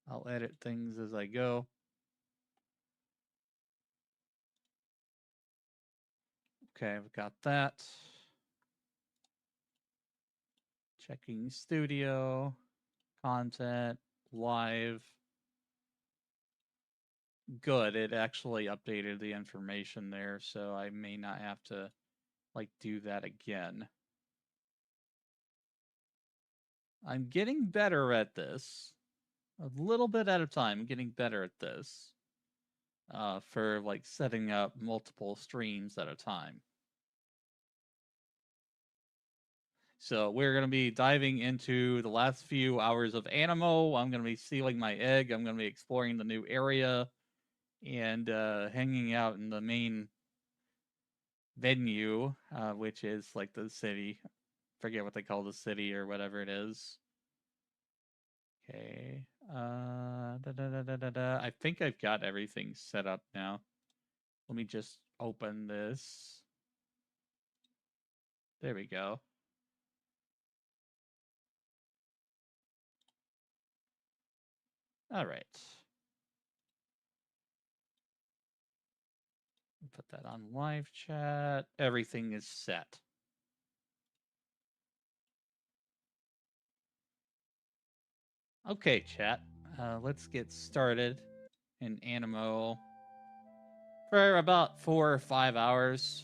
I'll edit things as I go. Okay, I've got that. Checking studio, content, live. Good, it actually updated the information there, so I may not have to, like, do that again. I'm getting better at this. A little bit at a time, getting better at this. For, like, setting up multiple streams at a time. So we're going to be diving into the last few hours of Aniimo. I'm going to be sealing my egg. I'm going to be exploring the new area and hanging out in the main venue, which is like the city. Forget what they call the city or whatever it is. Okay. I think I've got everything set up now. Let me just open this. There we go. All right. Put that on live chat. Everything is set. Okay, chat. Let's get started in Aniimo for about 4 or 5 hours.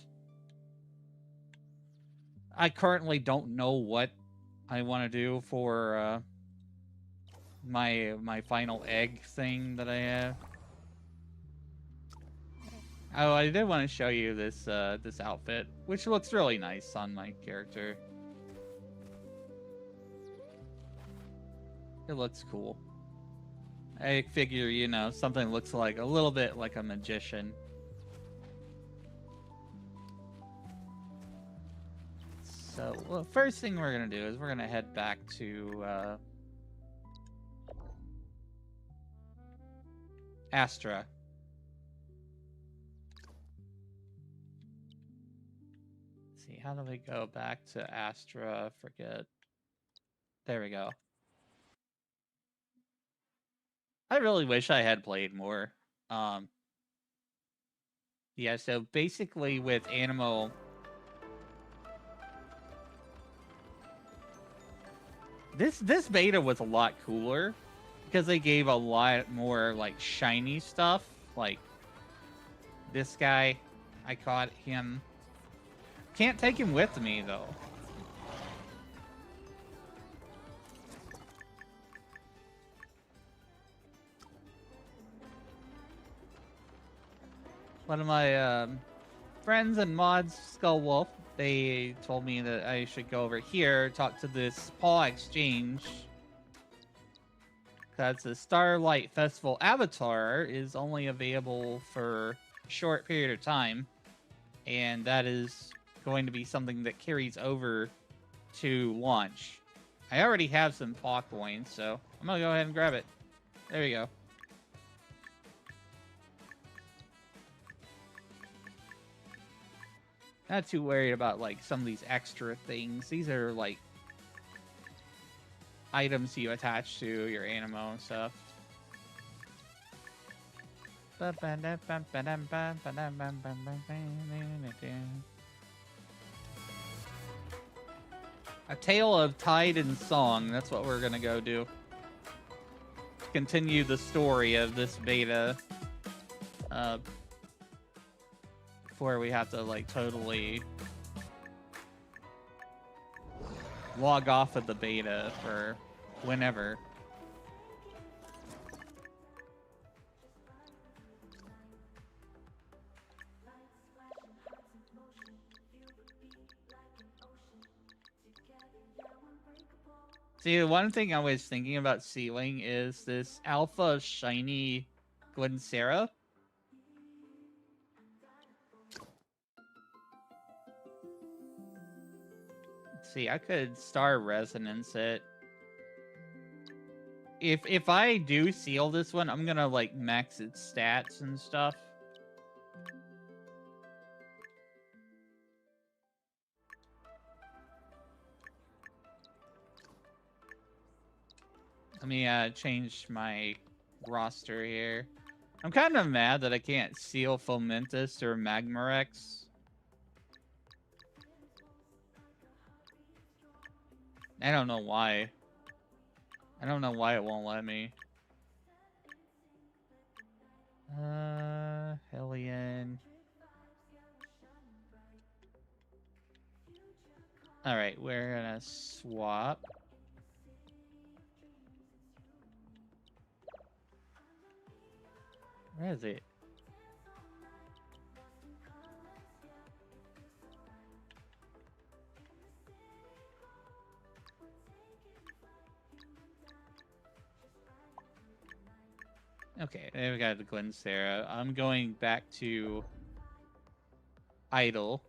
I currently don't know what I want to do for my final egg thing that I have. Oh, I did want to show you this this outfit, which looks really nice on my character. It looks cool. I figure, you know, something looks like a little bit like a magician. So, well, first thing we're gonna do is we're gonna head back to Astra. Let's see, how do we go back to Astra? Forget. There we go. I really wish I had played more. Yeah, so basically with Aniimo, this beta was a lot cooler because they gave a lot more like shiny stuff. Like this guy, I caught him. Can't take him with me though. One of my friends and mods, Skull Wolf, they told me that I should go over here, talk to this Paw Exchange. Because the Starlight Festival avatar is only available for a short period of time. And that is going to be something that carries over to launch. I already have some Paw coins, so I'm going to go ahead and grab it. There we go. Not too worried about, like, some of these extra things. These are, like, items you attach to your Aniimo and stuff. A Tale of Tide and Song. That's what we're gonna go do. Continue the story of this beta. Before we have to, like, totally log off of the beta for whenever. See, one thing I was thinking about sealing is this alpha shiny Glyncera. See, I could star resonance it. If I do seal this one, I'm gonna like max its stats and stuff. Let me change my roster here. I'm kind of mad that I can't seal Fomentis or Magmarex. I don't know why. I don't know why it won't let me. Hellion. Alright, we're gonna swap. Where is it? Okay, there we got the Glyncera. I'm going back to Idle.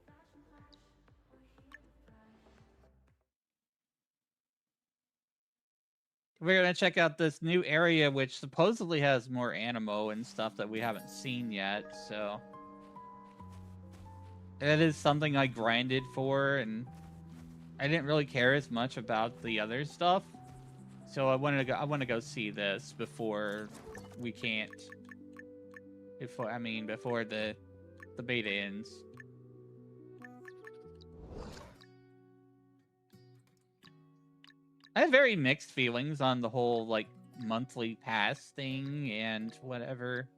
We're gonna check out this new area, which supposedly has more Animo and stuff that we haven't seen yet, so... It is something I grinded for, and I didn't really care as much about the other stuff. So I want to go see this before we can't... Before the beta ends. I have very mixed feelings on the whole, like, monthly pass thing and whatever.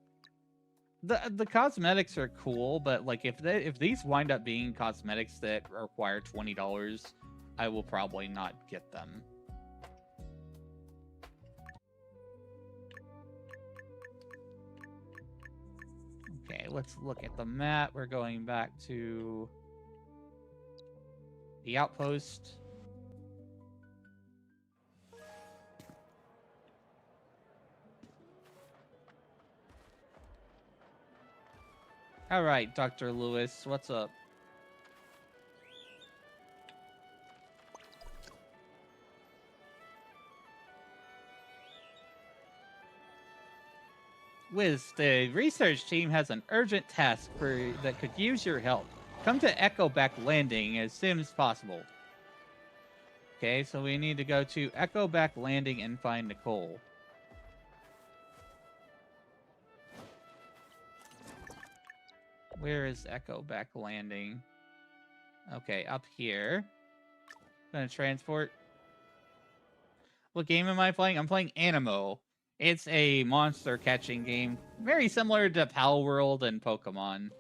The cosmetics are cool, but, like, if these wind up being cosmetics that require $20, I will probably not get them. Okay, let's look at the map. We're going back to the outpost. All right, Dr. Lewis, what's up? Wiz, the research team has an urgent task that could use your help. Come to Echo Back Landing as soon as possible. Okay, so we need to go to Echo Back Landing and find Nicole. Where is Echo Back Landing? Okay, up here. Gonna transport. What game am I playing? I'm playing Aniimo. It's a monster catching game, very similar to Pal World and Pokemon.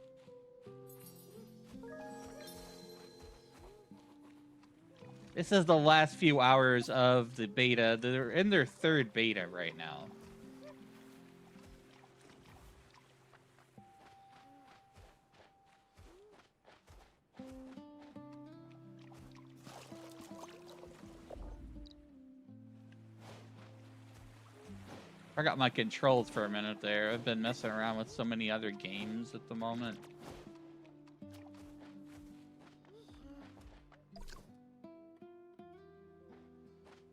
This is the last few hours of the beta. They're in their third beta right now. I got my controls for a minute there. I've been messing around with so many other games at the moment.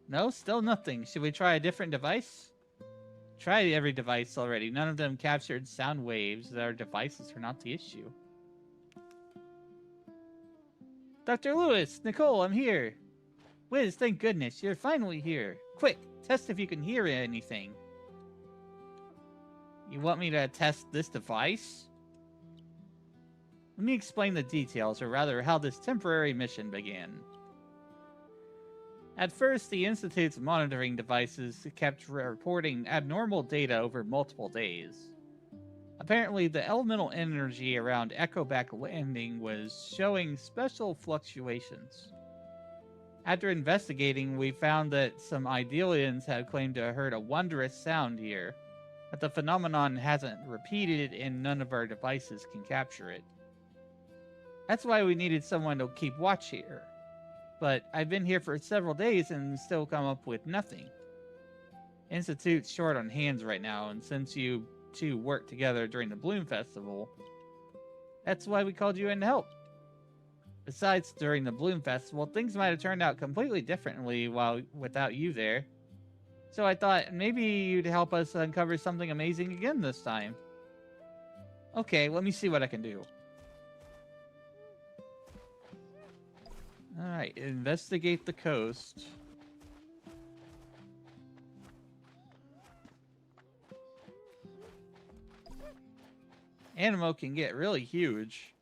No, still nothing. Should we try a different device? Try every device already. None of them captured sound waves. Their devices are not the issue. Dr. Lewis, Nicole, I'm here. Wiz, thank goodness, you're finally here. Quick, test if you can hear anything. You want me to test this device? Let me explain the details, or rather how this temporary mission began. At first, the Institute's monitoring devices kept reporting abnormal data over multiple days. Apparently, the elemental energy around Echo Back Landing was showing special fluctuations. After investigating, we found that some Idelians had claimed to have heard a wondrous sound here, but the phenomenon hasn't repeated and none of our devices can capture it. That's why we needed someone to keep watch here. But I've been here for several days and still come up with nothing. Institute's short on hands right now, and since you two worked together during the Bloom Festival, that's why we called you in to help. Besides, during the Bloom Festival, things might have turned out completely differently without you there. So I thought maybe you'd help us uncover something amazing again this time. Okay, let me see what I can do. Alright, investigate the coast. Aniimo can get really huge.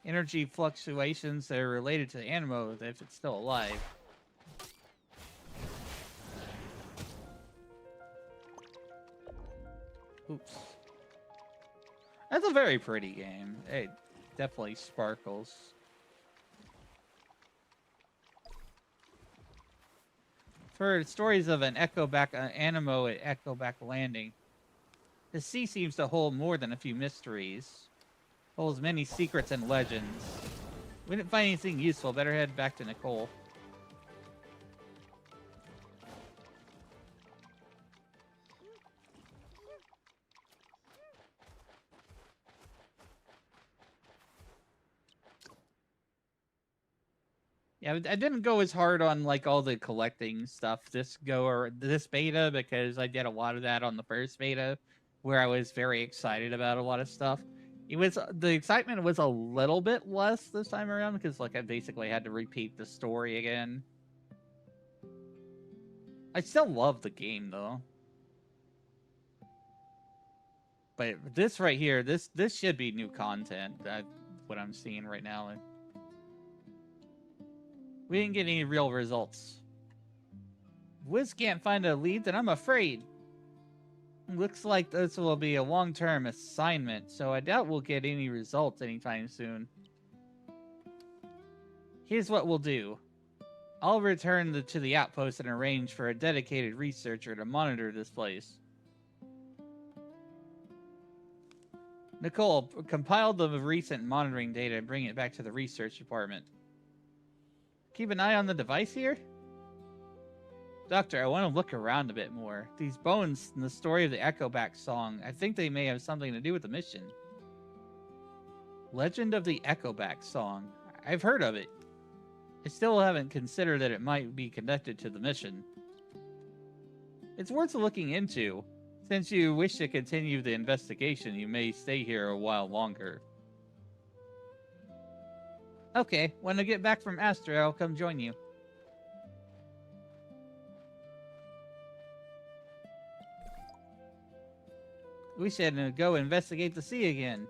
Energy fluctuations that are related to Aniimo if it's still alive. Oops. That's a very pretty game. It definitely sparkles. For stories of an Echoback Aniimo at Echoback Landing, the sea seems to hold more than a few mysteries. Holds many secrets and legends. We didn't find anything useful. Better head back to Nicole. Yeah, I didn't go as hard on like all the collecting stuff this beta because I did a lot of that on the first beta, where I was very excited about a lot of stuff. The excitement was a little bit less this time around because like I basically had to repeat the story again. I still love the game though. But this right here, this should be new content. What I'm seeing right now. We didn't get any real results. Wiz can't find a lead, then I'm afraid. Looks like this will be a long-term assignment, so I doubt we'll get any results anytime soon. Here's what we'll do. I'll return to the outpost and arrange for a dedicated researcher to monitor this place. Nicole, compile the recent monitoring data and bring it back to the research department. Keep an eye on the device here? Doctor, I want to look around a bit more. These bones in the story of the Echoback song, I think they may have something to do with the mission. Legend of the Echoback song. I've heard of it. I still haven't considered that it might be connected to the mission. It's worth looking into. Since you wish to continue the investigation, you may stay here a while longer. Okay, when I get back from Astra, I'll come join you. We should go investigate the sea again.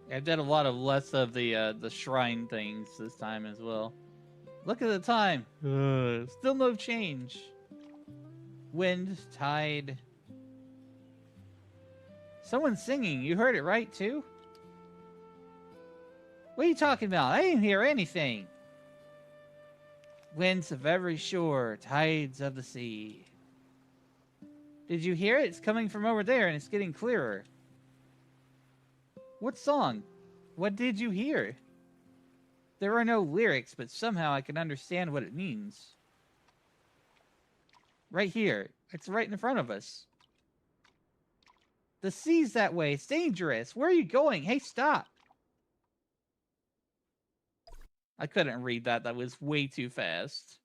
I've done a lot of less of the shrine things this time as well. Look at the time. Still no change. Wind, tide. Someone's singing. You heard it right, too? What are you talking about? I didn't hear anything. Winds of every shore, tides of the sea. Did you hear it? It's coming from over there, and it's getting clearer. What song? What did you hear? There are no lyrics, but somehow I can understand what it means. Right here. It's right in front of us. The sea's that way. It's dangerous. Where are you going? Hey, stop. I couldn't read that. That was way too fast.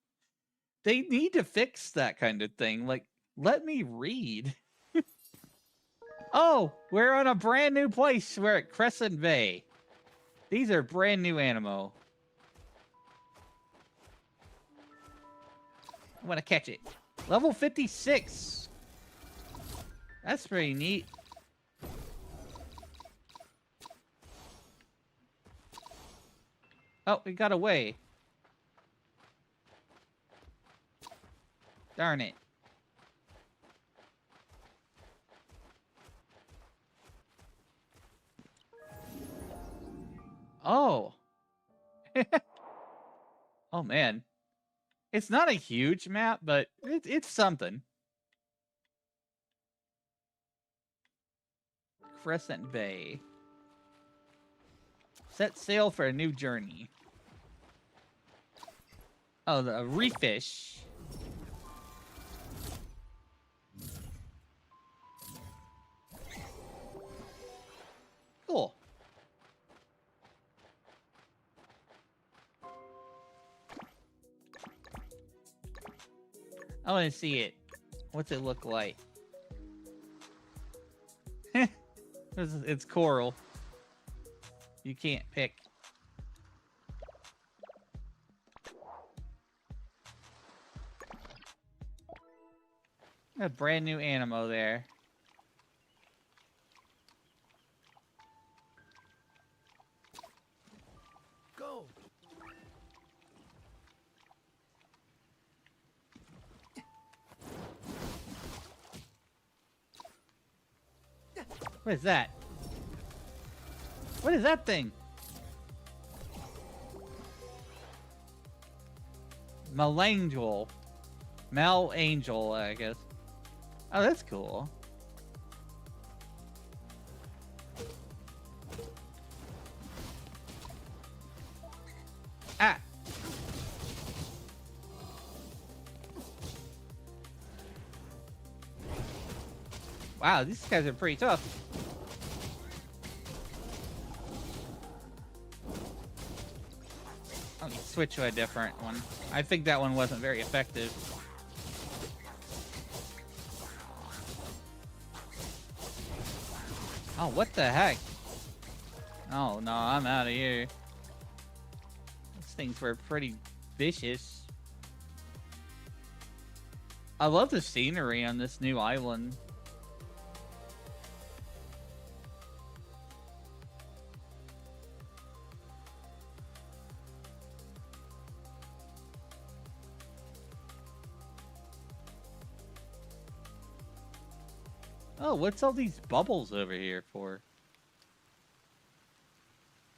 They need to fix that kind of thing. Like, let me read. Oh, we're on a brand new place. We're at Crescent Bay. These are brand new Aniimo. I want to catch it. Level 56. That's pretty neat. Oh, it got away. Darn it. Oh. Oh, man. It's not a huge map, but it's something. Crescent Bay. Set sail for a new journey. Oh, the reeffish. Cool. I want to see it. What's it look like? It's coral. You can't pick. A brand new Aniimo there. Go. What is that? What is that thing? Melangel. Angel, I guess. Oh, that's cool. Ah! Wow, these guys are pretty tough. Let me switch to a different one. I think that one wasn't very effective. Oh, what the heck? Oh, no, I'm out of here. These things were pretty vicious. I love the scenery on this new island. Oh, what's all these bubbles over here for?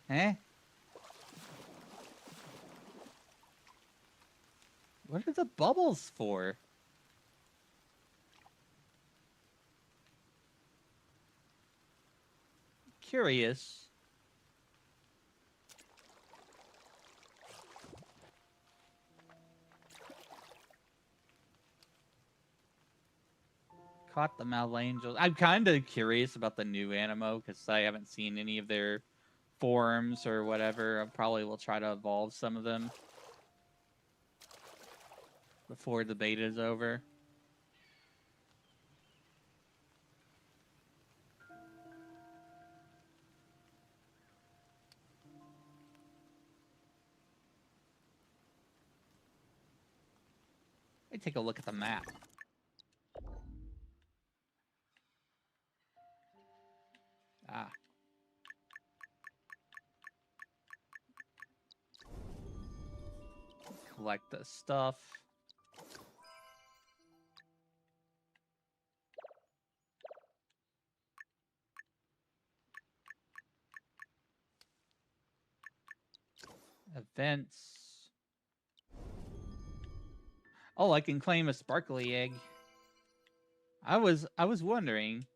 Eh? What are the bubbles for? Curious. Caught the Malangels. I'm kind of curious about the new Aniimo because I haven't seen any of their forms or whatever. I probably will try to evolve some of them before the beta is over. Let me take a look at the map. Ah. Collect the stuff. Events. Oh, I can claim a sparkly egg. I was wondering.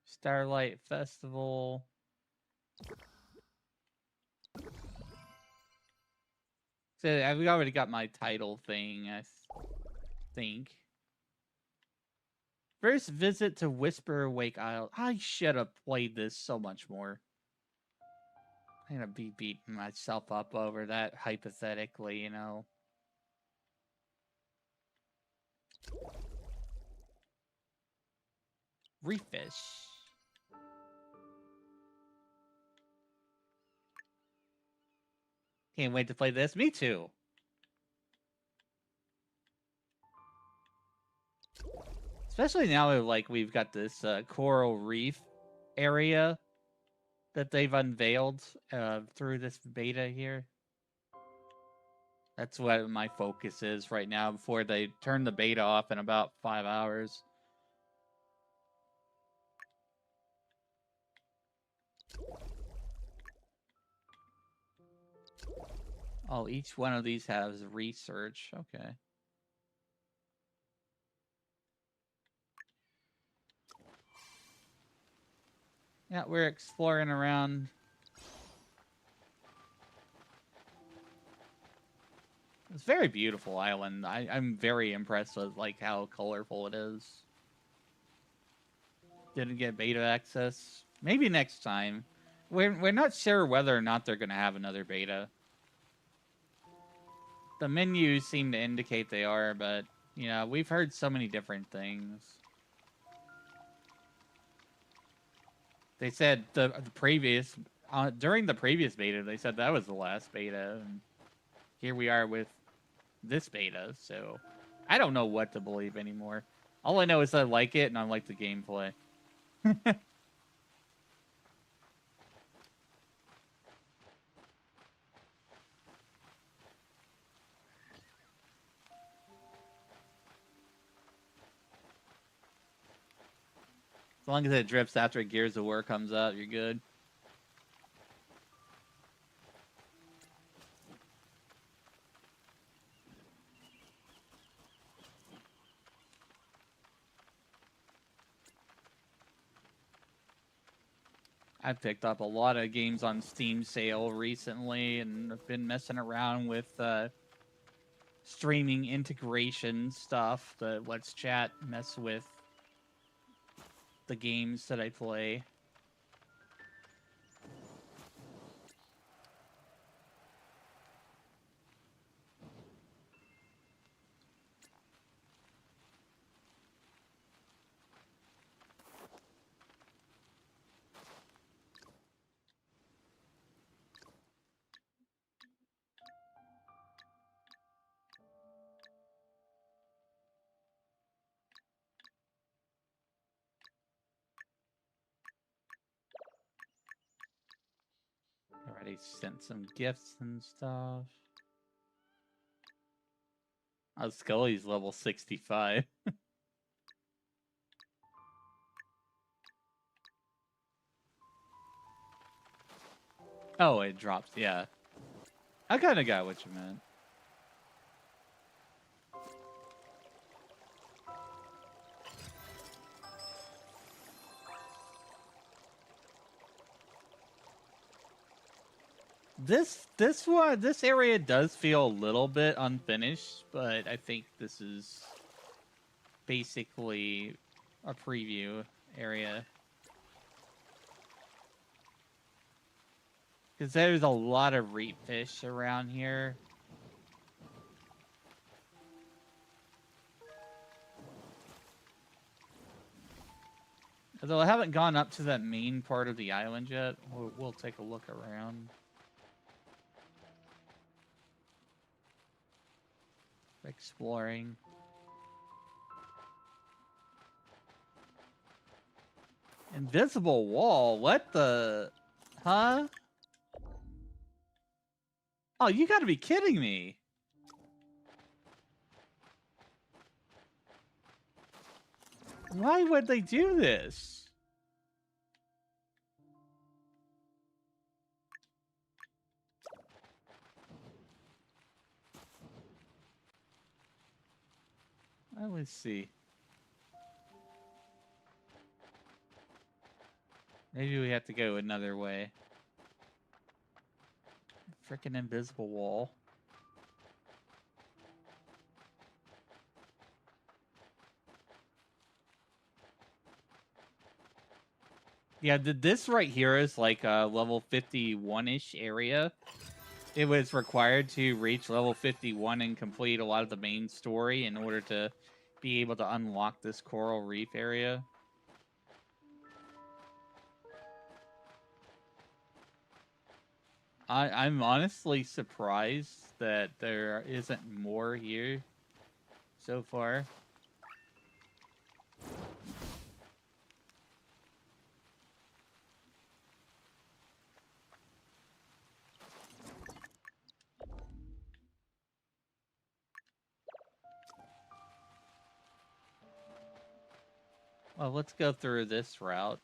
Starlight Festival. So I've already got my title thing, I think. First visit to Whisper Awake Isle. I should have played this so much more. I'm gonna be beating myself up over that hypothetically, you know. Refish. Can't wait to play this. Me too. Especially now that, like, we've got this coral reef area that they've unveiled through this beta here. That's what my focus is right now before they turn the beta off in about 5 hours. Oh, each one of these has research. Okay. Yeah, we're exploring around. It's a very beautiful island. I'm very impressed with like how colorful it is. Didn't get beta access. Maybe next time. We're not sure whether or not they're gonna have another beta. The menus seem to indicate they are, but you know, we've heard so many different things. They said the previous during the previous beta, they said that was the last beta, and here we are with this beta. So I don't know what to believe anymore. All I know is I like it and I like the gameplay. As long as it drips after Gears of War comes out, you're good. I've picked up a lot of games on Steam sale recently, and I've been messing around with streaming integration stuff that lets chat mess with the games that I play. Already sent some gifts and stuff. Oh, Scully's level 65. Oh, it drops, yeah. I kind of got what you meant. This area does feel a little bit unfinished, but I think this is basically a preview area. Because there's a lot of reef fish around here. Although I haven't gone up to that main part of the island yet, we'll take a look around. Exploring. Invisible wall? What the... Huh? Oh, you gotta be kidding me. Why would they do this? Let's see. Maybe we have to go another way. Frickin' invisible wall. Yeah, this right here is like a level 51-ish area. It was required to reach level 51 and complete a lot of the main story in order to be able to unlock this coral reef area. I'm honestly surprised that there isn't more here so far. Well, let's go through this route.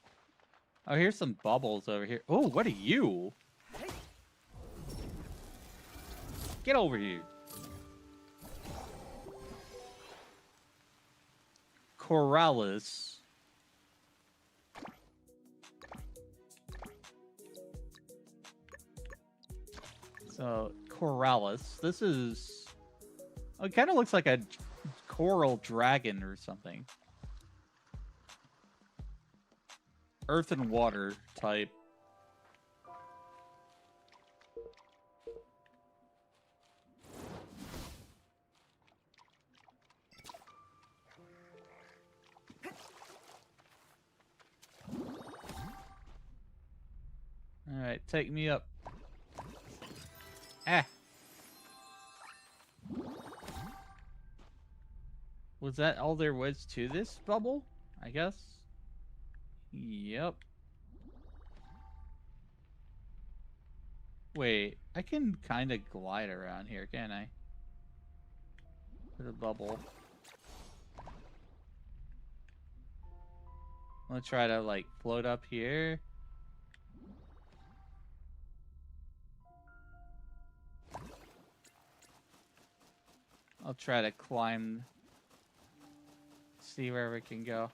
Oh, here's some bubbles over here. Oh, what are you? Get over here. Coralis. So, Coralis. This is... Oh, it kind of looks like a coral dragon or something. Earth and water type. Alright, take me up. Ah! Was that all there was to this bubble? I guess? Yep. Wait, I can kind of glide around here, can't I? With a bubble. I'm gonna try to, like, float up here. I'll try to climb. See where we can go.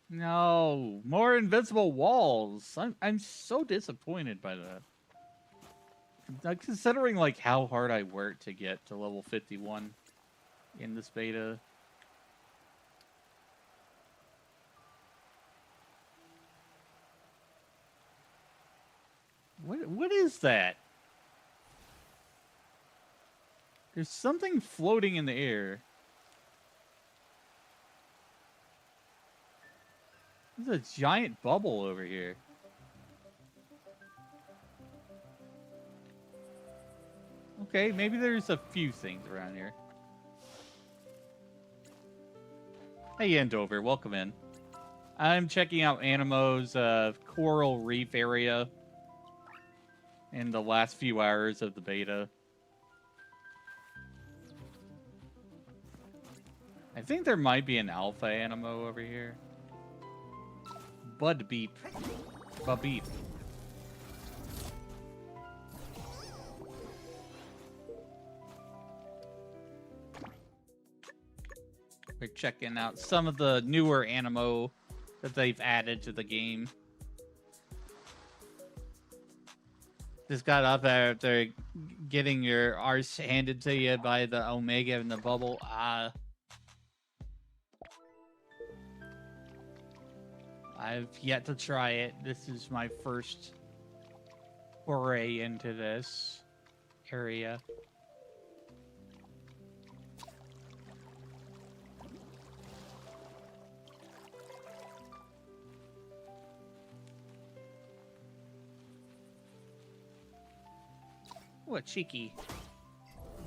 No, more invincible walls. I'm so disappointed by that. Considering like how hard I worked to get to level 51 in this beta. What is that? There's something floating in the air. There's a giant bubble over here. Okay, maybe there's a few things around here. Hey, Andover, welcome in. I'm checking out Animo's coral reef area in the last few hours of the beta. I think there might be an alpha Animo over here. Bud beep. Bud beep. We're checking out some of the newer Animo that they've added to the game. Just got up after getting your arse handed to you by the Omega in the bubble. I've yet to try it. This is my first foray into this area. What cheeky?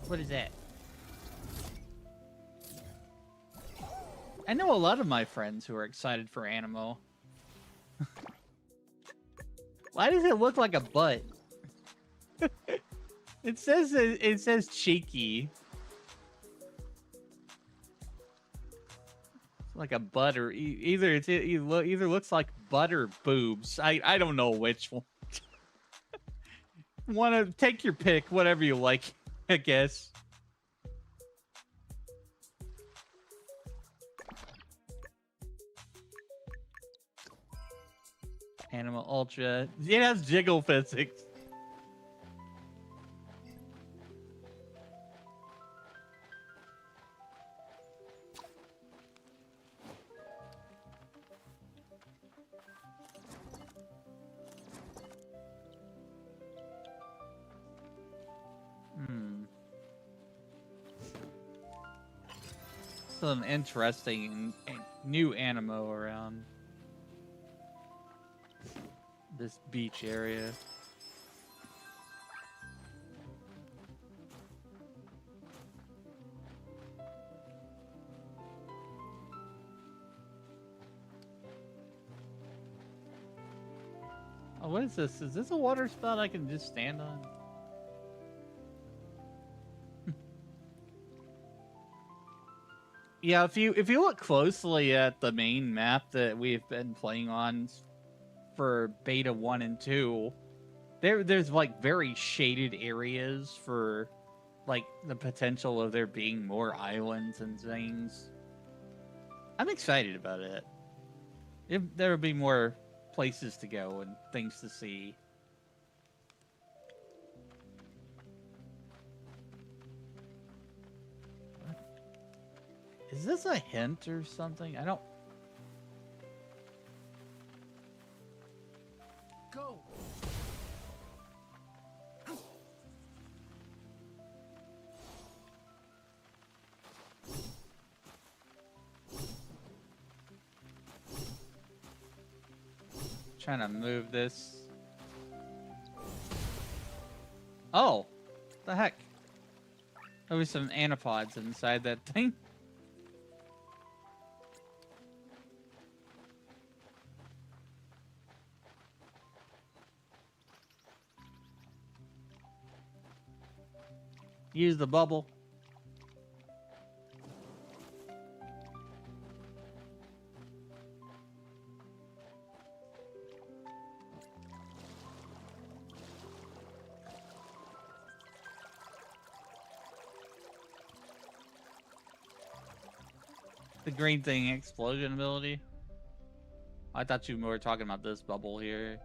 What is that? I know a lot of my friends who are excited for Animo. Why does it look like a butt? It says cheeky. It's like a butt, or either looks like butt or boobs. I don't know which one. Want to take your pick, whatever you like, I guess. Animo Ultra. It has jiggle physics. Some interesting new Animo around this beach area. Oh, what is this? Is this a water spout I can just stand on? Yeah, if you look closely at the main map that we've been playing on for beta 1 and 2, there's like very shaded areas for like the potential of there being more islands and things. I'm excited about it. There will be more places to go and things to see. Is this a hint or something? I don't... Go. Trying to move this. Oh, the heck! There was some anipods inside that thing. Use the bubble. The green thing explosion ability. I thought you were talking about this bubble here.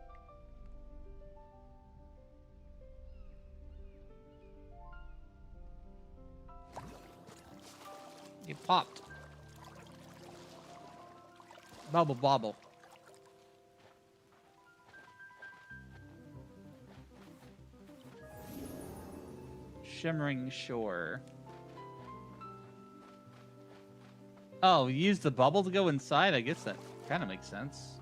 It popped. Bubble bobble. Shimmering shore. Oh, use the bubble to go inside? I guess that kind of makes sense.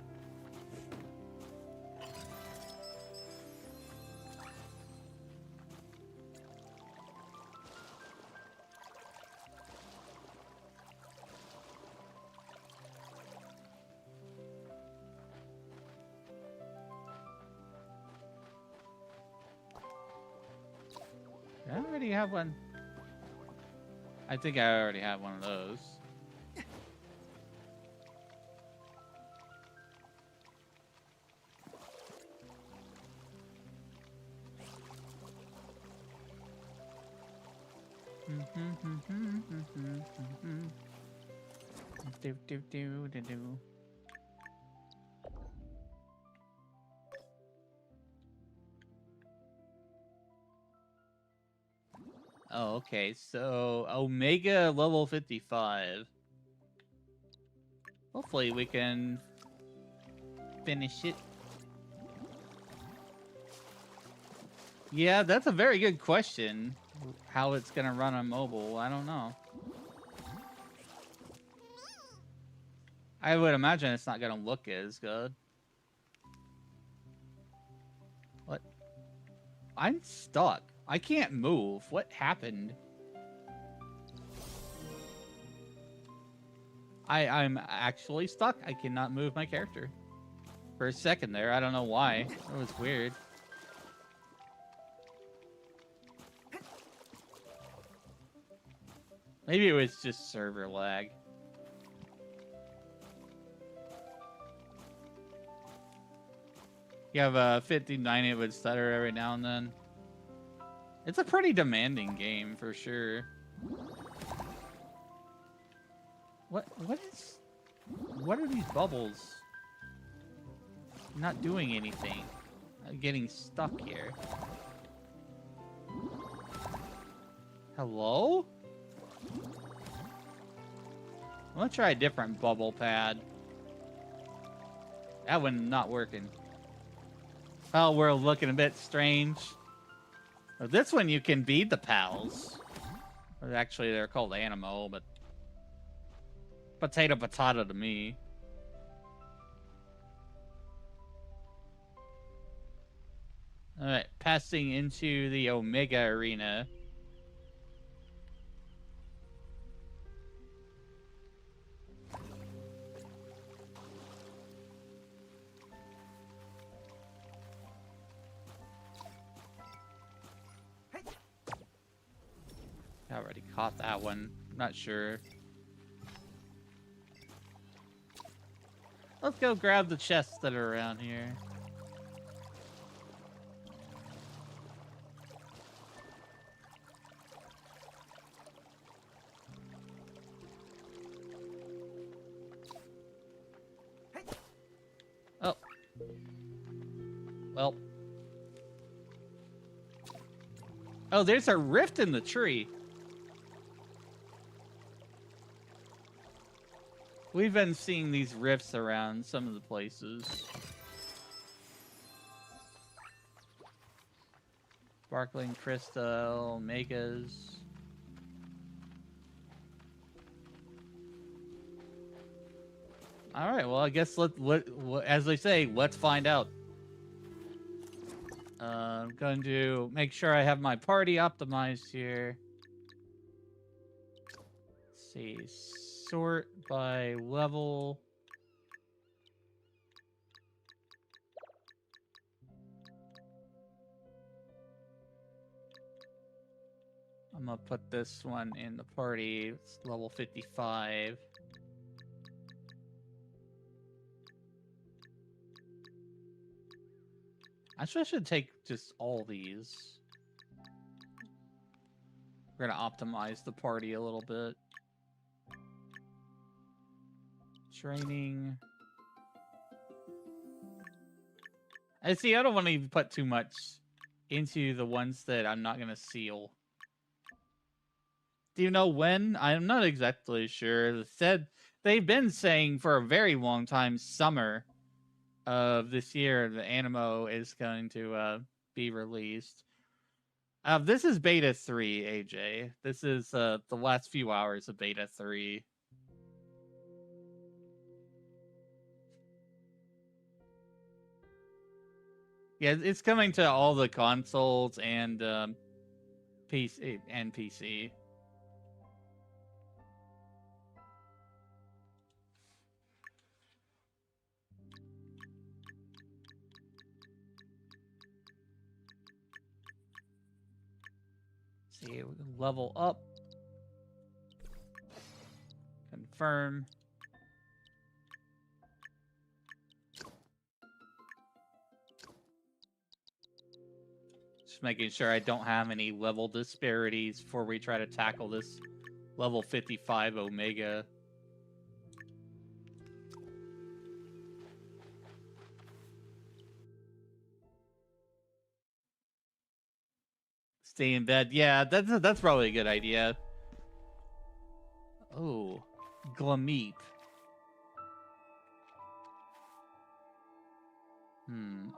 I already have one. I think I already have one of those. Do. Oh, okay. So Omega level 55. Hopefully we can finish it. Yeah, that's a very good question. How it's gonna run on mobile, I don't know. I would imagine it's not gonna look as good. What? I'm stuck. I can't move. What happened? I'm actually stuck. I cannot move my character. For a second there, I don't know why. It was weird. Maybe it was just server lag. You have a 59 it would stutter every now and then. It's a pretty demanding game for sure. What are these bubbles? I'm not doing anything. I'm getting stuck here. Hello? I'm gonna try a different bubble pad. That one not working. Oh, we're looking a bit strange. Oh, this one you can beat the pals. Or actually, they're called Aniimo, but potato to me. All right, passing into the Omega arena. I already caught that one. I'm not sure. Let's go grab the chests that are around here. Oh. Well. Oh, there's a rift in the tree. We've been seeing these rifts around some of the places. Sparkling crystal, megas. All right. Well, I guess as they say, let's find out. I'm going to make sure I have my party optimized here. Let's see, sort by level. I'm gonna put this one in the party. It's level 55. Actually, I should take just all these. We're gonna optimize the party a little bit. Training. I see, I don't want to even put too much into the ones that I'm not gonna seal. Do you know when? I'm not exactly sure. They've been saying for a very long time, summer of this year, the Aniimo is going to be released. This is Beta 3, AJ. This is the last few hours of Beta 3. Yeah, it's coming to all the consoles and PC. See, we can level up. Confirm. Just making sure I don't have any level disparities before we try to tackle this level 55 Omega. Stay in bed. Yeah, that's probably a good idea. Oh, Glameep.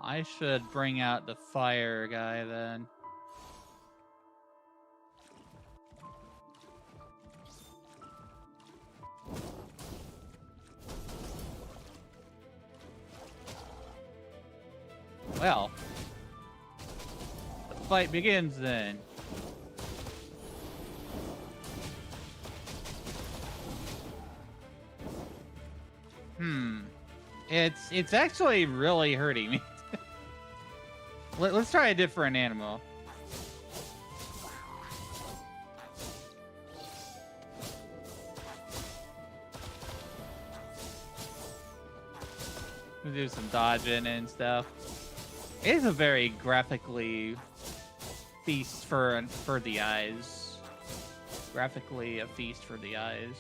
I should bring out the fire guy then. Well, the fight begins then. It's actually really hurting me. Let's try a different animal. We'll do some dodging and stuff. It is a very graphically feast for the eyes. Graphically a feast for the eyes.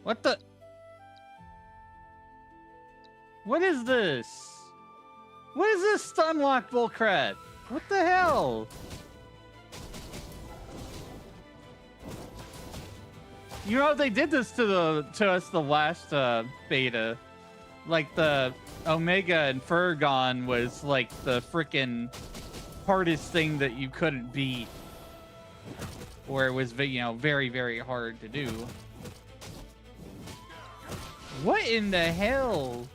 What the? What is this? What is this stun lock bullcrap? What the hell? You know, they did this to us the last beta. Like the Omega and Furgon was like the freaking hardest thing that you couldn't beat. Or it was, you know, very, very hard to do. What in the hell?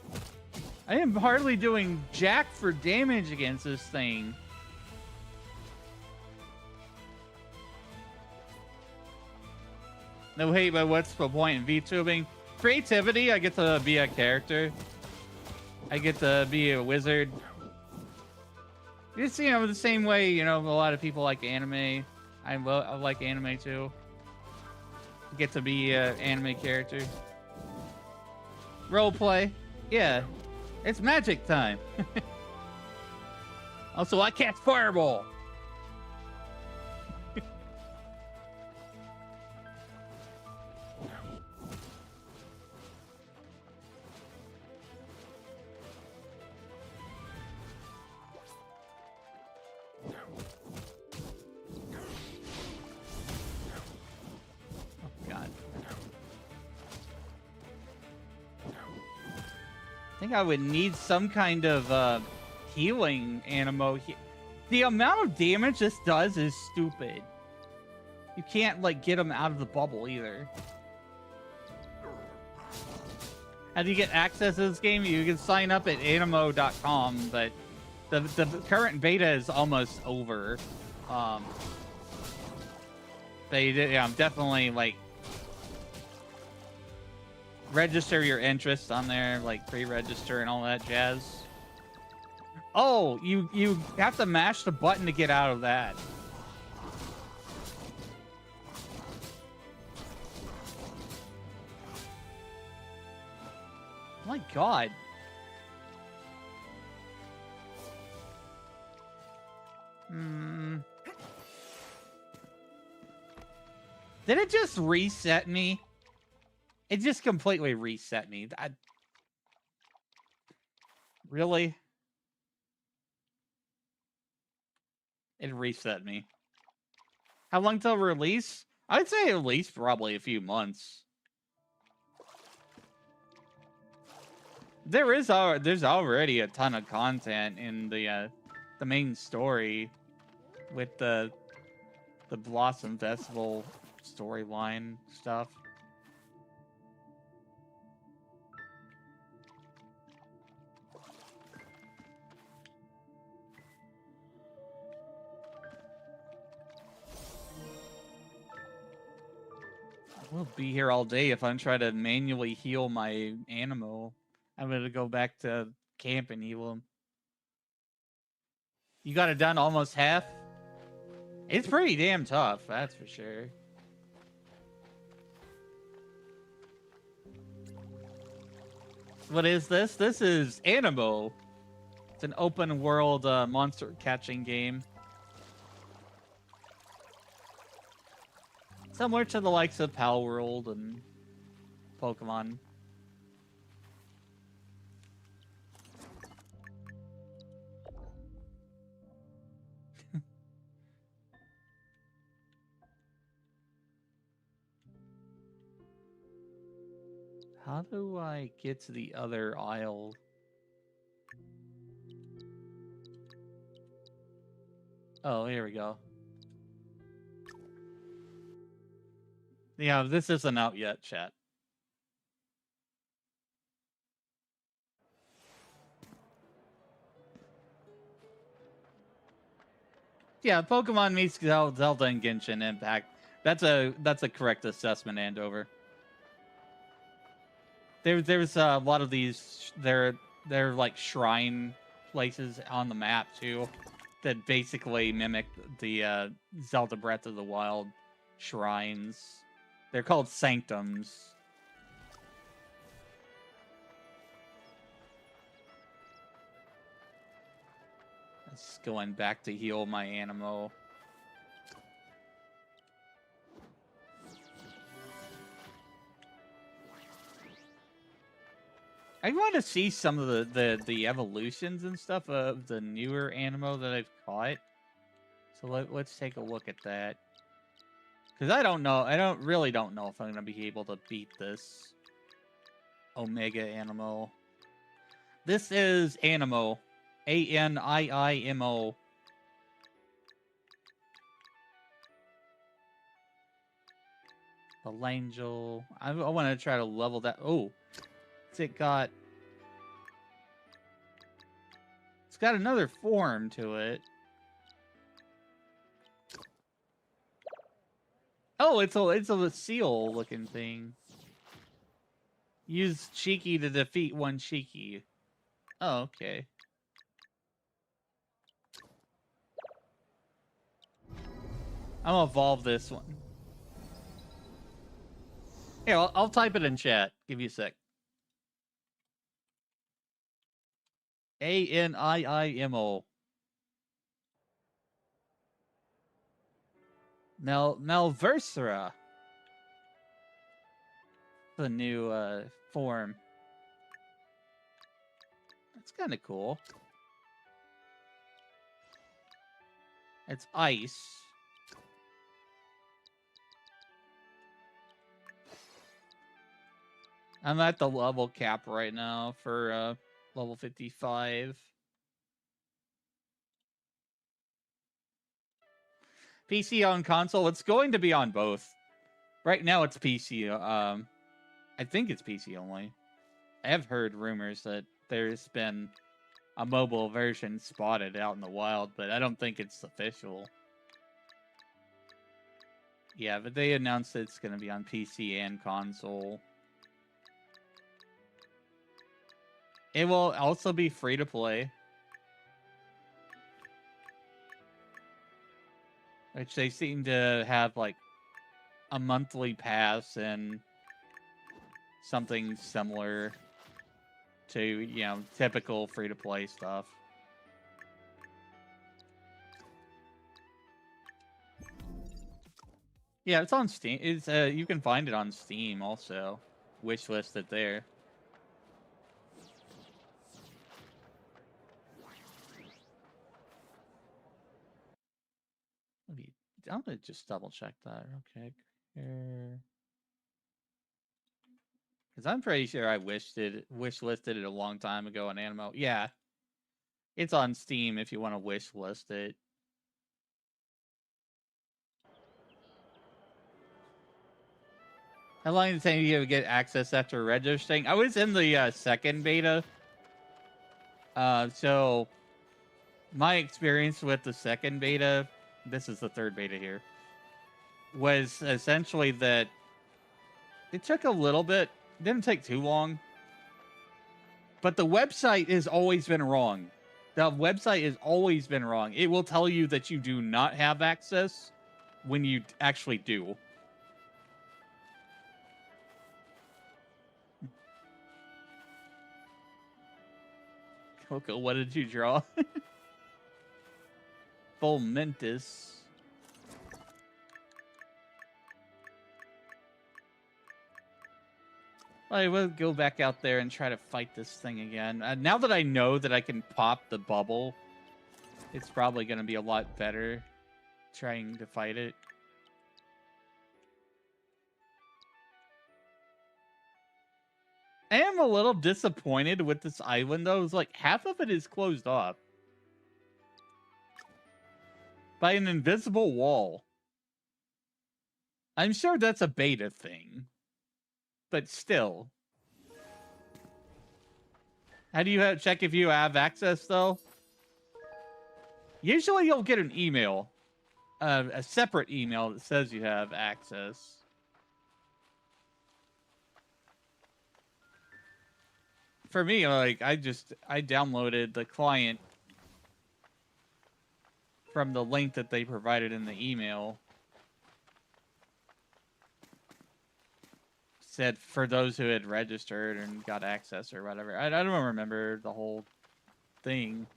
I am hardly doing jack for damage against this thing. No hate, but what's the point in VTubing? Creativity, I get to be a character. I get to be a wizard. Just, you know, the same way, you know, a lot of people like anime. I like anime too. I get to be an anime character. Roleplay. Yeah. It's magic time. Also, I cast Fireball. I think I would need some kind of healing Aniimo. The amount of damage this does is stupid. You can't like get him out of the bubble either. How do you get access to this game? You can sign up at Aniimo.com, but the current beta is almost over. They yeah, definitely like register your interest on there, like pre-register and all that jazz. Oh, you have to mash the button to get out of that. Oh my god. Did it just reset me? It just completely reset me. Really? It reset me. How long till release? I'd say at least probably a few months. There's already a ton of content in the main story with the Blossom Festival storyline stuff. We'll be here all day if I'm trying to manually heal my Aniimo. I'm gonna go back to camp and heal him. You got it done almost half? It's pretty damn tough, that's for sure. What is this? This is Aniimo. It's an open world monster catching game. Similar to the likes of Pal World and Pokemon. How do I get to the other aisle? Oh, here we go. Yeah, this isn't out yet, chat. Yeah, Pokemon meets Zelda and Genshin Impact. That's a correct assessment, Andover. There's a lot of these. They're like shrine places on the map too, that basically mimic the Zelda Breath of the Wild shrines. They're called sanctums. Just going back to heal my Aniimo. I want to see some of the evolutions and stuff of the newer Aniimo that I've caught. So let's take a look at that. Because I don't know. I really don't know if I'm going to be able to beat this Omega Aniimo. This is Aniimo. Aniimo. The Langel. I want to try to level that. Oh. It's got another form to it. Oh, it's a seal looking thing. Use Cheeky to defeat one Cheeky. Oh, okay. I'm gonna evolve this one. Here, I'll type it in chat. Give you a sec. Aniimo. Malversera. The new form. That's kind of cool. It's ice. I'm at the level cap right now for level 55. PC on console. It's going to be on both. Right now it's PC. I think it's PC only. I have heard rumors that there's been a mobile version spotted out in the wild, but I don't think it's official. Yeah, but they announced it's going to be on PC and console. It will also be free to play, which they seem to have like a monthly pass and something similar to, you know, typical free to play stuff. Yeah, it's on Steam. It's you can find it on Steam also. Wishlist it there. I'm gonna just double check that real quick here. Because I'm pretty sure I wishlisted it a long time ago on Aniimo. Yeah. It's on Steam if you want to wishlist it. How long does it take you to get access after registering? I was in the second beta. So my experience with the second beta, this is the third beta here, was essentially that it took a little bit, didn't take too long, but the website has always been wrong. The website has always been wrong. It will tell you that you do not have access when you actually do. Coco, what did you draw? Fomentus. I will go back out there and try to fight this thing again. Now that I know that I can pop the bubble, it's probably going to be a lot better trying to fight it. I am a little disappointed with this island, though. It's like half of it is closed off by an invisible wall. I'm sure that's a beta thing, but still. How do you check if you have access, though? Usually you'll get an email, a separate email that says you have access. For me, like, I downloaded the client from the link that they provided in the email. Said for those who had registered and got access or whatever. I don't remember the whole thing.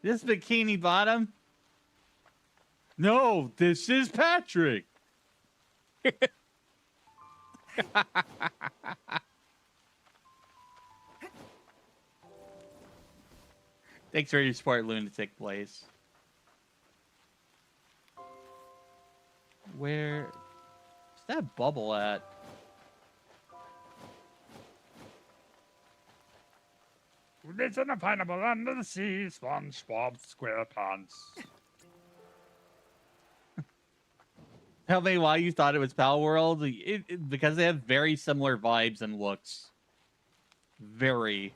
This Bikini Bottom? No, this is Patrick. Thanks for your support, Lunatic Place. Where is that bubble at? It's in a pineapple under the sea, SpongeBob SquarePants. Tell me why you thought it was Pal World. Because they have very similar vibes and looks. Very.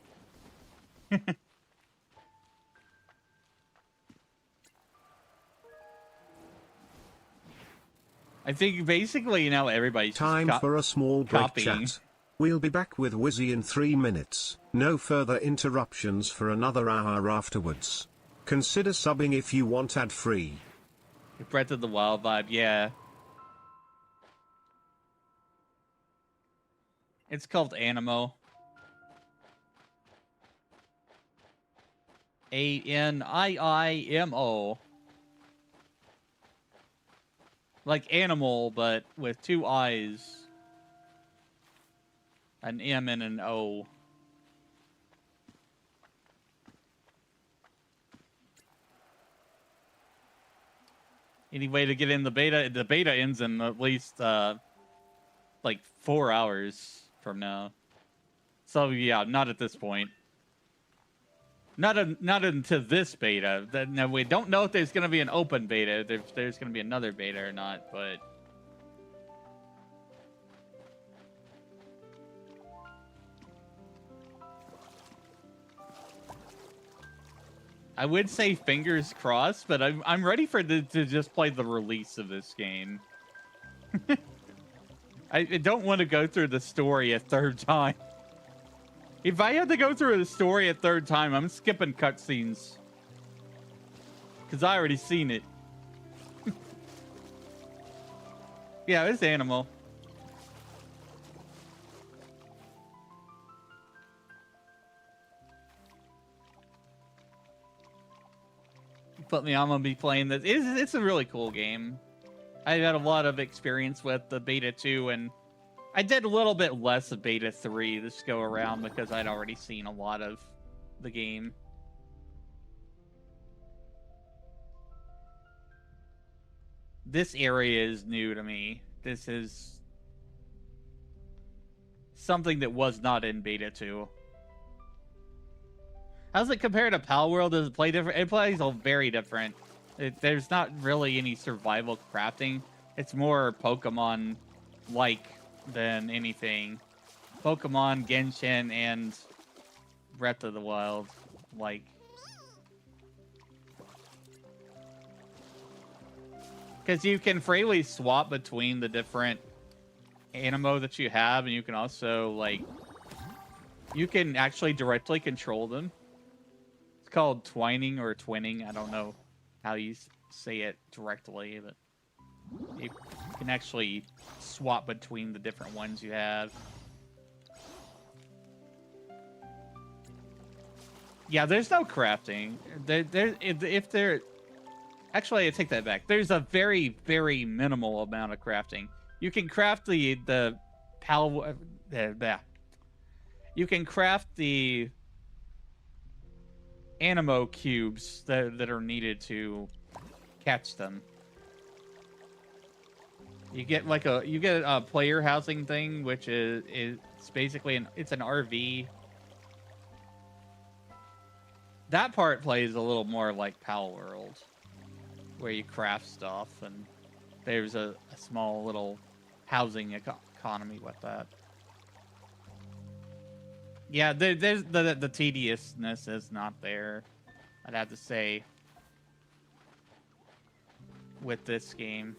I think basically, you know, everybody's time for a small break copying. chat. We'll be back with Wizzy in 3 minutes. No further interruptions for another hour afterwards. Consider subbing if you want ad-free. Breath of the Wild vibe, yeah. It's called Aniimo. Aniimo. Like animal, but with 2 I's. An M and an O. Any way to get in the beta? The beta ends in at least like 4 hours from now. So yeah, not at this point. Not into this beta. No, we don't know if there's going to be an open beta, if there's going to be another beta or not, but... I would say fingers crossed, but I'm ready to just play the release of this game. I don't want to go through the story a third time. If I had to go through the story a third time, I'm skipping cutscenes. Because I already seen it. Yeah, it's Animal. Put me on, I'm gonna be playing this. It's a really cool game. I've had a lot of experience with the Beta 2, and I did a little bit less of Beta 3 this go around because I'd already seen a lot of the game. This area is new to me. This is something that was not in Beta 2. How's it compare to Pal World? Does it play different? It plays all very different. There's not really any survival crafting. It's more Pokemon-like than anything. Pokemon, Genshin, and Breath of the Wild. Like. Because you can freely swap between the different Animo that you have, and you can also, like... You can actually directly control them. It's called twining or twinning. I don't know how you say it directly, but you can actually swap between the different ones you have. Yeah, there's no crafting. If there, actually, I take that back. There's a very, very minimal amount of crafting. You can craft you can craft the Animo cubes that are needed to catch them. You get like a player housing thing, which is basically it's an RV. That part plays a little more like Pal World, where you craft stuff, and there's a small little housing economy with that. Yeah, there's the tediousness is not there, I'd have to say, with this game.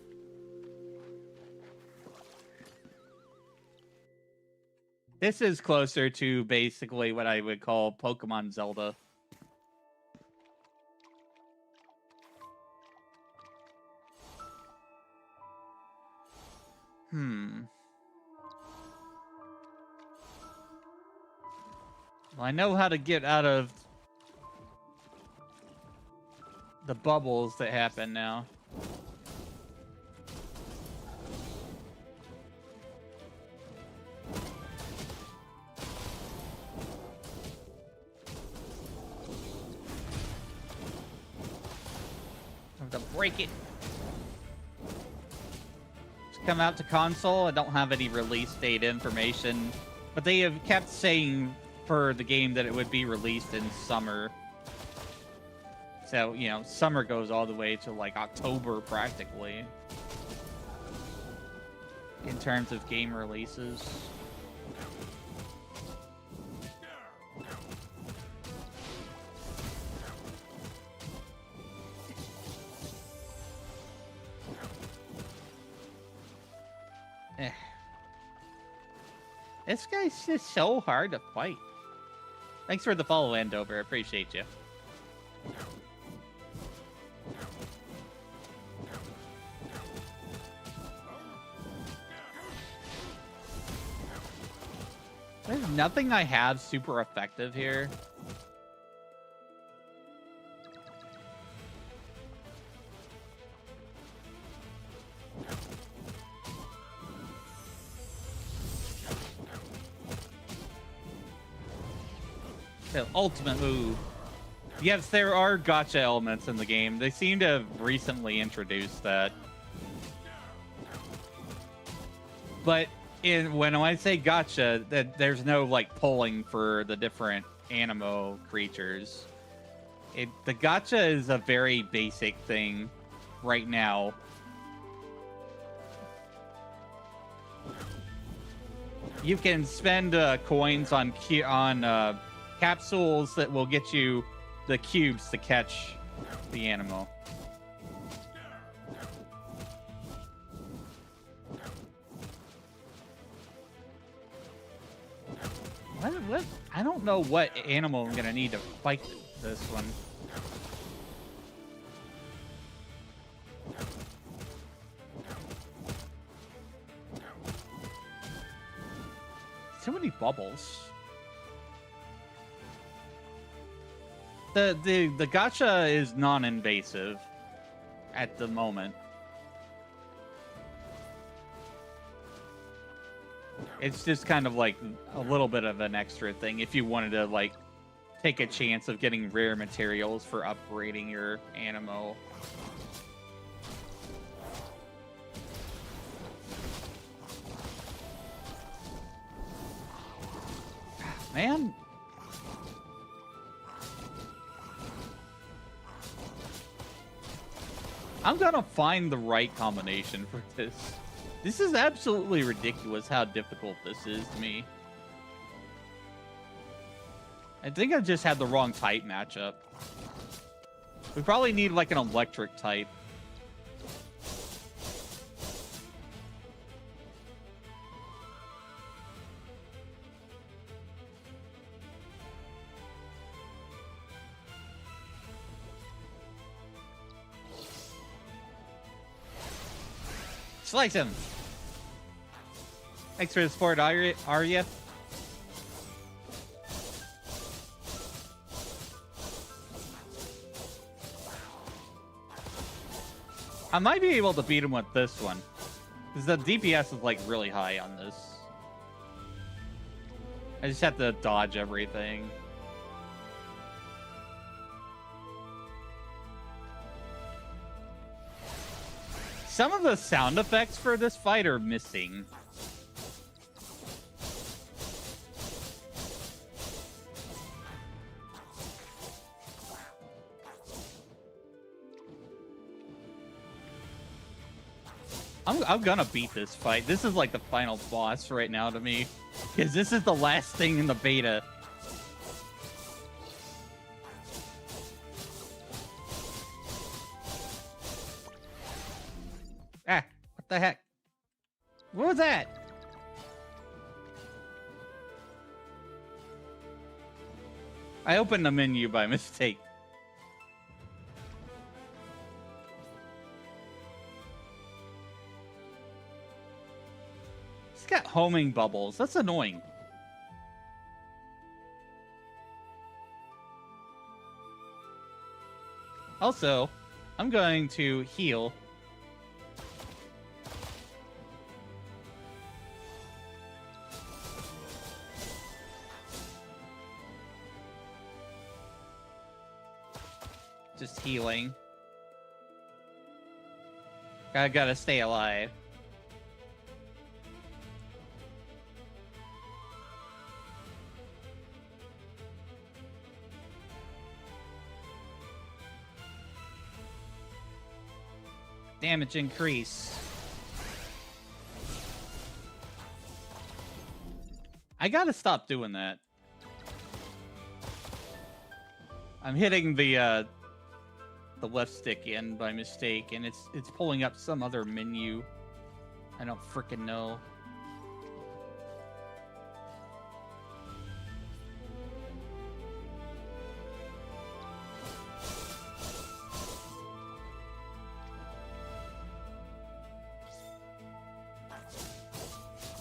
This is closer to basically what I would call Pokemon Zelda. Well, I know how to get out of the bubbles that happen now. I have to break it. It's come out to console. I don't have any release date information, but they have kept saying for the game that it would be released in summer. So, you know, summer goes all the way to like October practically in terms of game releases. This guy's just so hard to fight. Thanks for the follow, Andover. I appreciate you. There's nothing I have super effective here. The ultimate move. Yes, there are gacha elements in the game. They seem to have recently introduced that. But when I say gotcha, that there's no like pulling for the different Animo creatures. The gotcha is a very basic thing right now. You can spend coins on capsules that will get you the cubes to catch the animal. What? I don't know what animal I'm gonna need to fight this one. So many bubbles. The gacha is non-invasive at the moment. It's just kind of like a little bit of an extra thing if you wanted to like take a chance of getting rare materials for upgrading your Animo. Man. I'm gonna find the right combination for this. This is absolutely ridiculous how difficult this is to me. I think I just had the wrong type matchup. We probably need like an electric type. Slice him! Thanks for the support, Arya. I might be able to beat him with this one. Because the DPS is like really high on this. I just have to dodge everything. Some of the sound effects for this fight are missing. I'm gonna beat this fight. This is like the final boss right now to me. Because this is the last thing in the beta. Ah, what the heck? What was that? I opened the menu by mistake. It's got homing bubbles. That's annoying. Also, I'm going to heal. Just healing. I gotta stay alive. Damage increase. I gotta stop doing that. I'm hitting the left stick in by mistake, and it's pulling up some other menu. I don't frickin' know.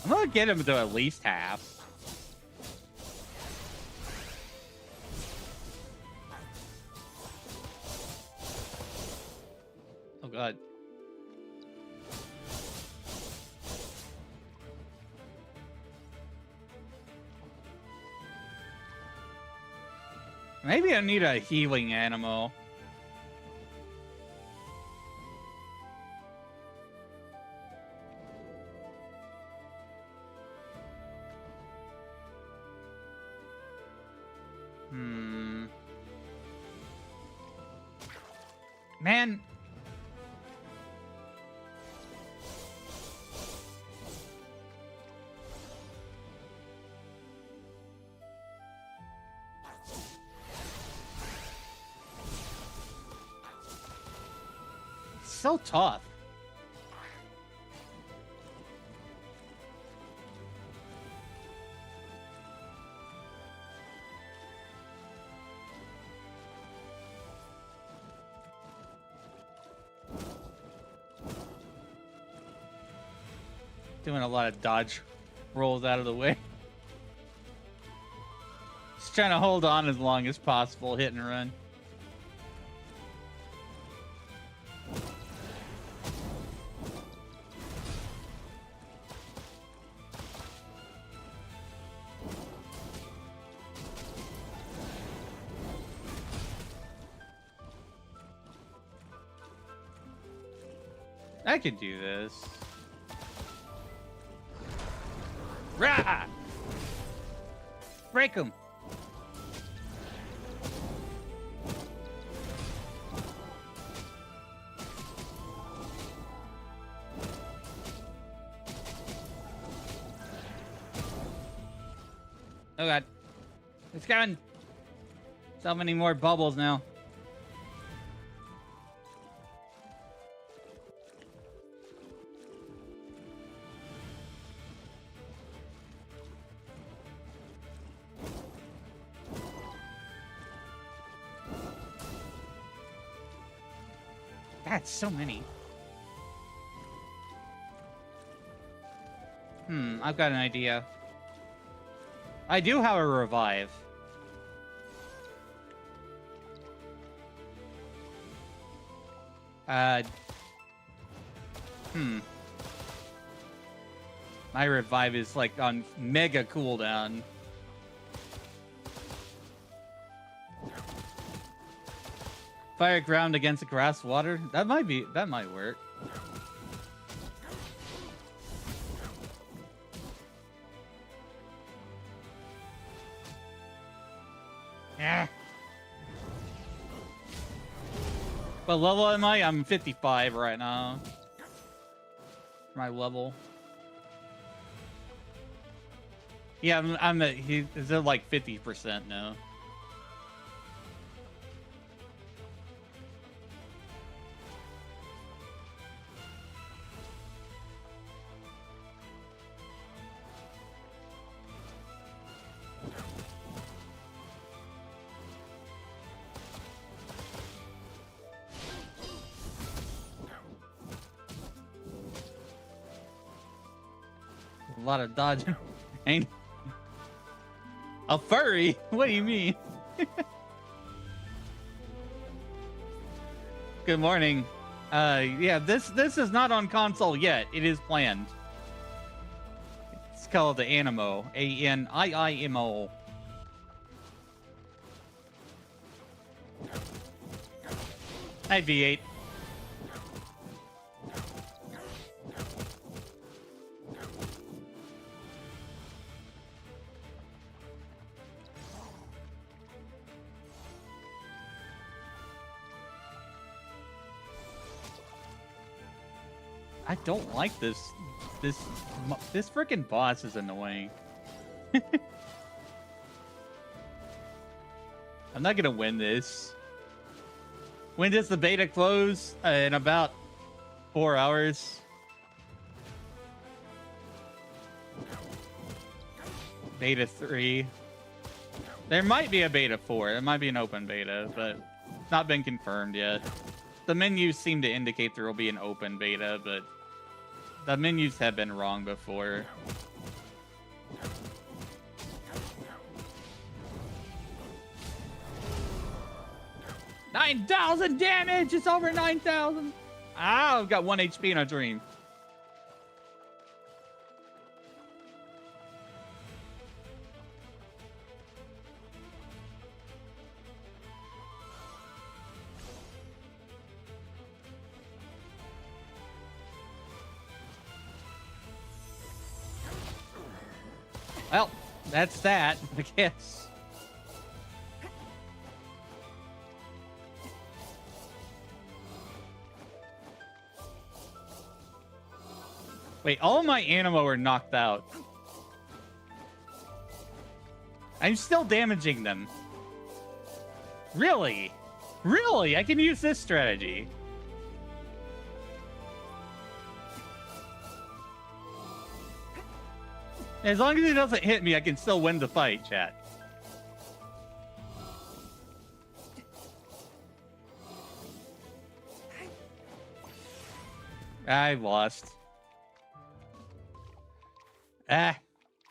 I'm gonna get him to at least half. Oh god. Maybe I need a healing animal. Man. So tough. Doing a lot of dodge rolls out of the way. Just trying to hold on as long as possible, hit and run. I could do this. Rah! Break him. Oh god. It's coming. So many more bubbles now. That's so many. I've got an idea. I do have a revive. My revive is like on mega cooldown. Fire ground against the grass water? That might work. Yeah. What level am I? I'm 55 right now. My level. Yeah, I'm at, he's at like 50% now. A lot of dodging. Ain't a furry? What do you mean? Good morning. Yeah, this is not on console yet. It is planned. It's called the Aniimo. A-N-I-I-M-O. Hi, V8. I don't like this freaking boss is annoying. I'm not gonna win this. When does the beta close? In about 4 hours. Beta 3. There might be a beta 4. There might be an open beta, but it's not been confirmed yet. The menus seem to indicate there will be an open beta, but the menus have been wrong before. $9,000 damage! It's over 9,000! Ah, I've got 1 HP in a dream. Well, that's that, I guess. Wait, all my Aniimo are knocked out. I'm still damaging them. Really? Really? I can use this strategy. As long as it doesn't hit me, I can still win the fight, chat. I lost.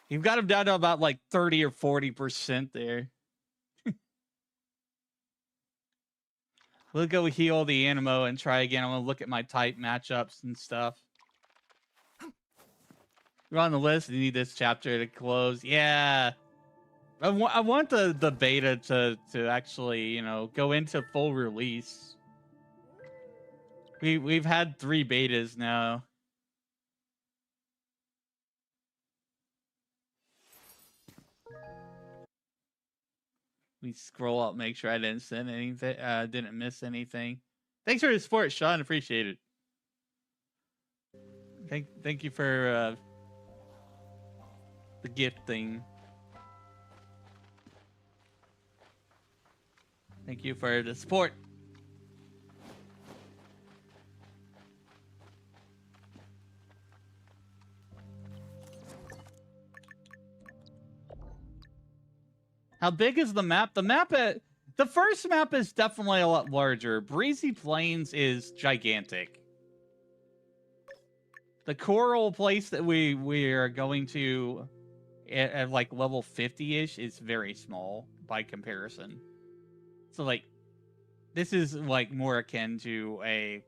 You've got him down to about like 30 or 40% there. We'll go heal the Aniimo and try again. I'm going to look at my type matchups and stuff. We're on the list. You need this chapter to close. Yeah. I want the beta to actually, you know, go into full release. We've had 3 betas now. We scroll up, make sure I didn't send anything, didn't miss anything. Thanks for the support, Sean. Appreciate it. Thank you for the gifting. Thank you for the support. How big is the map? The first map is definitely a lot larger. Breezy Plains is gigantic. The coral place that we are going to at like level 50-ish is very small by comparison. So like this is like more akin to a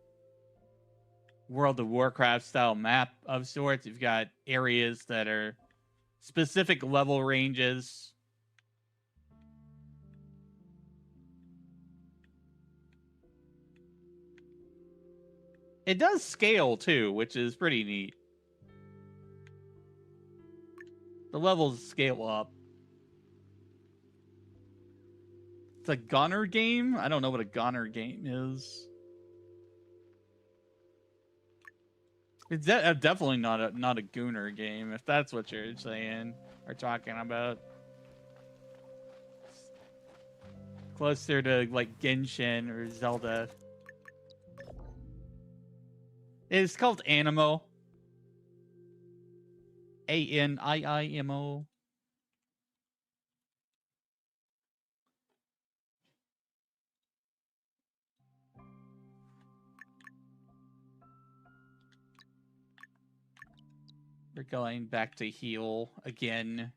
World of Warcraft style map of sorts. You've got areas that are specific level ranges. It does scale too, which is pretty neat. The levels scale up. It's a gunner game? I don't know what a gunner game is. It's definitely not a gooner game, if that's what you're saying or talking about. Closer to like Genshin or Zelda. It's called Aniimo. Aniimo. We're going back to heal again.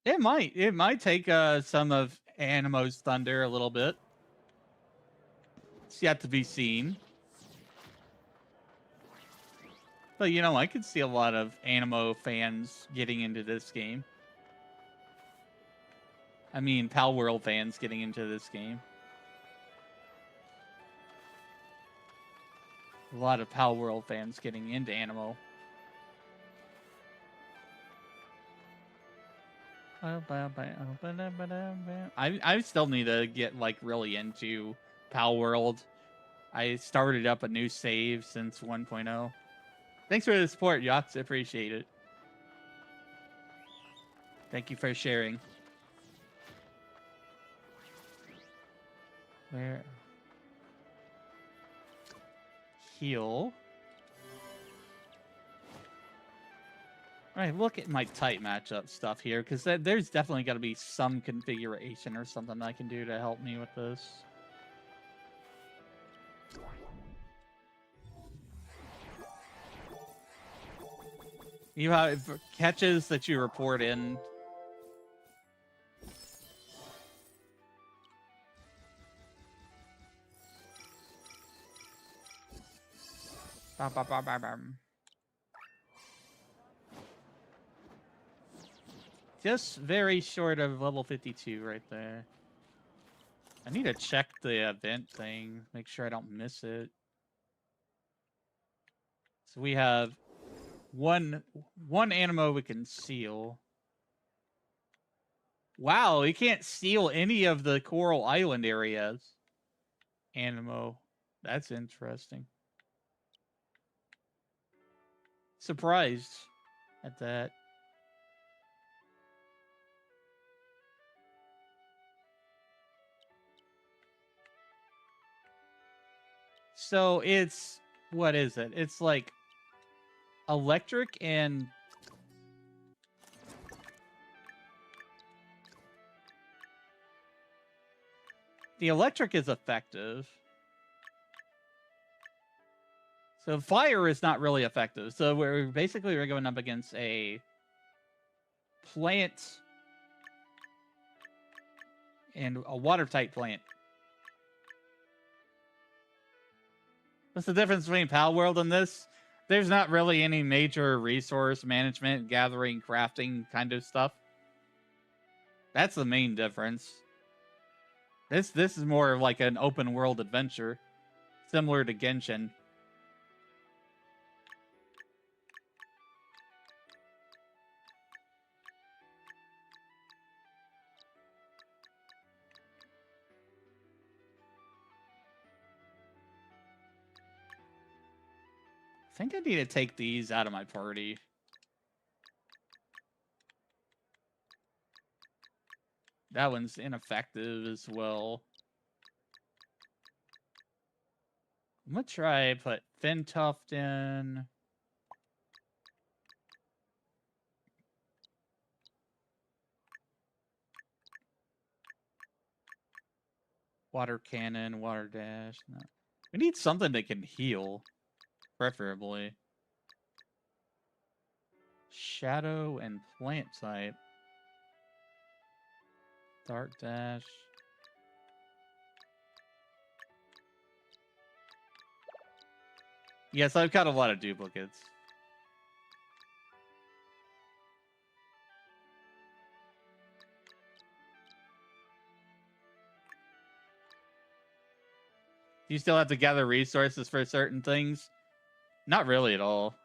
It might take some of Animo's thunder a little bit. It's yet to be seen. But you know, I could see a lot of Aniimo fans getting into this game. I mean, Pal World fans getting into this game. A lot of Pal World fans getting into Aniimo. I still need to get like really into Pal World. I started up a new save since 1.0. Thanks for the support, Yachts. Appreciate it. Thank you for sharing. Where? Heal. All right, look at my type matchup stuff here, because there's definitely got to be some configuration or something I can do to help me with this. You have catches that you report in. Just very short of level 52 right there. I need to check the event thing, make sure I don't miss it. So we have one Aniimo we can seal. Wow, we can't seal any of the Coral Island areas. Aniimo. That's interesting. Surprised at that. So it's, what is it? It's like electric and the electric is effective. So fire is not really effective. So we're going up against a plant and a water type plant. What's the difference between Pal World and this? There's not really any major resource management, gathering, crafting kind of stuff. That's the main difference. This is more like an open world adventure, similar to Genshin. I think I need to take these out of my party. That one's ineffective as well. I'm gonna try put Fintuft in. Water cannon, water dash. No. We need something that can heal, preferably. Shadow and plant type. Dark dash. Yes, I've got a lot of duplicates. Do you still have to gather resources for certain things? Not really at all.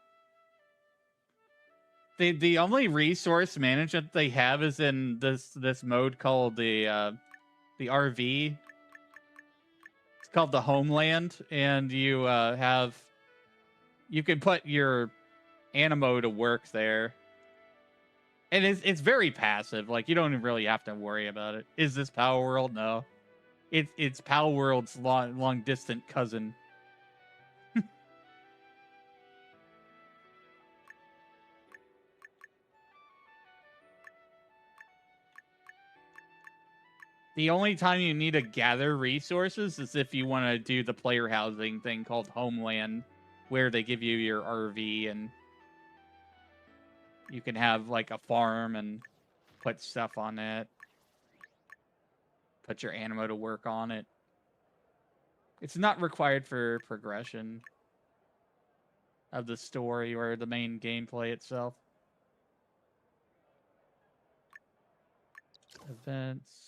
The only resource management they have is in this mode called the RV. It's called the Homeland, and you can put your Aniimo to work there. And it's very passive. Like, you don't really have to worry about it. Is this Power World? No. It's Power World's long distant cousin. The only time you need to gather resources is if you want to do the player housing thing called Homeland, where they give you your RV and you can have like a farm and put stuff on it. Put your Aniimo to work on it. It's not required for progression of the story or the main gameplay itself. Events.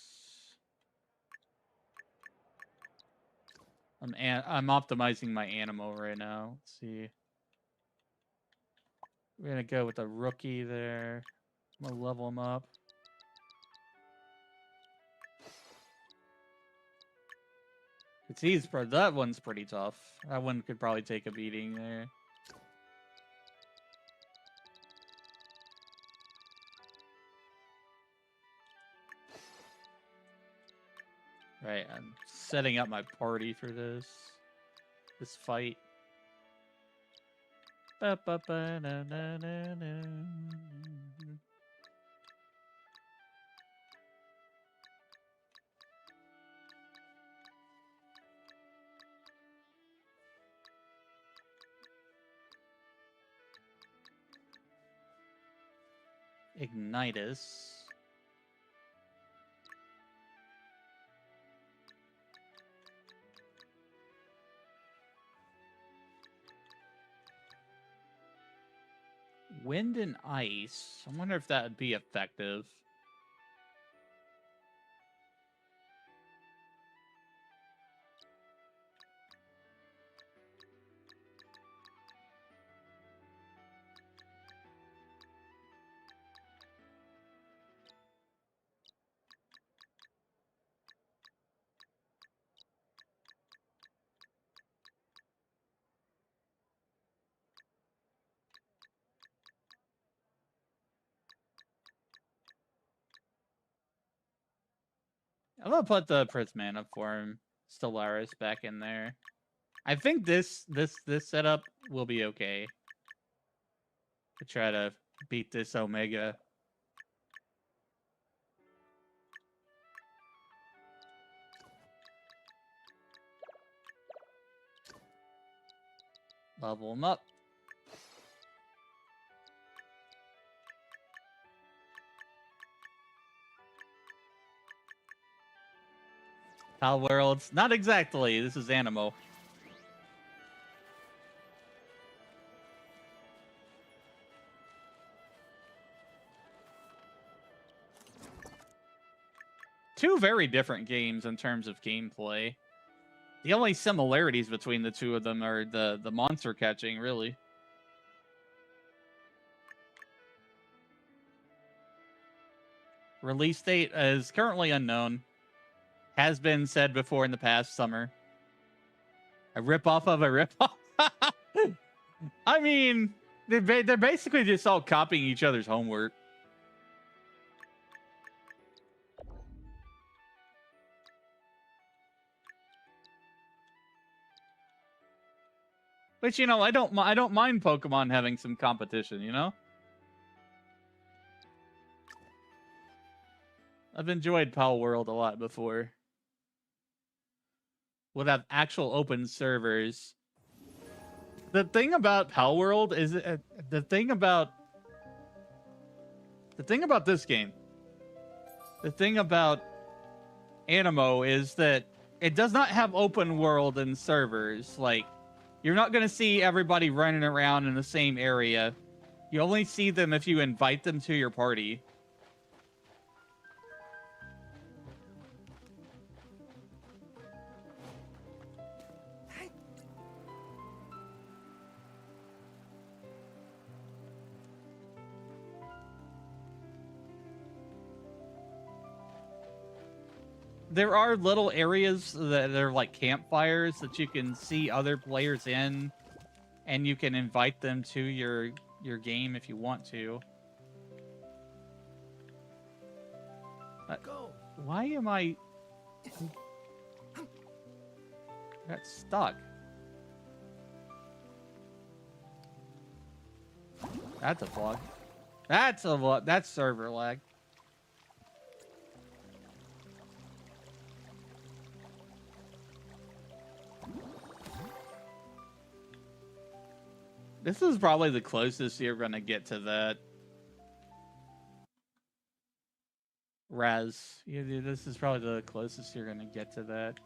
I'm optimizing my Aniimo right now. Let's see. We're gonna go with a rookie there. I'm gonna level him up. That one's pretty tough. That one could probably take a beating there. Right, I'm setting up my party for this fight. Ignitus. Wind and ice. I wonder if that would be effective. I'm gonna put the Prismana form Stellaris back in there. I think this setup will be okay to try to beat this Omega. Level them up. Pal Worlds, not exactly. This is Aniimo. Two very different games in terms of gameplay. The only similarities between the two of them are the monster catching, really. Release date is currently unknown. Has been said before in the past summer. A ripoff of a ripoff? I mean, they're basically just all copying each other's homework. Which, you know, I don't mind Pokemon having some competition, you know? I've enjoyed Pal World a lot before. We'll have actual open servers. The thing about Pal World is the thing about this game. The thing about Aniimo is that it does not have open world and servers. Like, you're not going to see everybody running around in the same area. You only see them if you invite them to your party. There are little areas that are like campfires that you can see other players in, and you can invite them to your game if you want to. Go. Why am I... got stuck. That's a bug. That's a bug. That's server lag. This is probably the closest you're going to get to that. Raz. Yeah, this is probably the closest you're going to get to that.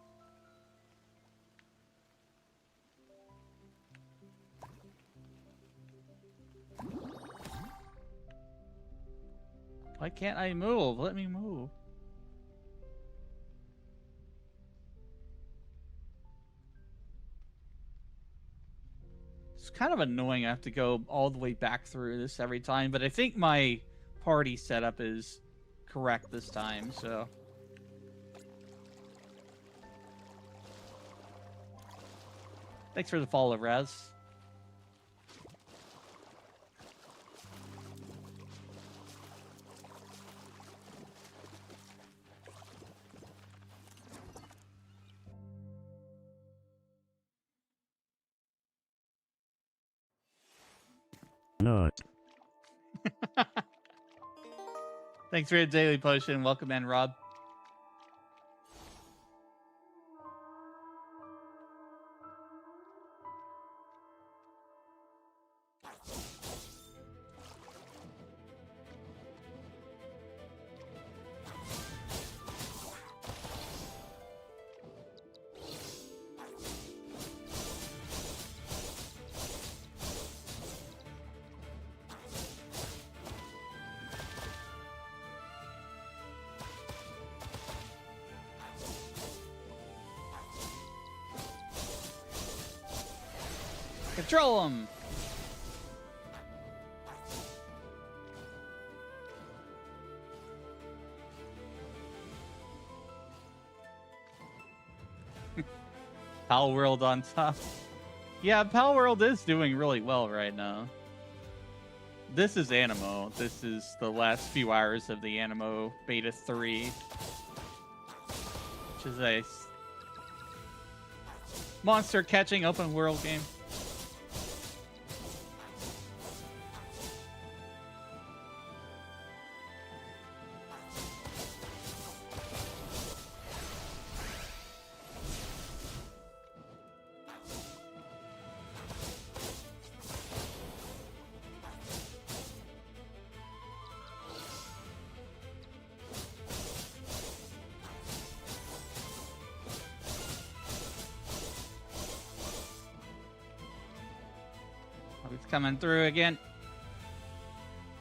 Why can't I move? Let me move. It's kind of annoying I have to go all the way back through this every time, but I think my party setup is correct this time, so... Thanks for the follow, Raz. Not. Thanks for your daily potion. Welcome in, Rob. Control him! Pal World on top. Yeah, Pal World is doing really well right now. This is Aniimo. This is the last few hours of the Aniimo Beta 3. which is a monster catching open world game. It's coming through again.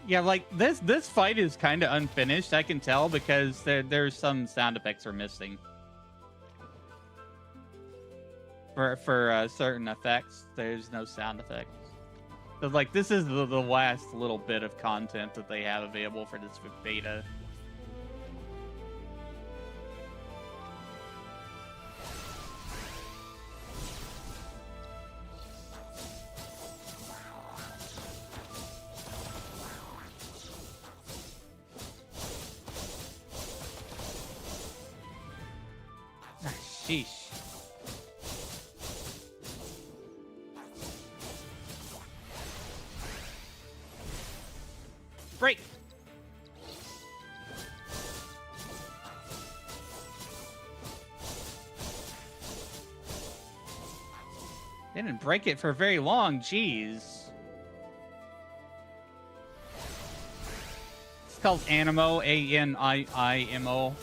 Yeah, like this fight is kind of unfinished. I can tell because there's some sound effects are missing for certain effects. There's no sound effects. So like this is the last little bit of content that they have available for this beta. Sheesh. Break. They didn't break it for very long, jeez. It's called Aniimo, A-N-I-I-M-O.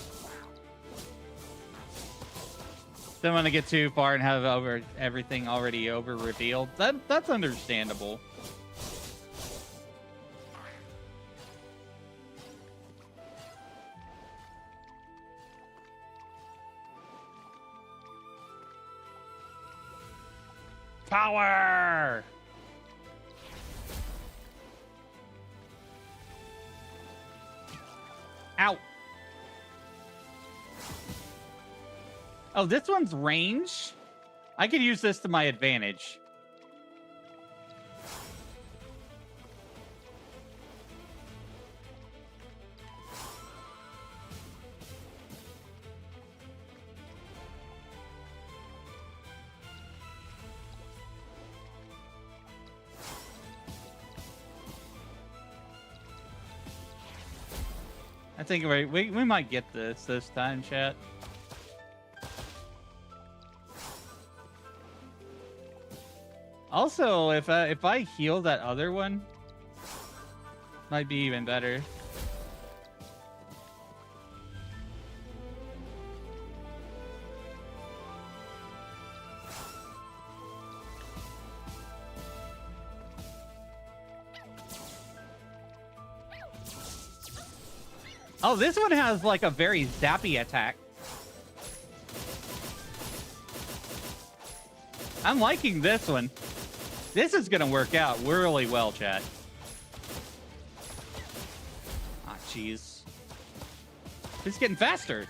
Don't want to get too far and have everything already over revealed. That's understandable. Power! Ow. Oh, this one's range? I could use this to my advantage. I think we might get this time, chat. Also, if I heal that other one, might be even better. Oh, this one has like a very zappy attack. I'm liking this one. This is gonna work out really well, chat. Ah, jeez. It's getting faster.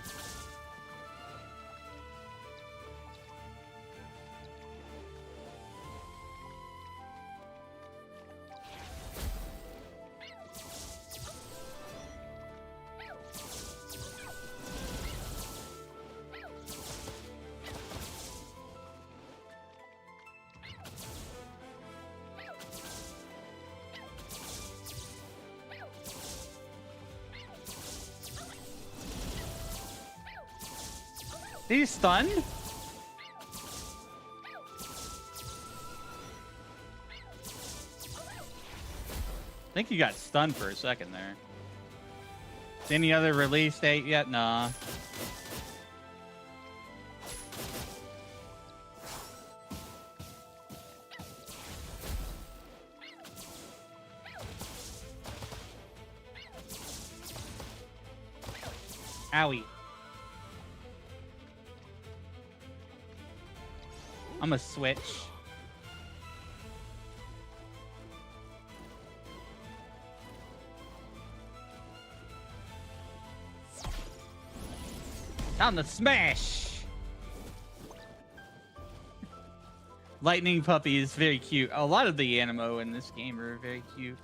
He's stunned? I think he got stunned for a second there. Any other release date yet? Nah. Owie. I'm gonna switch. Time to smash! Lightning Puppy is very cute. A lot of the Aniimo in this game are very cute.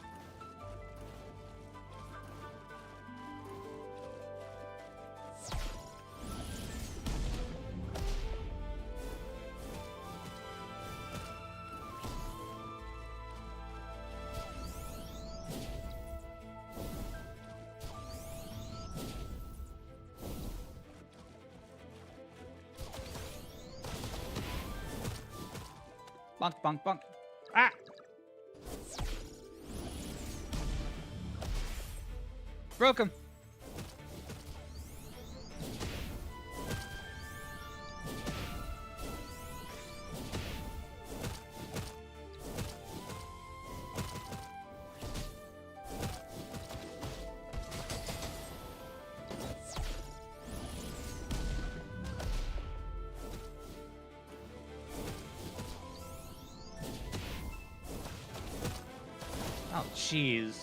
Bonk, bonk, bonk. Ah! Broke him. Oh, jeez.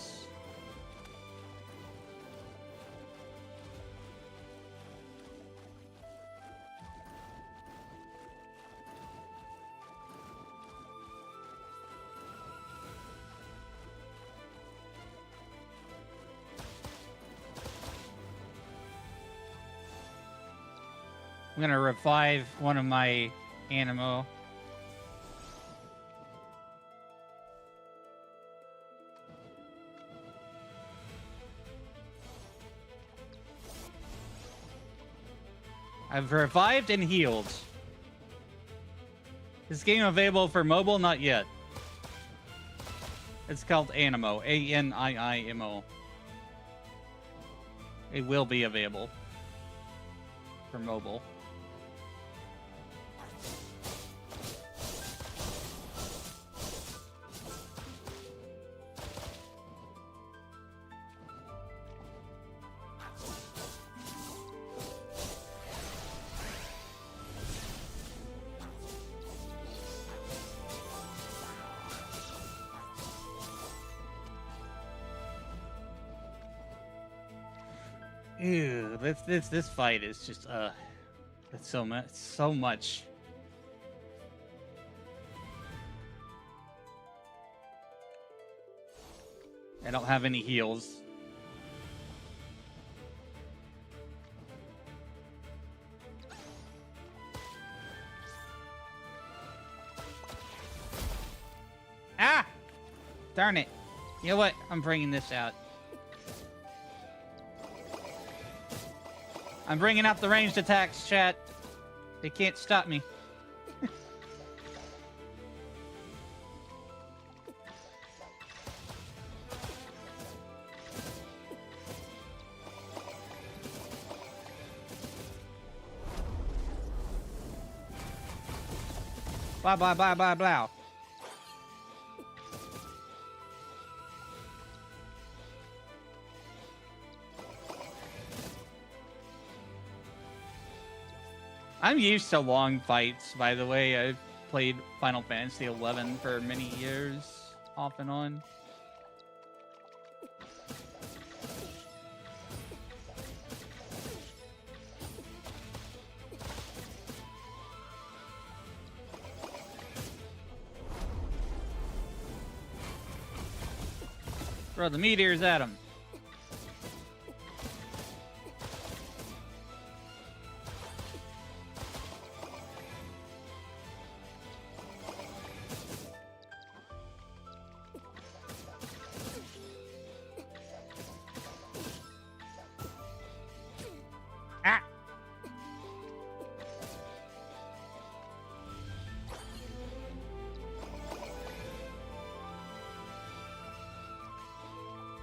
I'm gonna revive one of my Aniimo. I've revived and healed. Is this game available for mobile? Not yet. It's called Aniimo. A-N-I-I-M-O. It will be available for mobile. Ew, this fight is just it's so much. I don't have any heals. Ah! Darn it. You know what? I'm bringing this out. I'm bringing out the ranged attacks, chat. They can't stop me. Blah, blah, blah, blah, blah. I'm used to long fights, by the way. I've played Final Fantasy XI for many years, off and on. Throw the meteors at him.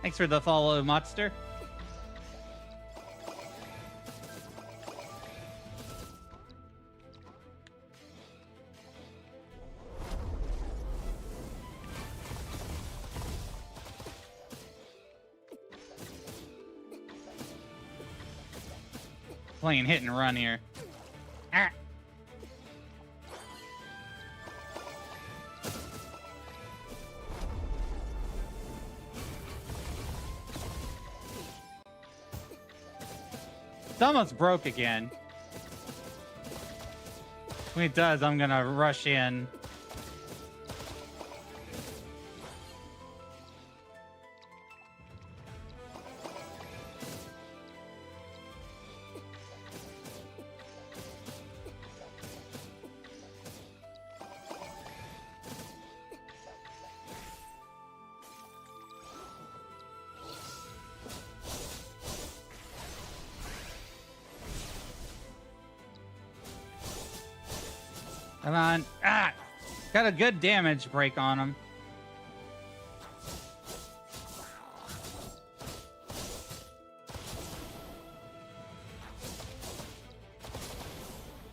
Thanks for the follow, Monster. Playing hit and run here. Ah. It's almost broke again. When it does, I'm gonna rush in. Come on. Ah! Got a good damage break on him.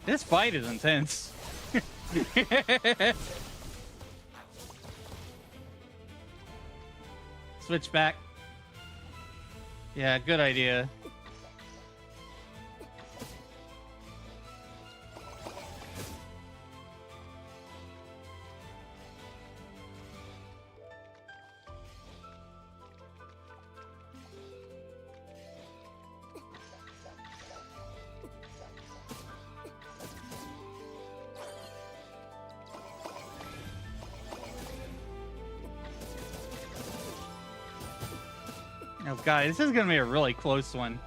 This fight is intense. Switch back. Yeah, good idea. Oh god, this is gonna be a really close one.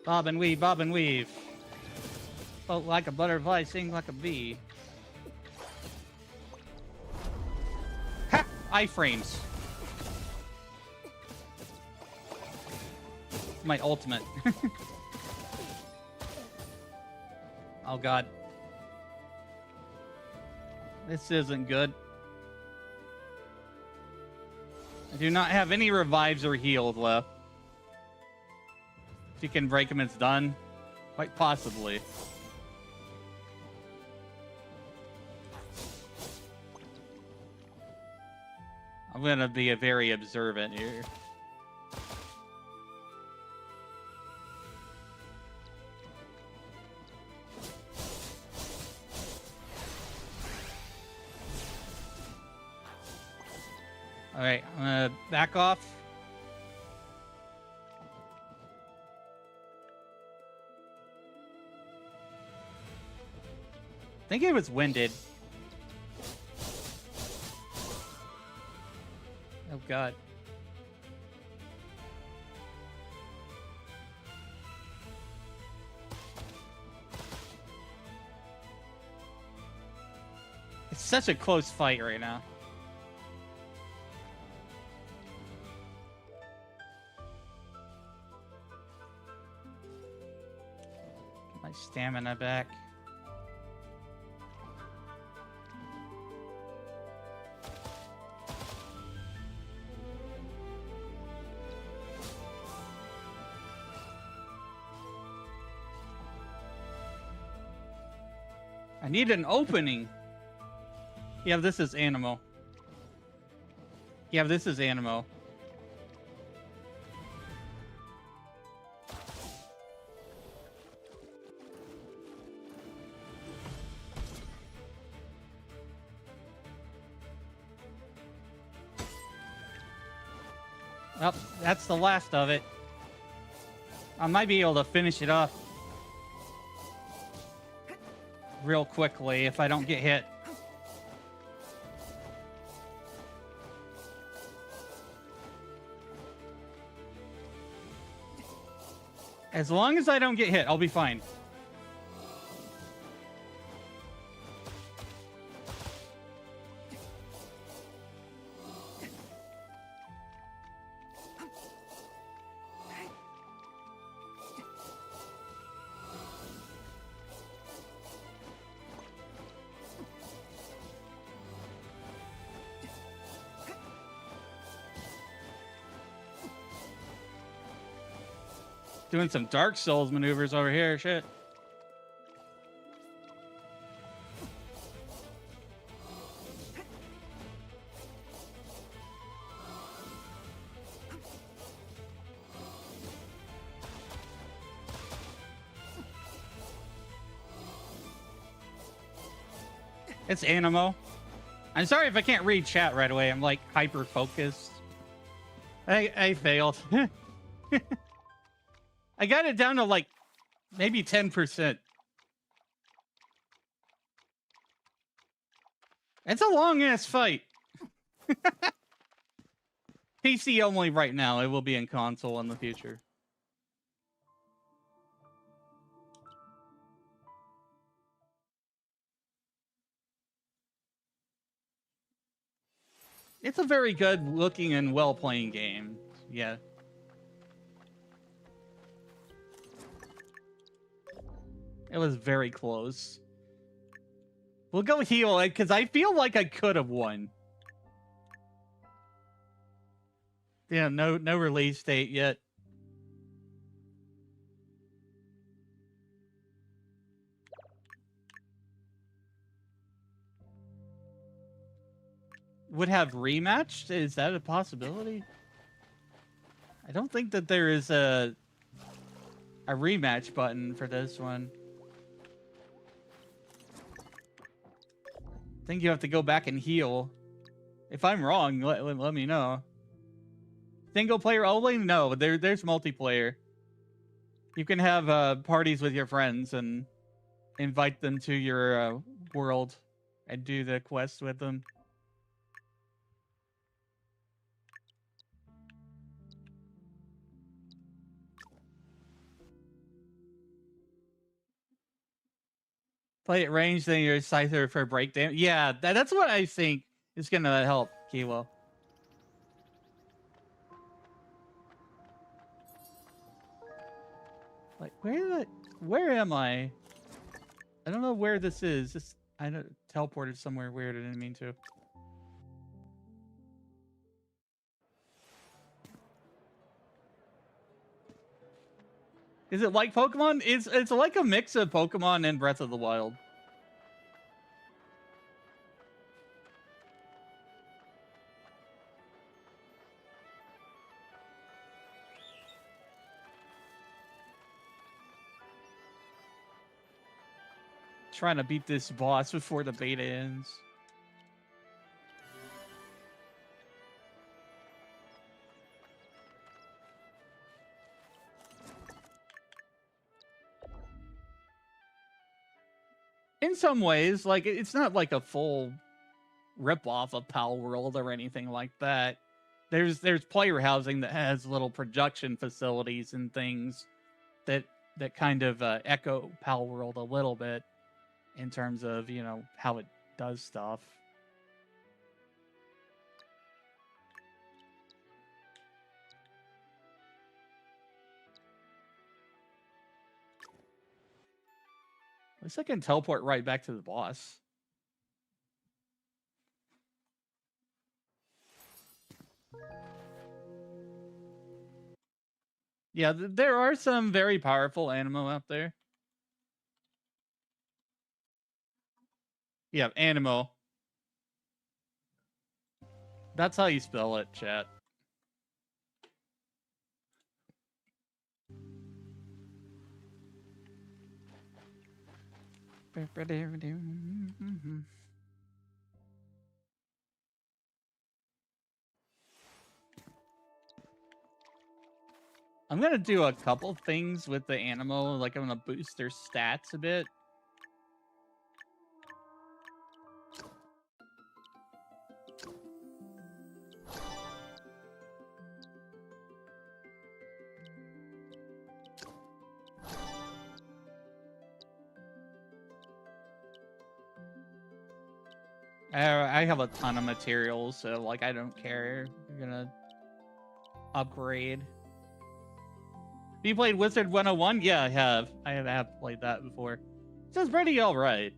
Bob and weave, bob and weave. Float like a butterfly, sing like a bee. Ha! Iframes. My ultimate. Oh god. This isn't good. I do not have any revives or heals left. If you can break them, it's done. Quite possibly. I'm gonna be very observant here. Alright, I'm gonna back off. I think it was winded. Oh god. It's such a close fight right now. Get my stamina back. I need an opening. Yeah, this is Aniimo. Yeah, this is Aniimo. Well, that's the last of it. I might be able to finish it off real quickly if I don't get hit. As long as I don't get hit, I'll be fine. Doing some Dark Souls maneuvers over here, shit. It's Aniimo. I'm sorry if I can't read chat right away. I'm like hyper focused. I failed. I got it down to like maybe 10%. It's a long ass fight. PC only right now. It will be in console in the future. It's a very good looking and well playing game. Yeah. It was very close. We'll go heal it because I feel like I could have won. Yeah, no release date yet. Would have rematched? Is that a possibility? I don't think that there is a rematch button for this one. I think you have to go back and heal. If I'm wrong, let me know. Single player only? No, there's multiplayer. You can have parties with your friends and invite them to your world and do the quest with them. Play at range, then your scyther for breakdown. Yeah, that's what I think is gonna help Kilo. Like, where am I? I don't know where this is. I know teleported somewhere weird. I didn't mean to. Is it like Pokemon? It's like a mix of Pokemon and Breath of the Wild. Trying to beat this boss before the beta ends. In some ways, like, it's not like a full rip-off of Pal World or anything like that. There's player housing that has little production facilities and things that kind of echo Pal World a little bit in terms of, you know, how it does stuff. At least I can teleport right back to the boss. Yeah, there are some very powerful Aniimo out there. Yeah, Aniimo. That's how you spell it, chat. I'm gonna do a couple things with the Aniimo, like I'm gonna boost their stats a bit. I have a ton of materials, so like I don't care. We're gonna upgrade. Have you played Wizard 101? Yeah, I have. I have played that before. It's pretty alright.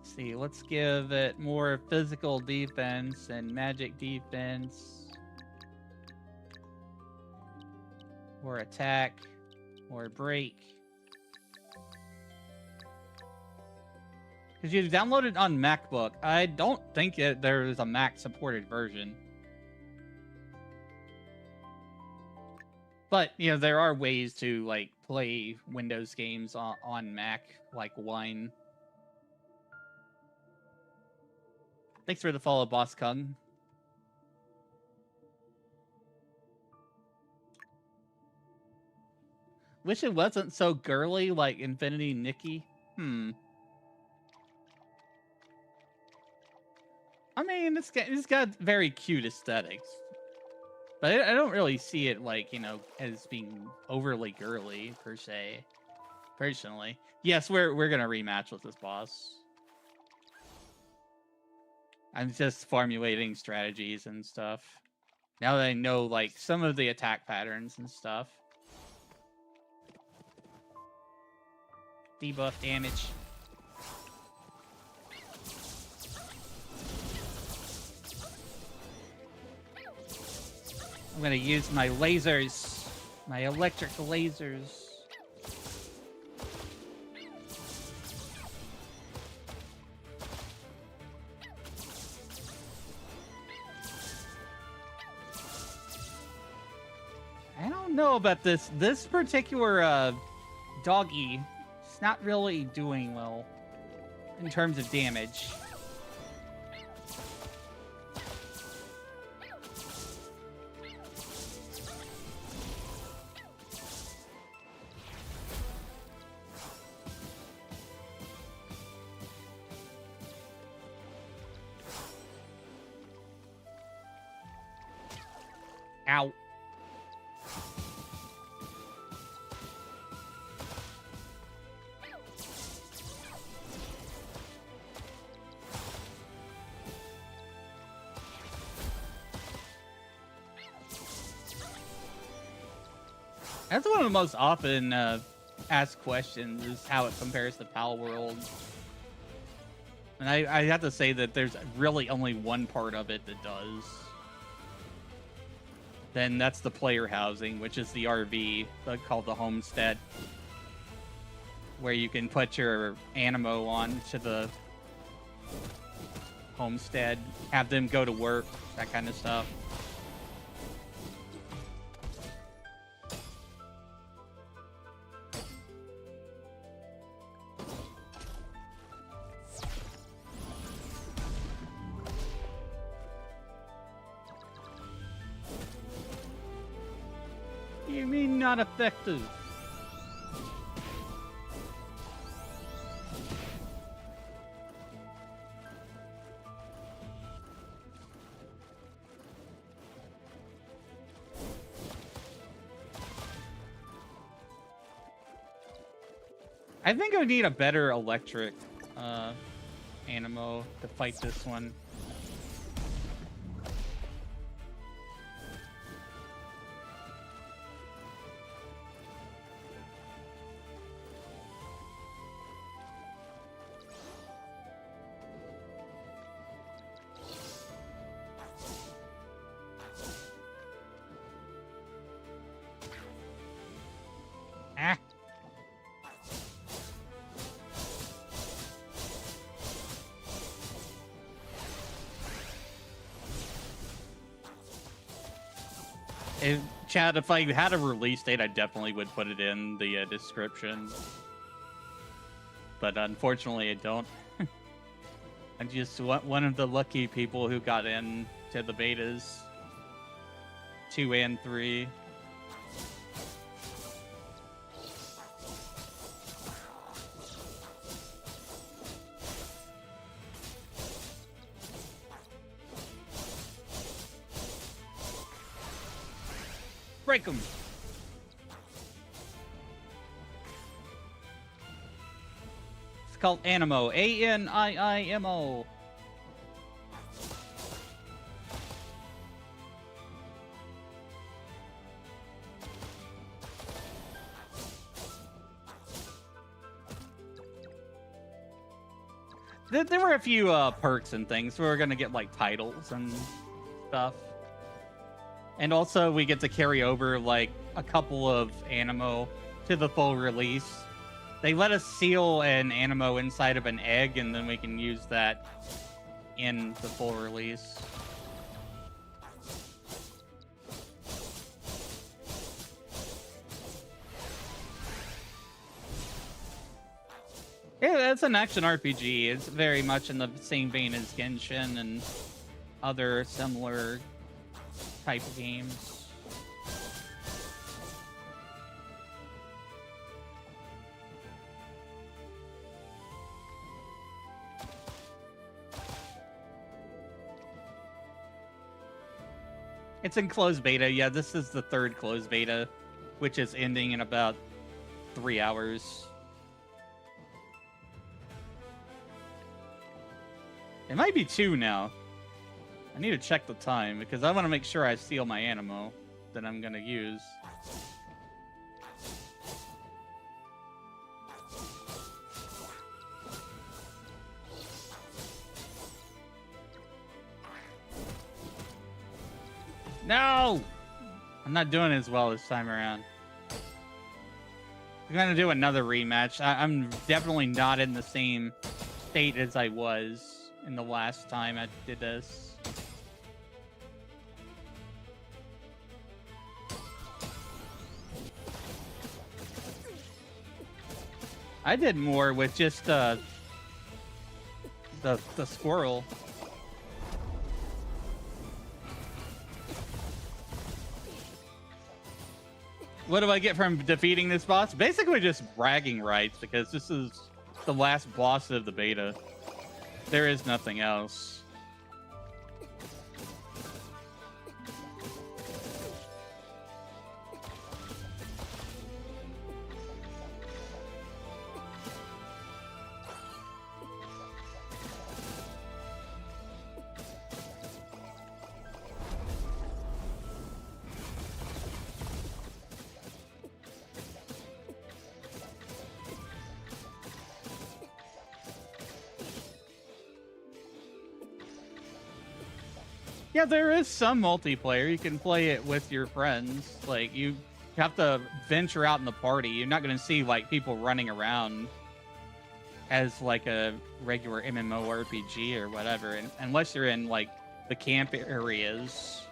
See, let's give it more physical defense and magic defense. Or attack. Or break. Because you download it on MacBook. I don't think there is a Mac supported version. But, you know, there are ways to, like, play Windows games on Mac, like Wine. Thanks for the follow, Boss Kung. Wish it wasn't so girly like Infinity Nikki. I mean, it's got very cute aesthetics, but I don't really see it like, you know, as being overly girly per se. Personally, yes, we're gonna rematch with this boss. I'm just formulating strategies and stuff. Now that I know like some of the attack patterns and stuff. Debuff damage. I'm gonna use my lasers, my electric lasers. I don't know about this particular doggy. It's not really doing well in terms of damage. Ow. That's one of the most often asked questions is how it compares to Pal World. And I have to say that there's really only one part of it that does. Then that's the player housing, which is the RV called the homestead, where you can put your Aniimo on to the homestead, have them go to work, that kind of stuff. You mean not effective? I think I would need a better electric Aniimo to fight this one. Ah. Chad, if I had a release date, I definitely would put it in the description. But unfortunately, I don't. I'm just one of the lucky people who got in to the betas 2 and 3. Break them. It's called Aniimo. Aniimo. There were a few perks and things. We were gonna get like titles and stuff. And also, we get to carry over, like, a couple of Aniimo to the full release. They let us seal an Aniimo inside of an egg, and then we can use that in the full release. Yeah, that's an action RPG. It's very much in the same vein as Genshin and other similar type of games. It's in closed beta. Yeah, this is the 3rd closed beta, which is ending in about 3 hours. It might be 2 now. I need to check the time because I want to make sure I steal my Aniimo that I'm going to use. No! I'm not doing as well this time around. I'm going to do another rematch. I'm definitely not in the same state as I was in the last time I did this. I did more with just the squirrel. What do I get from defeating this boss? Basically just bragging rights, because this is the last boss of the beta. There is nothing else. Yeah, there is some multiplayer. You can play it with your friends. Like, you have to venture out in the party. You're not going to see, like, people running around as, like, a regular MMORPG or whatever, unless you're in, like, the camp areas.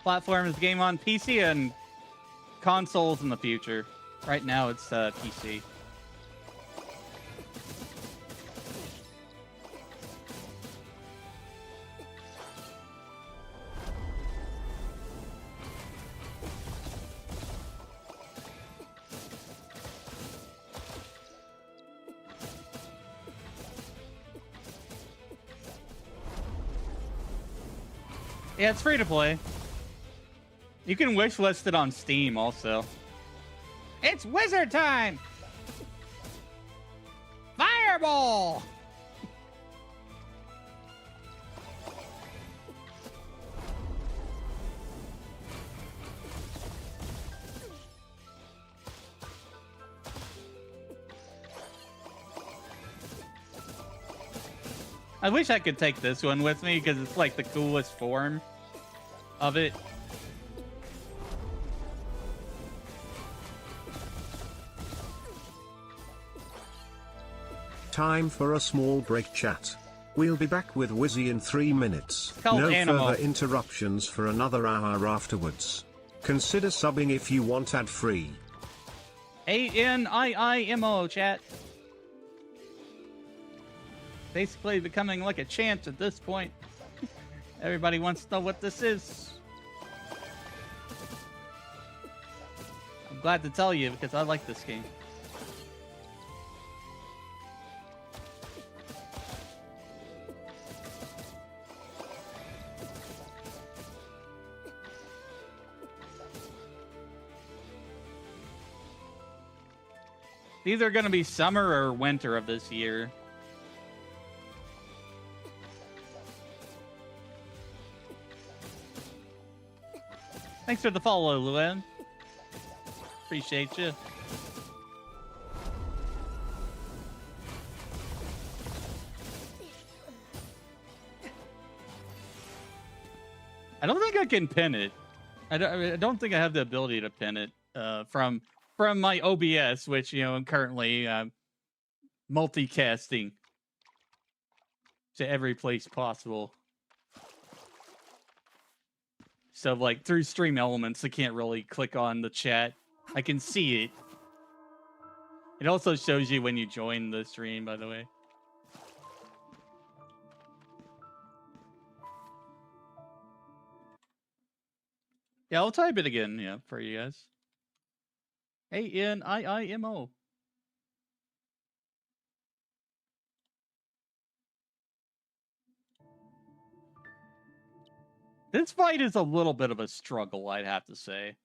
Platform is game on PC and consoles in the future. Right now it's PC. Yeah, it's free to play. You can wishlist it on Steam also. It's wizard time! Fireball! I wish I could take this one with me because it's like the coolest form of it. Time for a small break, chat. We'll be back with Wizzy in 3 minutes. Called No Aniimo. further interruptions for another hour afterwards. Consider subbing if you want ad-free. Aniimo, chat. Basically becoming like a chant at this point. Everybody wants to know what this is. I'm glad to tell you because I like this game. These are going to be summer or winter of this year. Thanks for the follow, Luan. Appreciate you. I don't think I can pin it. I don't think I have the ability to pin it from my OBS, which, you know, I'm currently multicasting to every place possible. So, like, through Stream Elements, I can't really click on the chat. I can see it. It also shows you when you join the stream, by the way. Yeah, I'll type it again, yeah, for you guys. Aniimo. This fight is a little bit of a struggle, I'd have to say.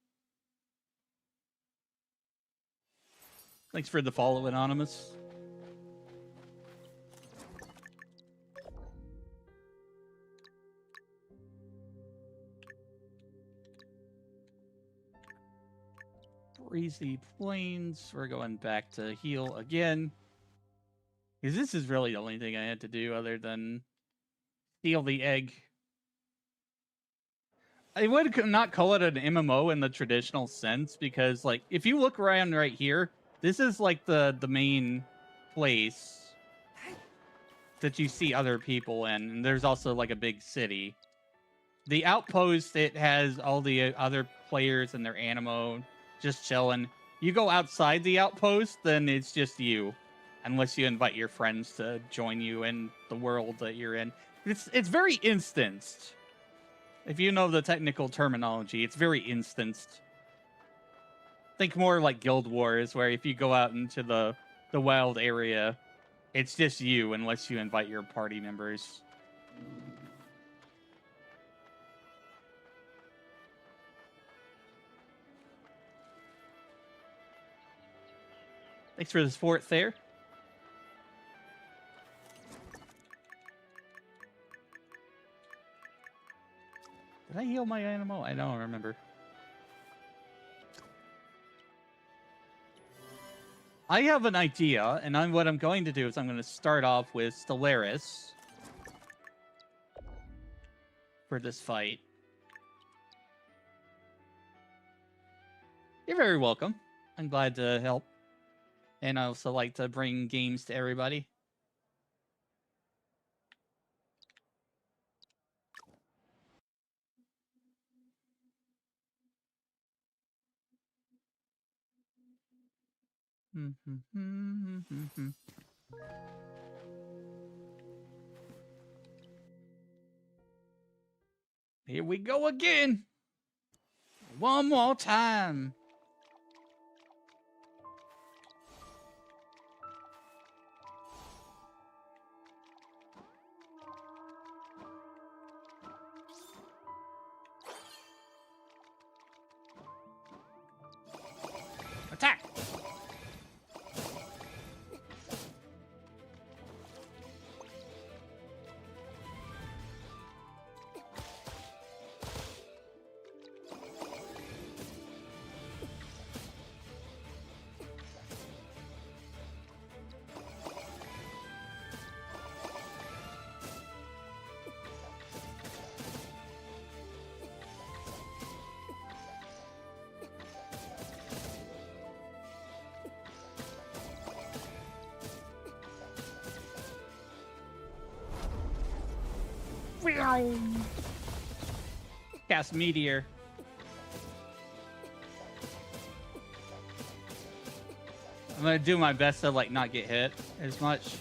Thanks for the follow, Anonymous. Breezy Plains. We're going back to heal again. Because this is really the only thing I had to do other than steal the egg. I would not call it an MMO in the traditional sense because, like, if you look around right here, this is like the main place that you see other people in, and there's also like a big city. The outpost, it has all the other players and their Animo just chilling. You go outside the outpost, then it's just you, unless you invite your friends to join you in the world that you're in. It's very instanced. If you know the technical terminology, it's very instanced. Think more like Guild Wars, where if you go out into the wild area, it's just you unless you invite your party members. Thanks for the support there. Did I heal my animal? I don't remember. I have an idea, and what I'm going to do is I'm going to start off with Stellaris for this fight. You're very welcome. I'm glad to help. And I also like to bring games to everybody. Here we go again. One more time. Attack. Cast Meteor. I'm gonna do my best to like not get hit as much.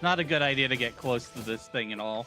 Not a good idea to get close to this thing at all.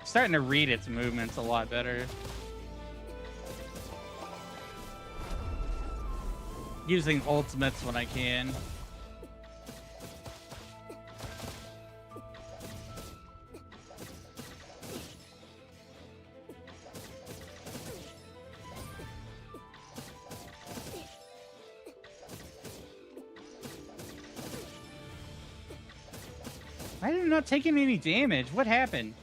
Starting to read its movements a lot better. Using ultimates when I can. Why am I not taking any damage? What happened?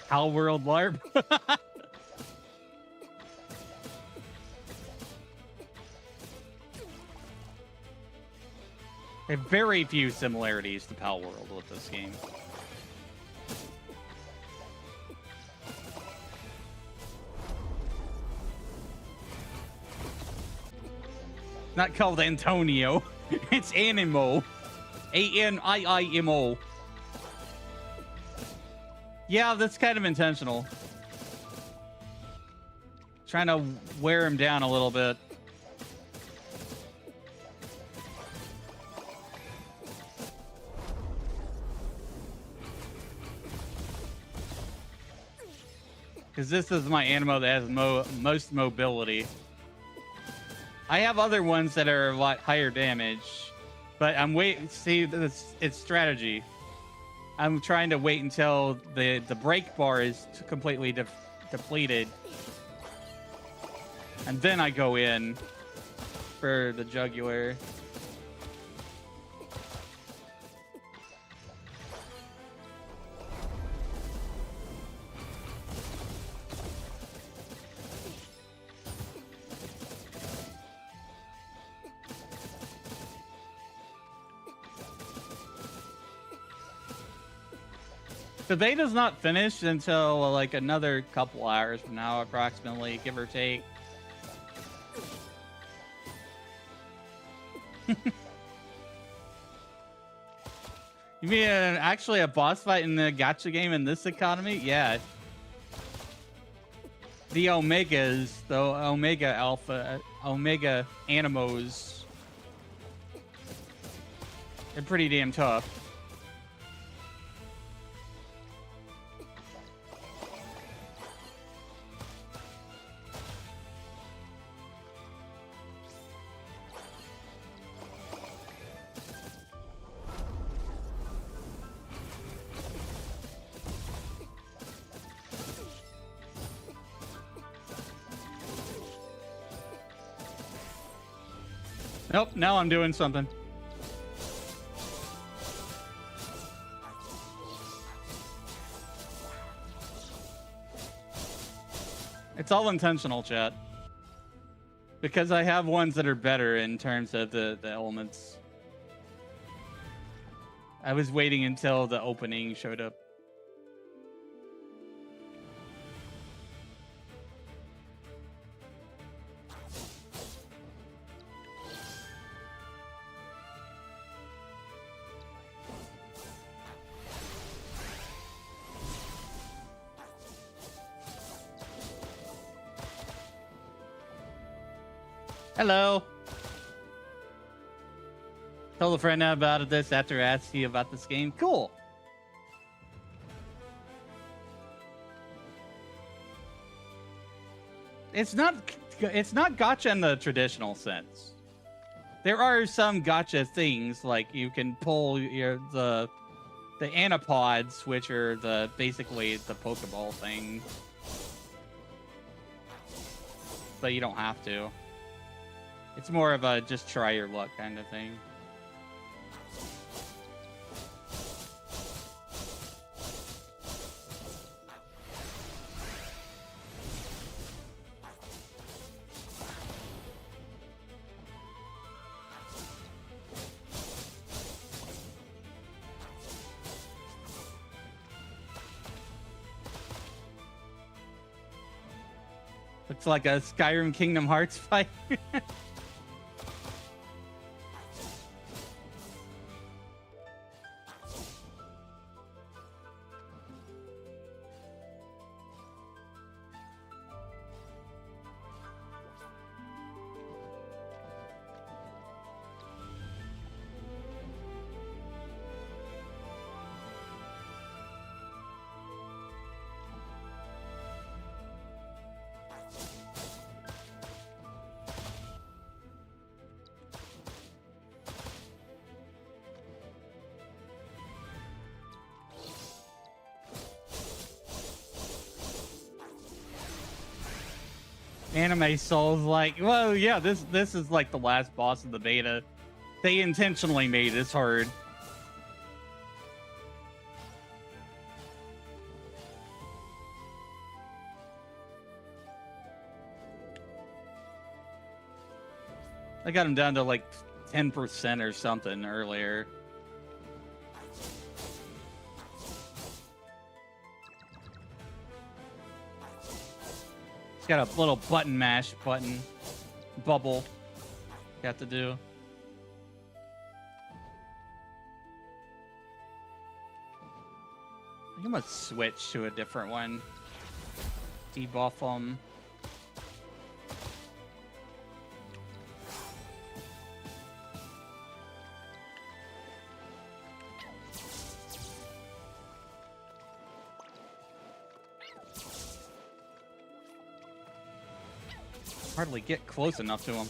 How World LARP? There are very few similarities to Pal World with this game. Not called Antonio. It's Aniimo. Aniimo. Yeah, that's kind of intentional. Trying to wear him down a little bit. Because this is my Aniimo that has most mobility. I have other ones that are a lot higher damage, but I'm waiting. See, it's strategy. I'm trying to wait until the break bar is completely depleted, and then I go in for the jugular. The beta's not finished until like another couple hours from now, approximately, give or take. You mean actually a boss fight in the gacha game in this economy? Yeah. The Omegas, the Omega Alpha, Omega Animos. They're pretty damn tough. Nope, now I'm doing something. It's all intentional, chat. Because I have ones that are better in terms of the elements. I was waiting until the opening showed up. Hello. Told a friend about this after asking you about this game. Cool. It's not gacha in the traditional sense. There are some gacha things, like you can pull the anapods, which are basically the Pokeball thing. But you don't have to. It's more of a just try your luck kind of thing. It's like a Skyrim Kingdom Hearts fight. Anime Soul's like, well, yeah, this is like the last boss of the beta. They intentionally made this hard. I got him down to like 10% or something earlier. It's got a little button mash button bubble you have to do. I think I'm gonna switch to a different one. Debuff them. Hardly get close enough to him.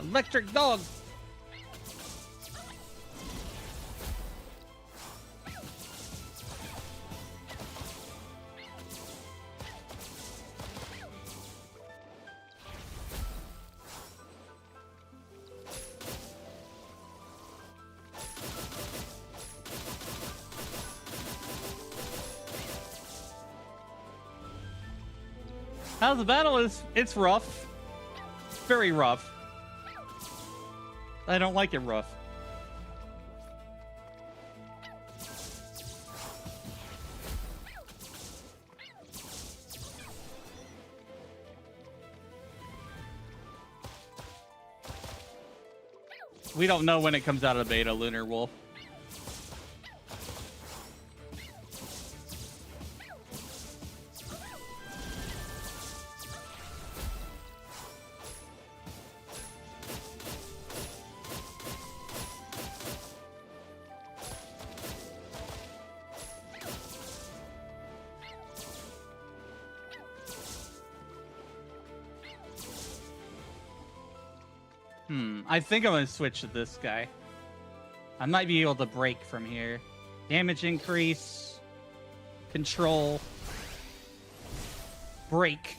Electric dog. How's the battle? It's rough. Very rough. I don't like it rough. We don't know when it comes out of the beta, Lunar Wolf. I think I'm gonna switch to this guy. I might be able to break from here. Damage increase. Control. Break.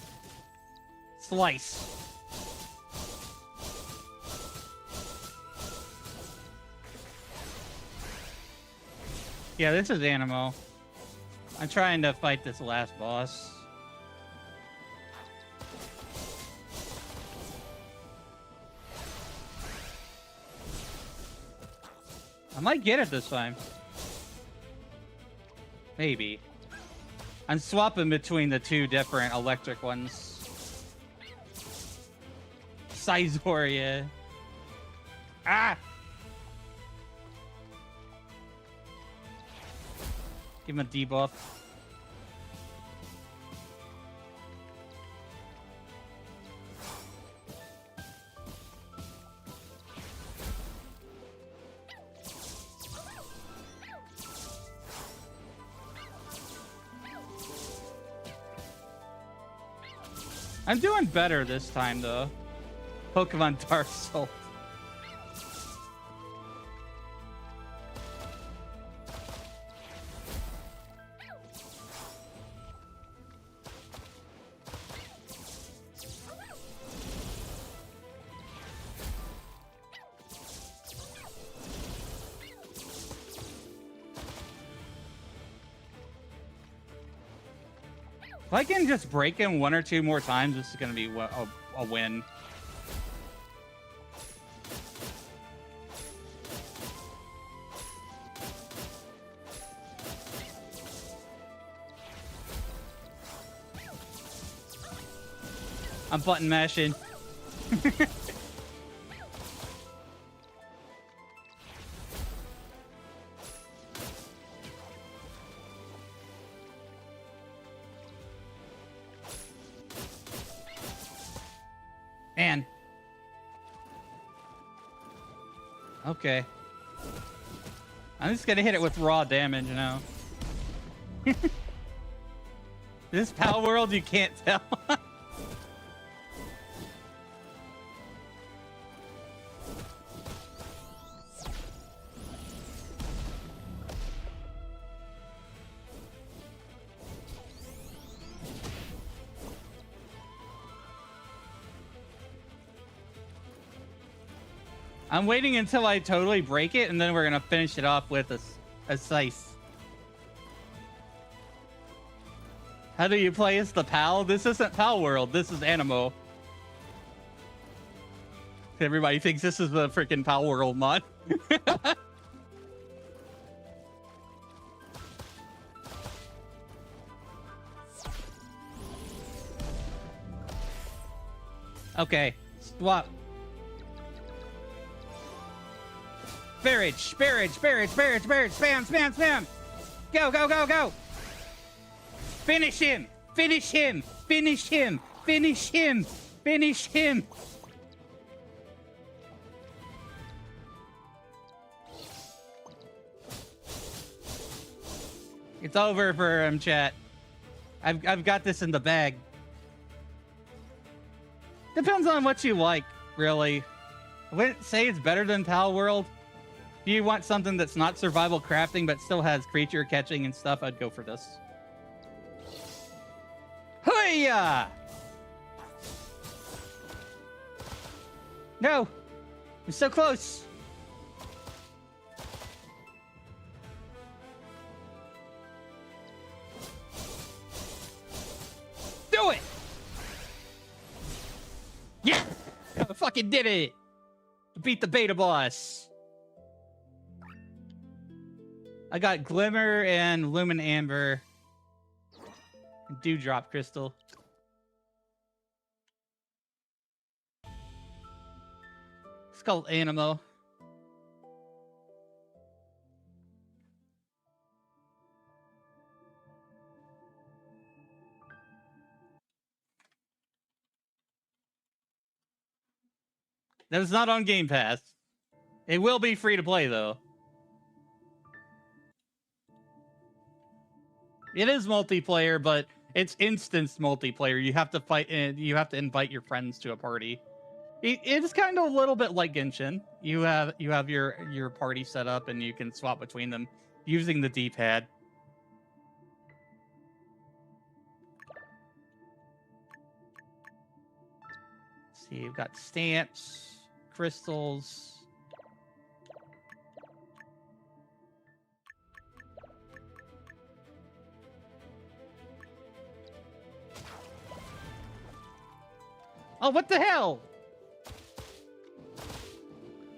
Slice. Yeah, this is Aniimo. I'm trying to fight this last boss. I might get it this time. Maybe. I'm swapping between the two different electric ones. Sizoria. Ah! Give him a debuff. I'm doing better this time, though. Pokemon Dark Soul. If I can just break him one or two more times, this is going to be a win. I'm button mashing. Man. Okay. I'm just gonna hit it with raw damage now. This Pal World, you can't tell. I'm waiting until I totally break it, and then we're gonna finish it off with a slice. How do you play as the Pal? This isn't Pal World. This is Aniimo. Everybody thinks this is the freaking Pal World mod. Okay, swap. Barrage, spam, spam, spam. Go, go, go, go. Finish him, finish him, finish him, finish him, finish him. It's over for him, chat. I've got this in the bag. Depends on what you like, really. I wouldn't say it's better than Pal World. If you want something that's not survival crafting but still has creature catching and stuff, I'd go for this. Hiya! No! We're so close! Do it! Yeah! I fucking did it! Beat the beta boss! I got Glimmer and Lumen Amber. And Dewdrop Crystal. It's called Aniimo. That is not on Game Pass. It will be free to play though. It is multiplayer, but it's instance multiplayer. You have to fight and you have to invite your friends to a party. It is kind of a little bit like Genshin. You have your party set up and you can swap between them using the D-pad. See, you've got stamps, crystals. Oh, what the hell?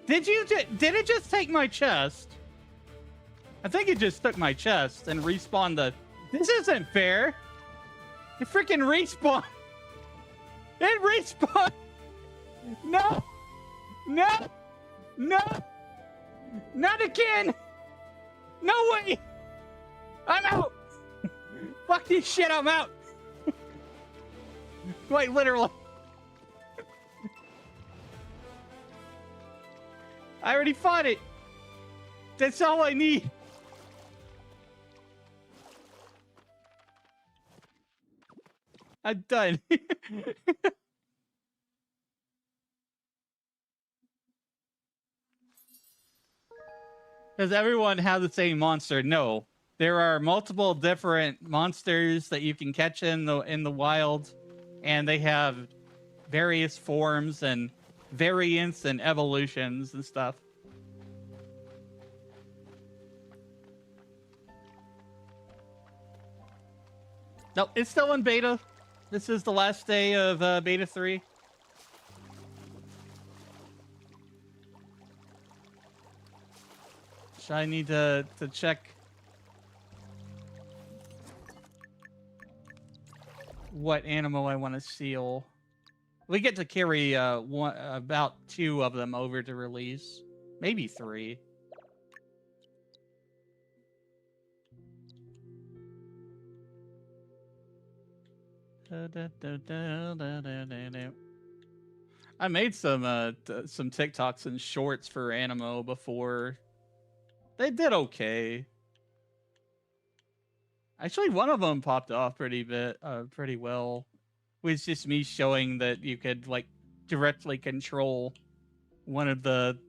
Did it just take my chest? I think it just took my chest and respawned the... This isn't fair. It freaking respawned. It respawned. No. No. No. Not again. No way. I'm out. Fuck this shit, I'm out. Quite literally. I already fought it. That's all I need. I'm done. Does everyone have the same monster? No. There are multiple different monsters that you can catch in the wild, and they have various forms and variants and evolutions and stuff. Nope, it's still in beta. This is the last day of beta 3. So I need to check what animal I want to seal. We get to carry about 2 of them over to release, maybe 3. I made some TikToks and shorts for Aniimo before. They did okay. Actually, one of them popped off pretty well. It was just me showing that you could like directly control one of the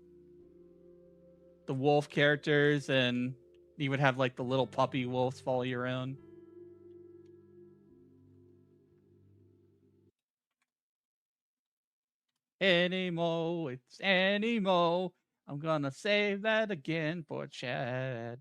wolf characters, and you would have like the little puppy wolves follow you around. Aniimo, it's Aniimo. I'm gonna say that again for Chad.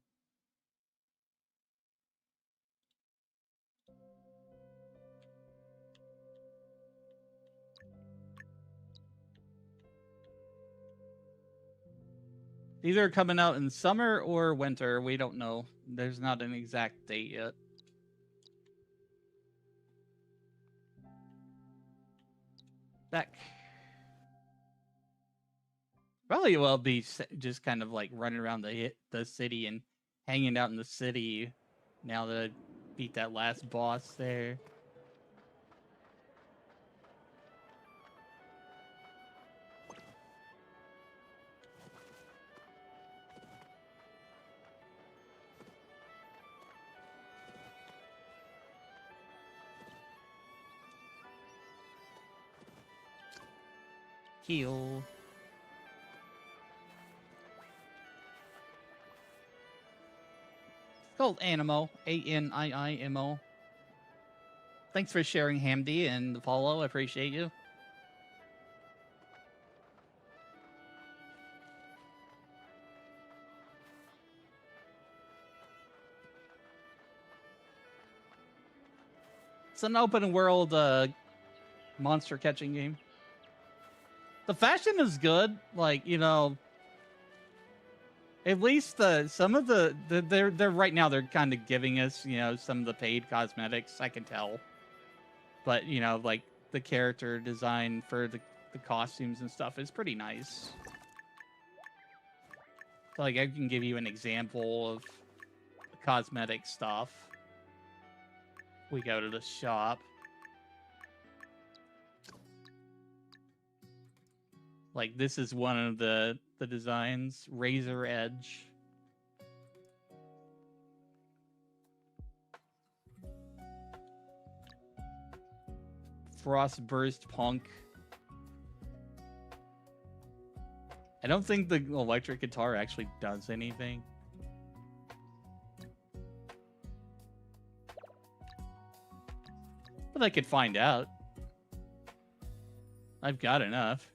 Either coming out in summer or winter. We don't know. There's not an exact date yet. Back. Probably will be just kind of like running around the city and hanging out in the city now that I beat that last boss there. Heal. It's called Aniimo. Aniimo. Thanks for sharing, Hamdi, and the follow. I appreciate you. It's an open world monster catching game. The fashion is good. Like, you know, at least some of they're right now they're kind of giving us, you know, some of the paid cosmetics, I can tell. But, you know, like the character design for the costumes and stuff is pretty nice. So, like, I can give you an example of the cosmetic stuff. We go to the shop. Like, this is one of the designs, Razor Edge. Frostburst Punk. I don't think the electric guitar actually does anything. But I could find out. I've got enough.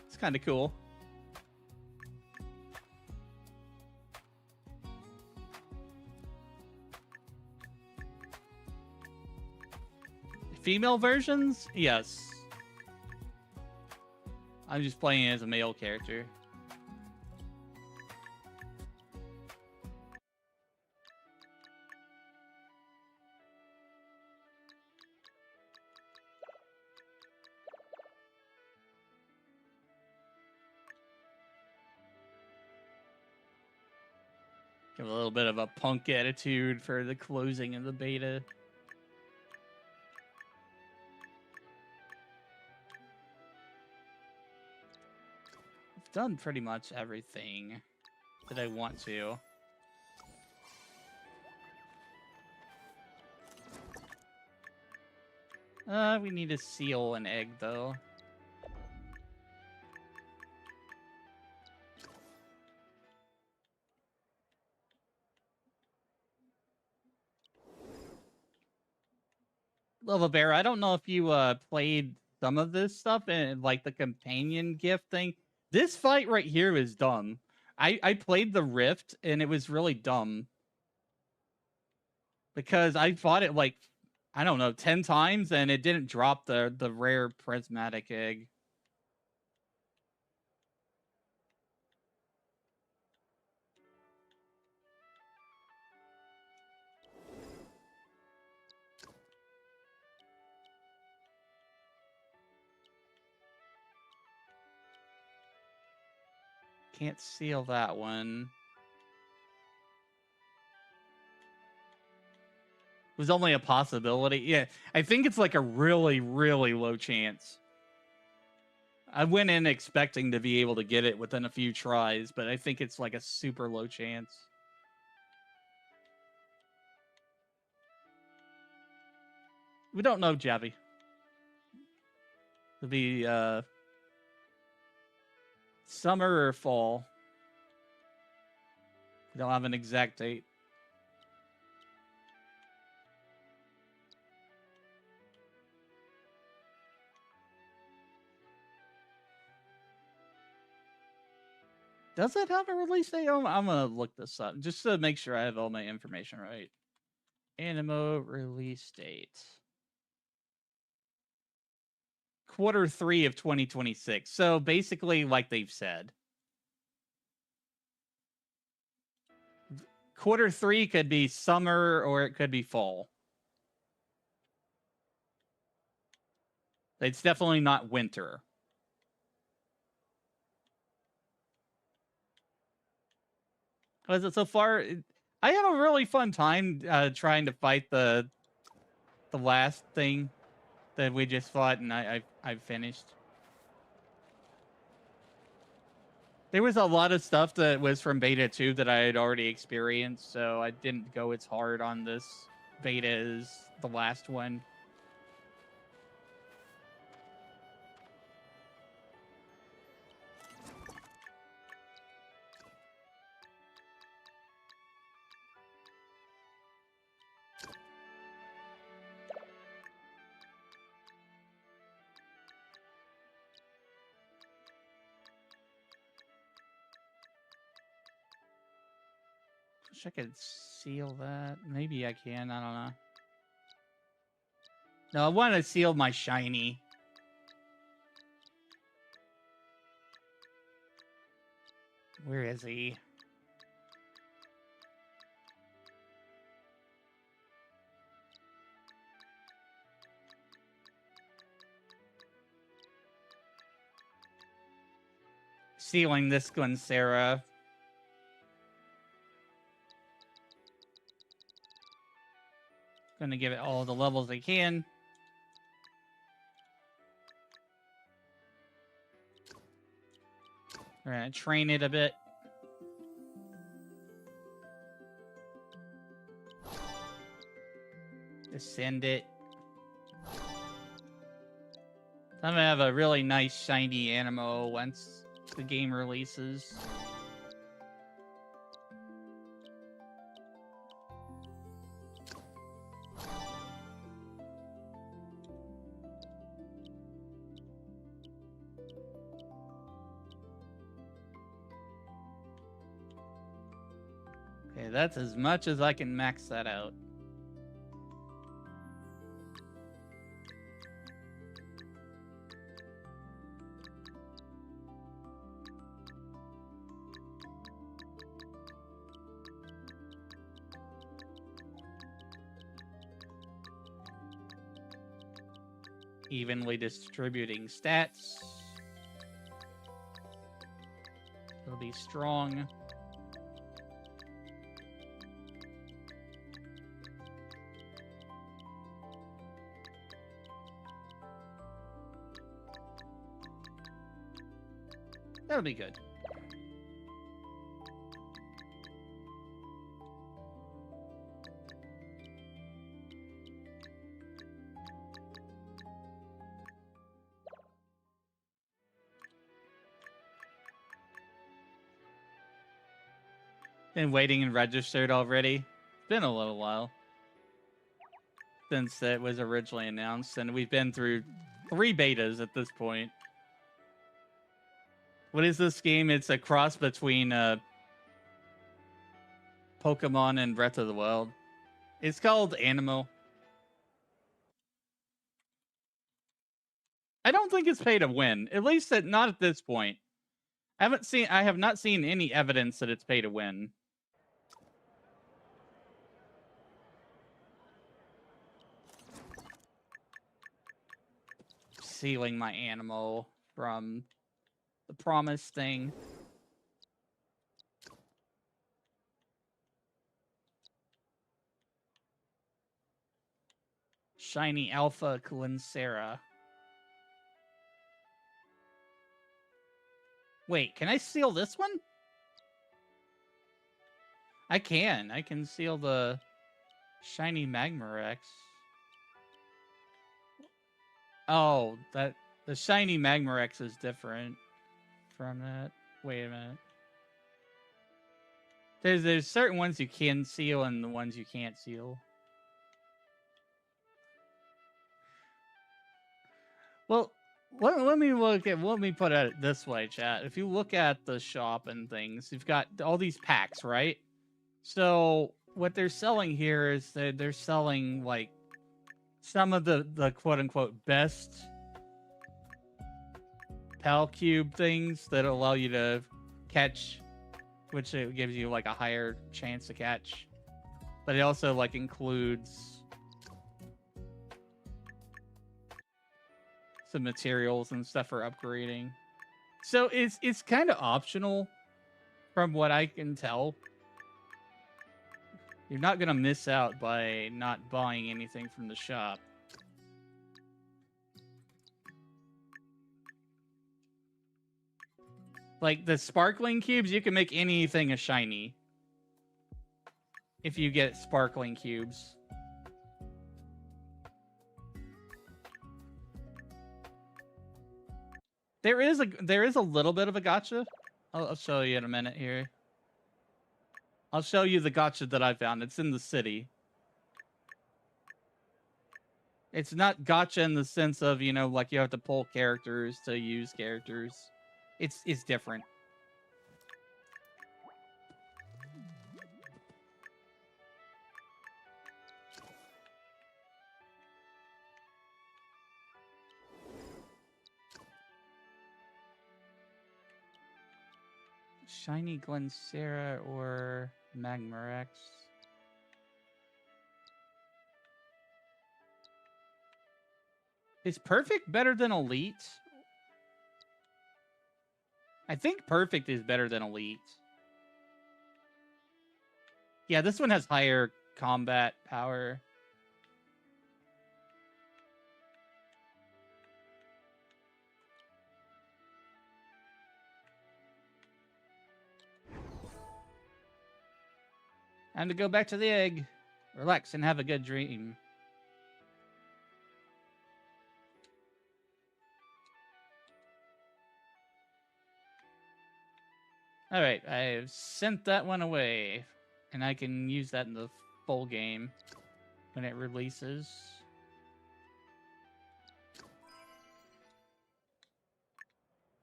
It's kind of cool. Female versions? Yes. I'm just playing as a male character. Give a little bit of a punk attitude for the closing of the beta. I've done pretty much everything that I want to. We need to seal an egg, though. Lova Bear, I don't know if you played some of this stuff and like the companion gift thing. This fight right here is dumb. I played the Rift and it was really dumb. Because I fought it like, I don't know, 10 times and it didn't drop the rare prismatic egg. Can't seal that one. It was only a possibility. Yeah, I think it's like a really, really low chance. I went in expecting to be able to get it within a few tries, but I think it's like a super low chance. We don't know, Javi. It'll be summer or fall. We don't have an exact date. Does it have a release date? I'm gonna look this up just to make sure I have all my information right. Aniimo release date. Q3 of 2026. So basically, like they've said, Q3 could be summer or it could be fall. It's definitely not winter. Was it so far? I had a really fun time trying to fight the last thing that we just fought, and I finished. There was a lot of stuff that was from beta 2 that I had already experienced, so I didn't go as hard on this beta as the last one. Wish I could seal that. Maybe I can. I don't know. No, I want to seal my shiny. Where is he? Sealing this one, Sarah. Gonna give it all the levels I can. We're gonna train it a bit. Ascend it. I'm gonna have a really nice shiny Aniimo once the game releases. Okay, that's as much as I can max that out. Evenly distributing stats. It'll be strong. That'll be good. Been waiting and registered already. It's been a little while since it was originally announced, and we've been through 3 betas at this point. What is this game? It's a cross between Pokemon and Breath of the Wild. It's called Aniimo. I don't think it's pay to win. At least not at this point. I have not seen any evidence that it's pay to win. Sealing my Aniimo from the promise thing. shiny alpha Clincera. Wait, can I seal this one? I can. I can seal the shiny Magmarex. Oh, that the shiny Magmarex is different from that. Wait a minute. There's certain ones you can seal and the ones you can't seal. Well, let me put it this way, chat. If you look at the shop and things, you've got all these packs, right? So what they're selling here is that they're selling like some of the quote unquote best Pal Cube things that allow you to catch, which it gives you like a higher chance to catch. But it also like includes some materials and stuff for upgrading. So it's kind of optional from what I can tell. You're not going to miss out by not buying anything from the shop. Like the sparkling cubes, you can make anything a shiny. If you get sparkling cubes. There is a little bit of a gotcha. I'll show you in a minute here. I'll show you the gotcha that I found. It's in the city. It's not gotcha in the sense of, you know, like you have to pull characters to use characters. It's different. Shiny Clincera or Magmarex. Is Perfect better than Elite? I think Perfect is better than Elite. Yeah, this one has higher combat power. Time to go back to the egg. Relax and have a good dream. Alright, I've sent that one away. And I can use that in the full game when it releases.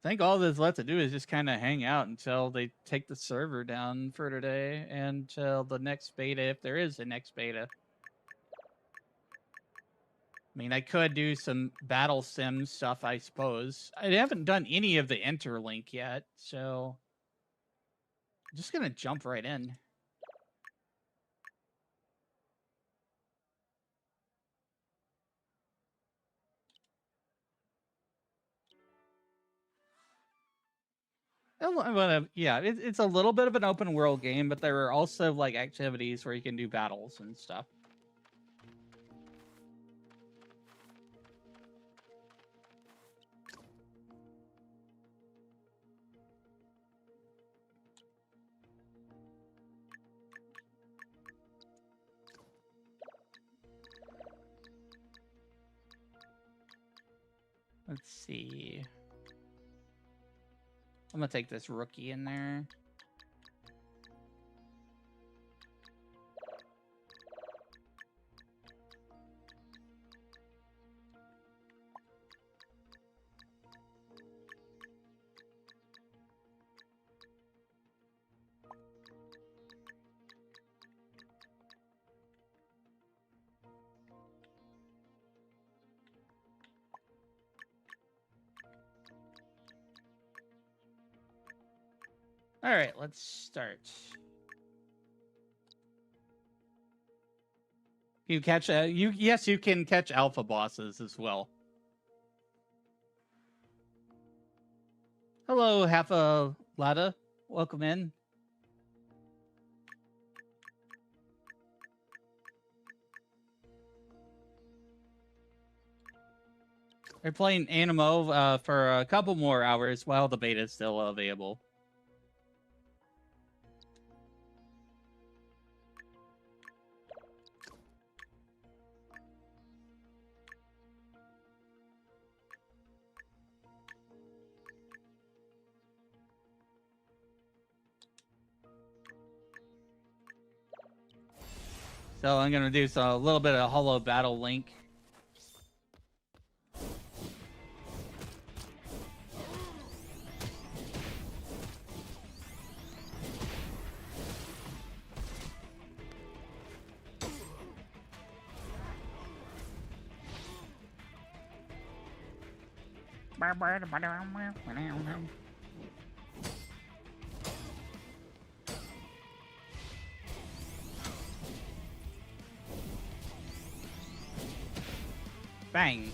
I think all that's left to do is just kind of hang out until they take the server down for today, and until the next beta, if there is a next beta. I mean, I could do some battle sim stuff, I suppose. I haven't done any of the interlink yet, so I'm just gonna jump right in. Yeah, it's a little bit of an open world game, but there are also like activities where you can do battles and stuff. Let's see. I'm gonna take this rookie in there. All right, let's start. You catch yes, you can catch alpha bosses as well. Hello, Half-a Lada. Welcome in. They're playing Aniimo for a couple more hours while the beta is still available. So I'm gonna do a little bit of Hollow Battle Link. Bang.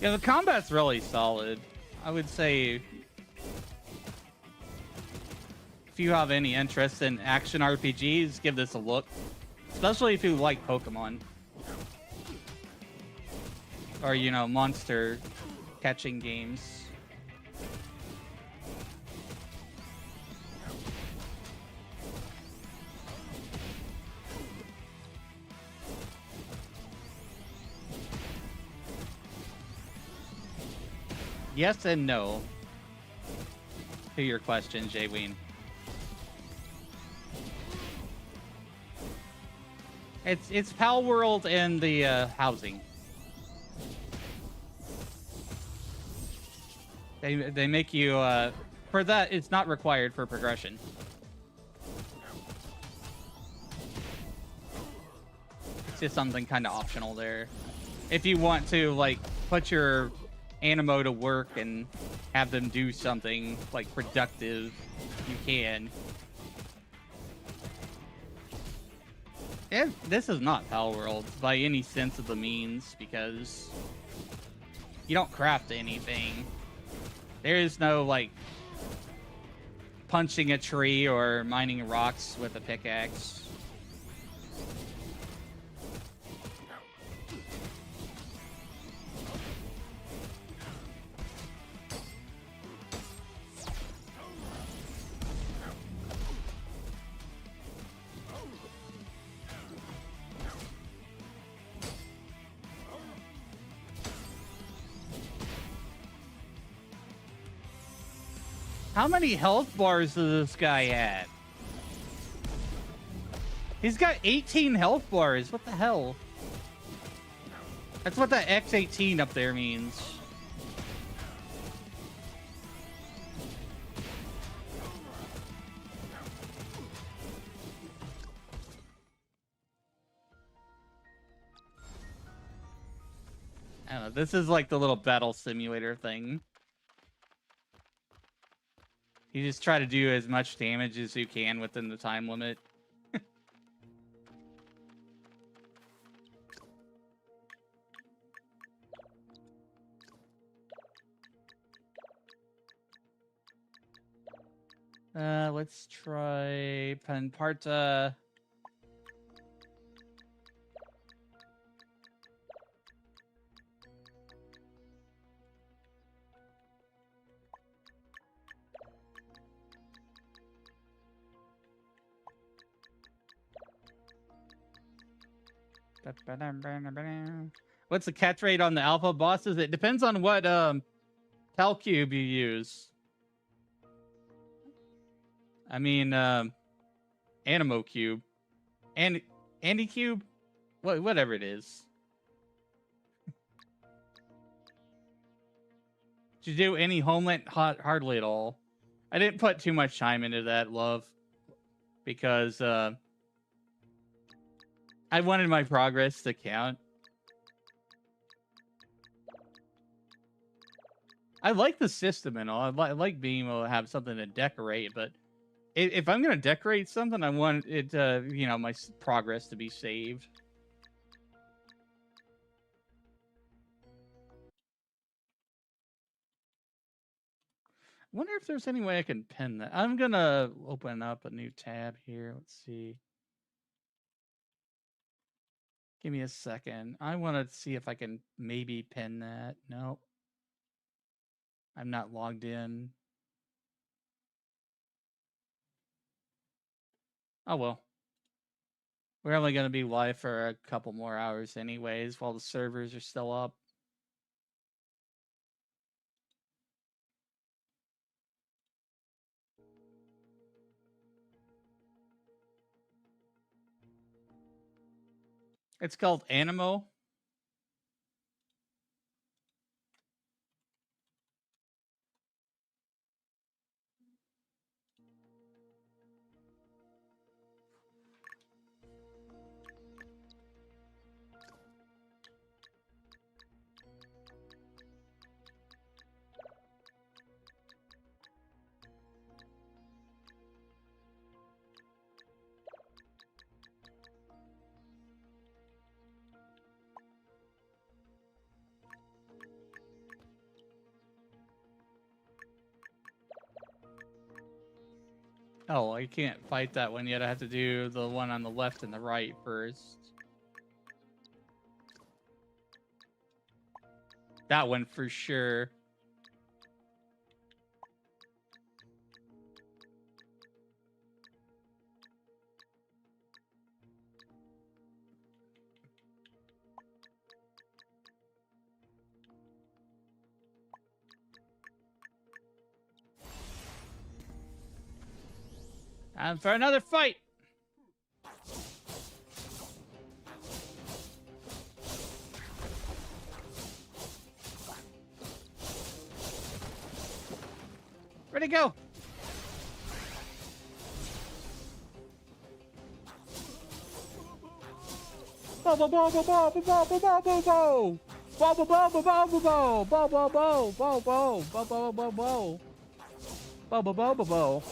Yeah, the combat's really solid. I would say if you have any interest in action RPGs, give this a look. Especially if you like Pokemon. Or, you know, monster catching games. Yes and no to your question, Jay Ween. It's Pal World and the housing. They make you for that. It's not required for progression. It's just something kind of optional there. If you want to like put your Aniimo to work and have them do something like productive, you can. And this is not Pal World by any sense of the means because you don't craft anything. There is no like punching a tree or mining rocks with a pickaxe. How many health bars does this guy have? He's got 18 health bars. What the hell? That's what that X18 up there means. I don't know. This is like the little battle simulator thing. You just try to do as much damage as you can within the time limit. Let's try Panparta. What's the catch rate on the alpha bosses? It depends on what Tal cube you use. I mean, Aniimo cube, and Andy cube, whatever it is. Did you do any homeland? Hardly at all. I didn't put too much time into that, love, because I wanted my progress to count. I like the system and all. I like being able to have something to decorate, but If I'm gonna decorate something, I want it, you know, my progress to be saved. I wonder if there's any way I can pin that. I'm gonna open up a new tab here. Let's see. Give me a second. I want to see if I can maybe pin that. No, I'm not logged in. Oh well. We're only going to be live for a couple more hours anyways while the servers are still up. It's called Aniimo. Oh, I can't fight that one yet. I have to do the one on the left and the right first. That one for sure. Time for another fight. Where'd it go? Bo bo bo bo bo bo bo bo bo bo bo. Bo bo bo bo bo bo bo bo bo bo bo bo bo bo bo bo. Bo bo bo bo bo.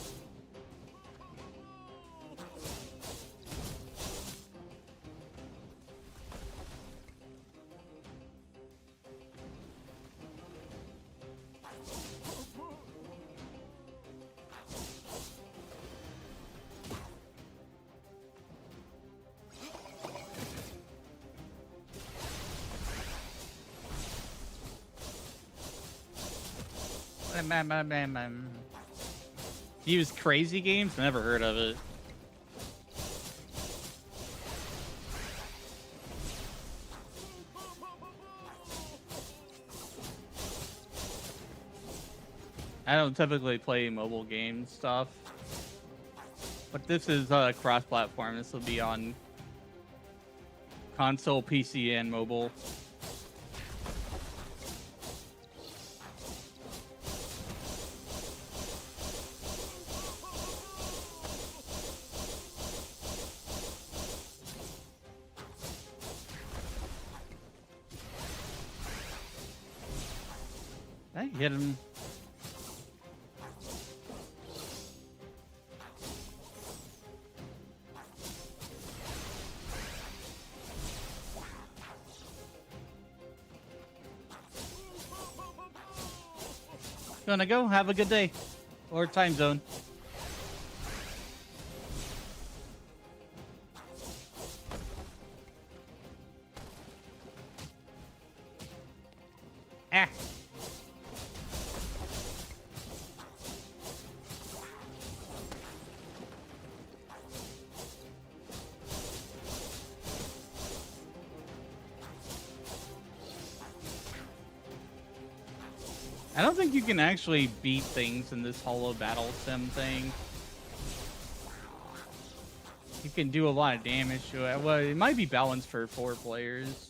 Use crazy games? Never heard of it. I don't typically play mobile game stuff, but this is cross-platform. This will be on console, PC, and mobile. I hit him. Gonna go. Have a good day. Or time zone. Ah. I don't think you can actually beat things in this holo battle sim thing. You can do a lot of damage to it. Well, it might be balanced for 4 players.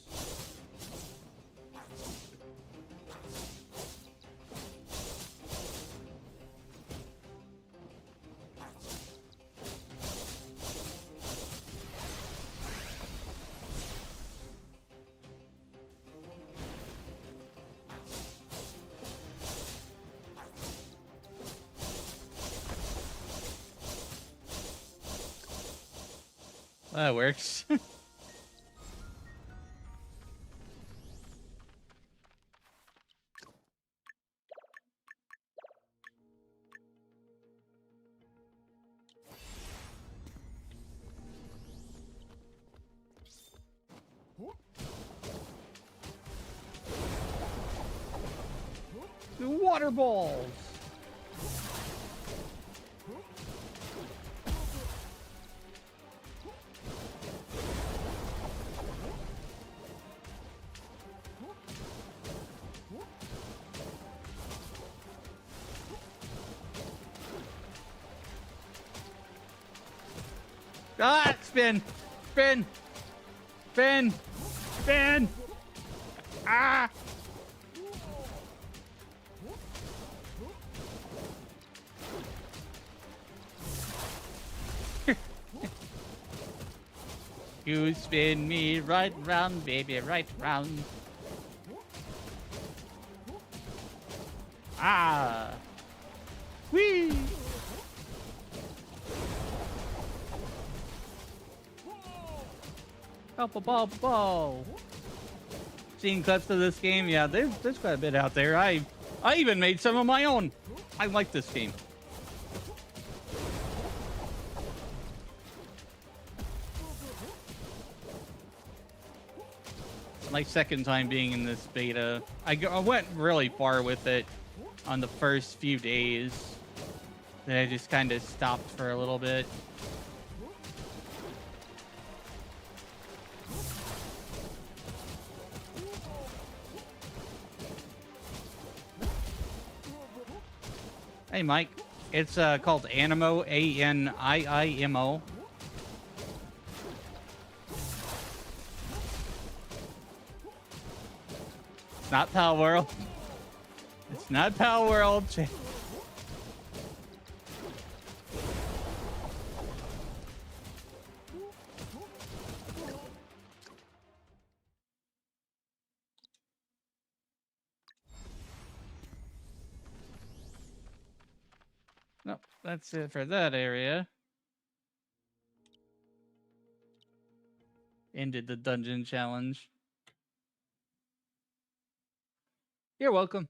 That works. The water balls. Ah, spin, spin, spin, spin. Ah. You spin me right round, baby, right round. Ah. Whee. Ball. Seen clips of this game? Yeah, there's quite a bit out there. I even made some of my own. I like this game. My second time being in this beta. I went really far with it on the first few days. Then I just kind of stopped for a little bit. Hey, Mike. It's called Aniimo, A-N-I-I-M-O. It's not Pal World. It's not Pal World. Nope, that's it for that area. Ended the dungeon challenge. You're welcome.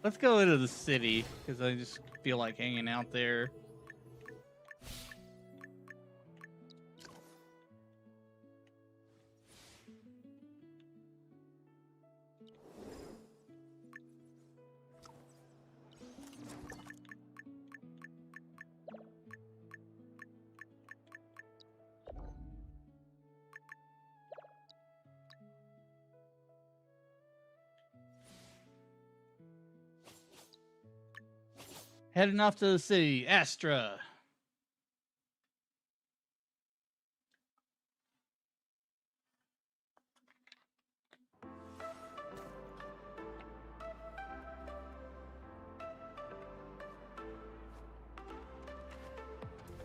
Let's go into the city, because I just feel like hanging out there. Heading off to the city, Astra.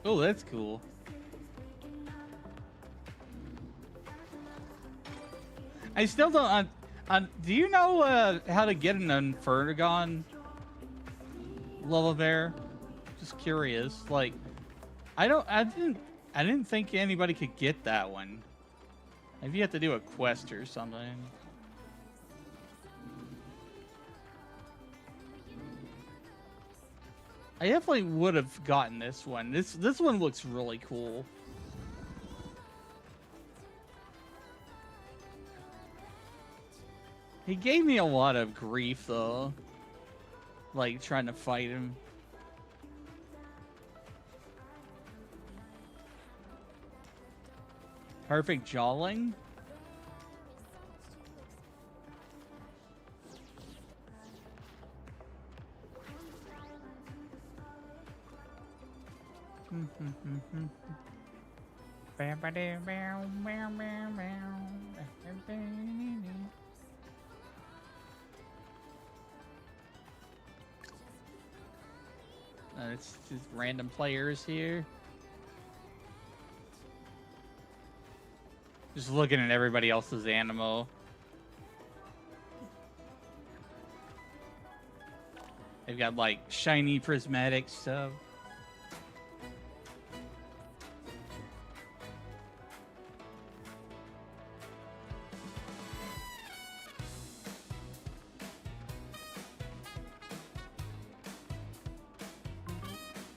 Oh, that's cool. I still don't. Do you know how to get an Infernagon level bear? Just curious. Like, I didn't think anybody could get that one. Maybe you have to do a quest or something. I definitely would have gotten this one. This one looks really cool. He gave me a lot of grief though. Like trying to fight him. Perfect jawling? It's just random players here. Just looking at everybody else's Animo. They've got like shiny prismatic stuff.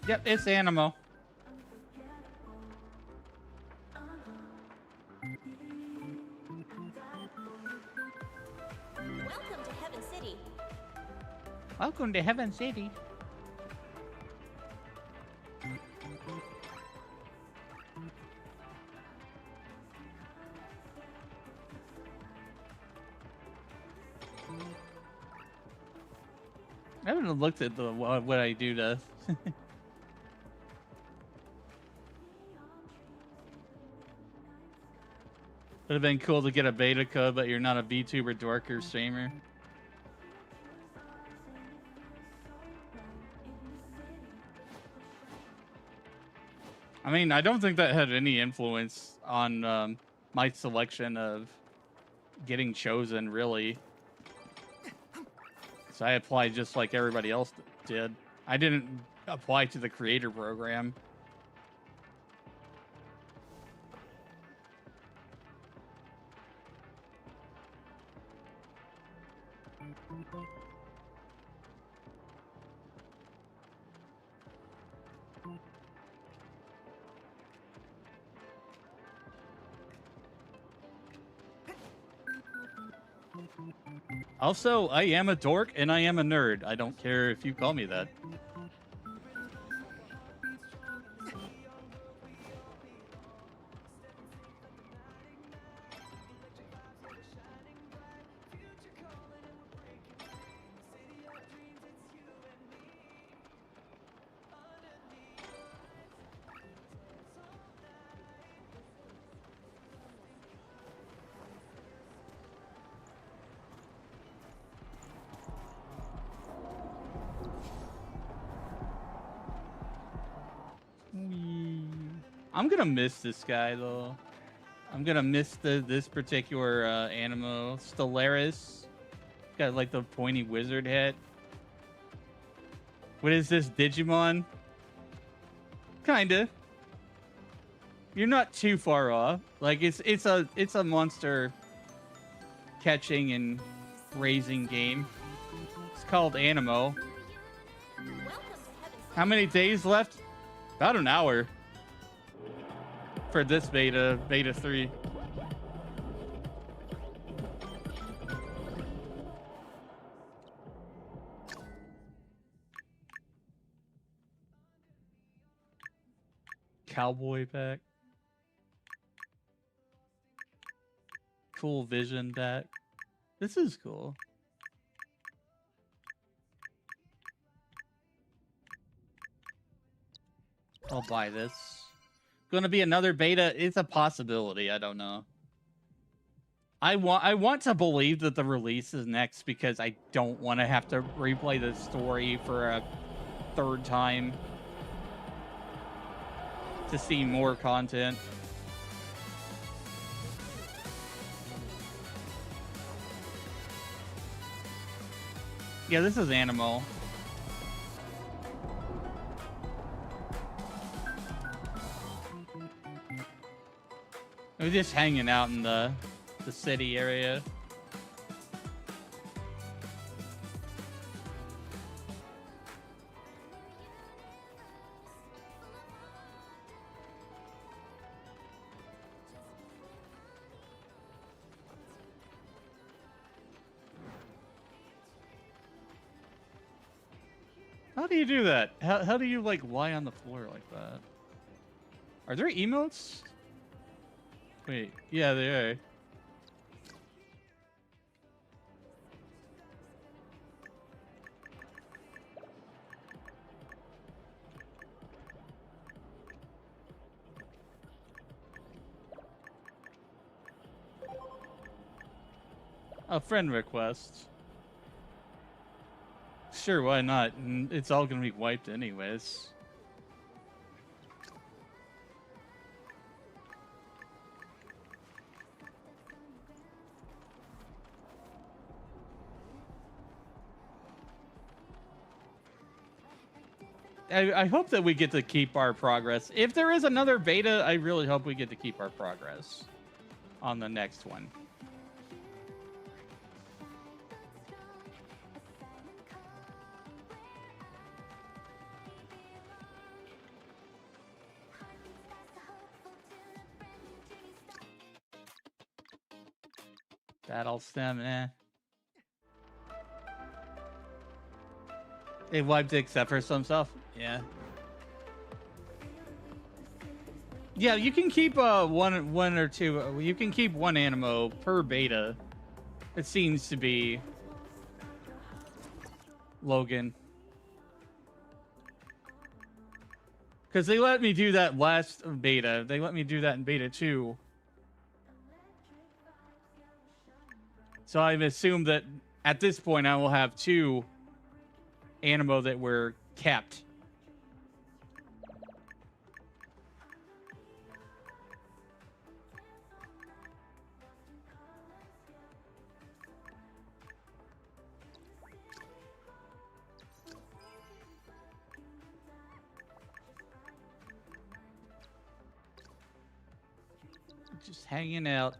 Yep, it's Animo. Welcome to Heaven City. Welcome to Heaven City. I haven't looked at the what I do to. Would have been cool to get a beta code, but you're not a VTuber dork or streamer. I mean, I don't think that had any influence on my selection of getting chosen, really. So I applied just like everybody else did. I didn't apply to the creator program. Also, I am a dork and I am a nerd. I don't care if you call me that. I'm gonna miss this guy though. I'm gonna miss this particular Animo. Stellaris. Got like the pointy wizard head. What is this, Digimon? Kinda. You're not too far off. Like it's a monster catching and raising game. It's called Animo. Welcome to Heaven City. How many days left? About an hour. For this beta 3. Cowboy pack. Cool vision pack. This is cool. I'll buy this. Gonna be another beta? It's a possibility. I don't know. I want to believe that the release is next because I don't want to have to replay the story for a third time to see more content. Yeah, this is Animo. We're just hanging out in the city area. How do you do that? How do you like lie on the floor like that? Are there emotes? Wait, yeah, they are. A friend request. Sure, why not? It's all gonna be wiped anyways. I hope that we get to keep our progress. If there is another beta, I really hope we get to keep our progress on the next one. Battle stem, eh. They wiped it except for some stuff. Yeah. Yeah, you can keep one or two. You can keep one Animo per beta. It seems to be Logan. Because they let me do that last beta. They let me do that in beta 2. So I've assumed that at this point I will have 2 Animo that were kept. Just hanging out.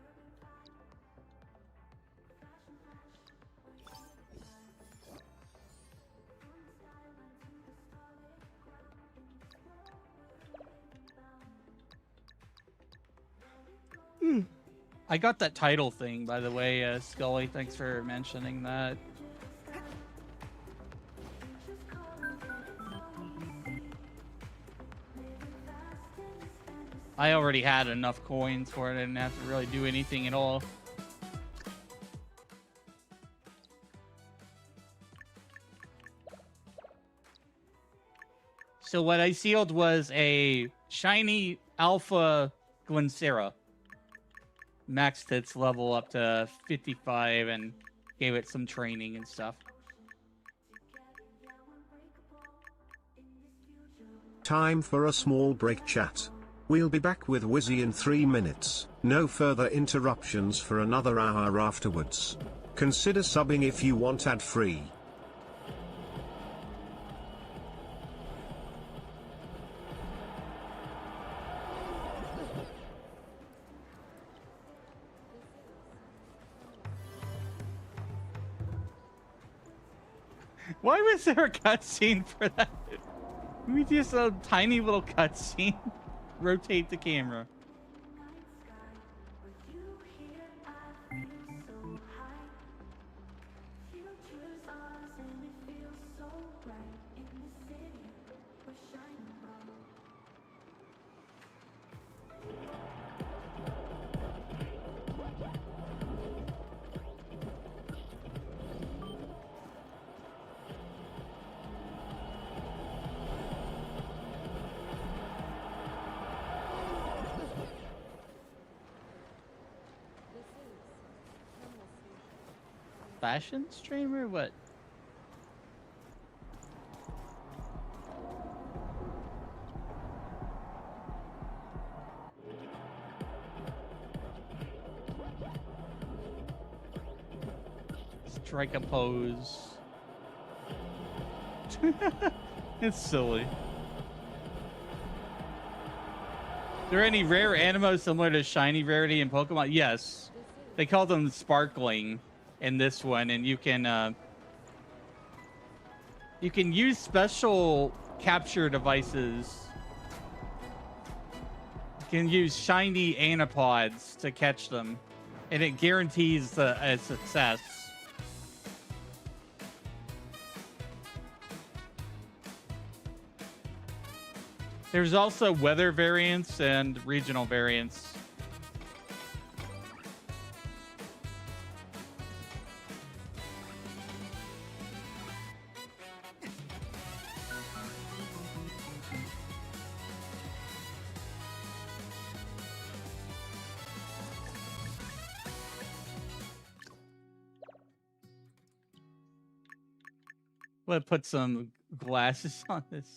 I got that title thing, by the way, Scully. Thanks for mentioning that. I already had enough coins for it. I didn't have to really do anything at all. So what I sealed was a shiny alpha Glyncera. Maxed its level up to 55 and gave it some training and stuff. Time for a small break, chat. We'll be back with Wizzy in 3 minutes. No further interruptions for another hour afterwards. Consider subbing if you want ad-free. Why was there a cutscene for that? We just a tiny little cutscene. Rotate the camera. Fashion streamer? What? Strike a pose. It's silly. Are there any rare Animo similar to shiny rarity in Pokemon? Yes. They call them sparkling in this one, and you can use special capture devices. You can use shiny Anipods to catch them, and it guarantees a success. There's also weather variants and regional variants. Let's put some glasses on this.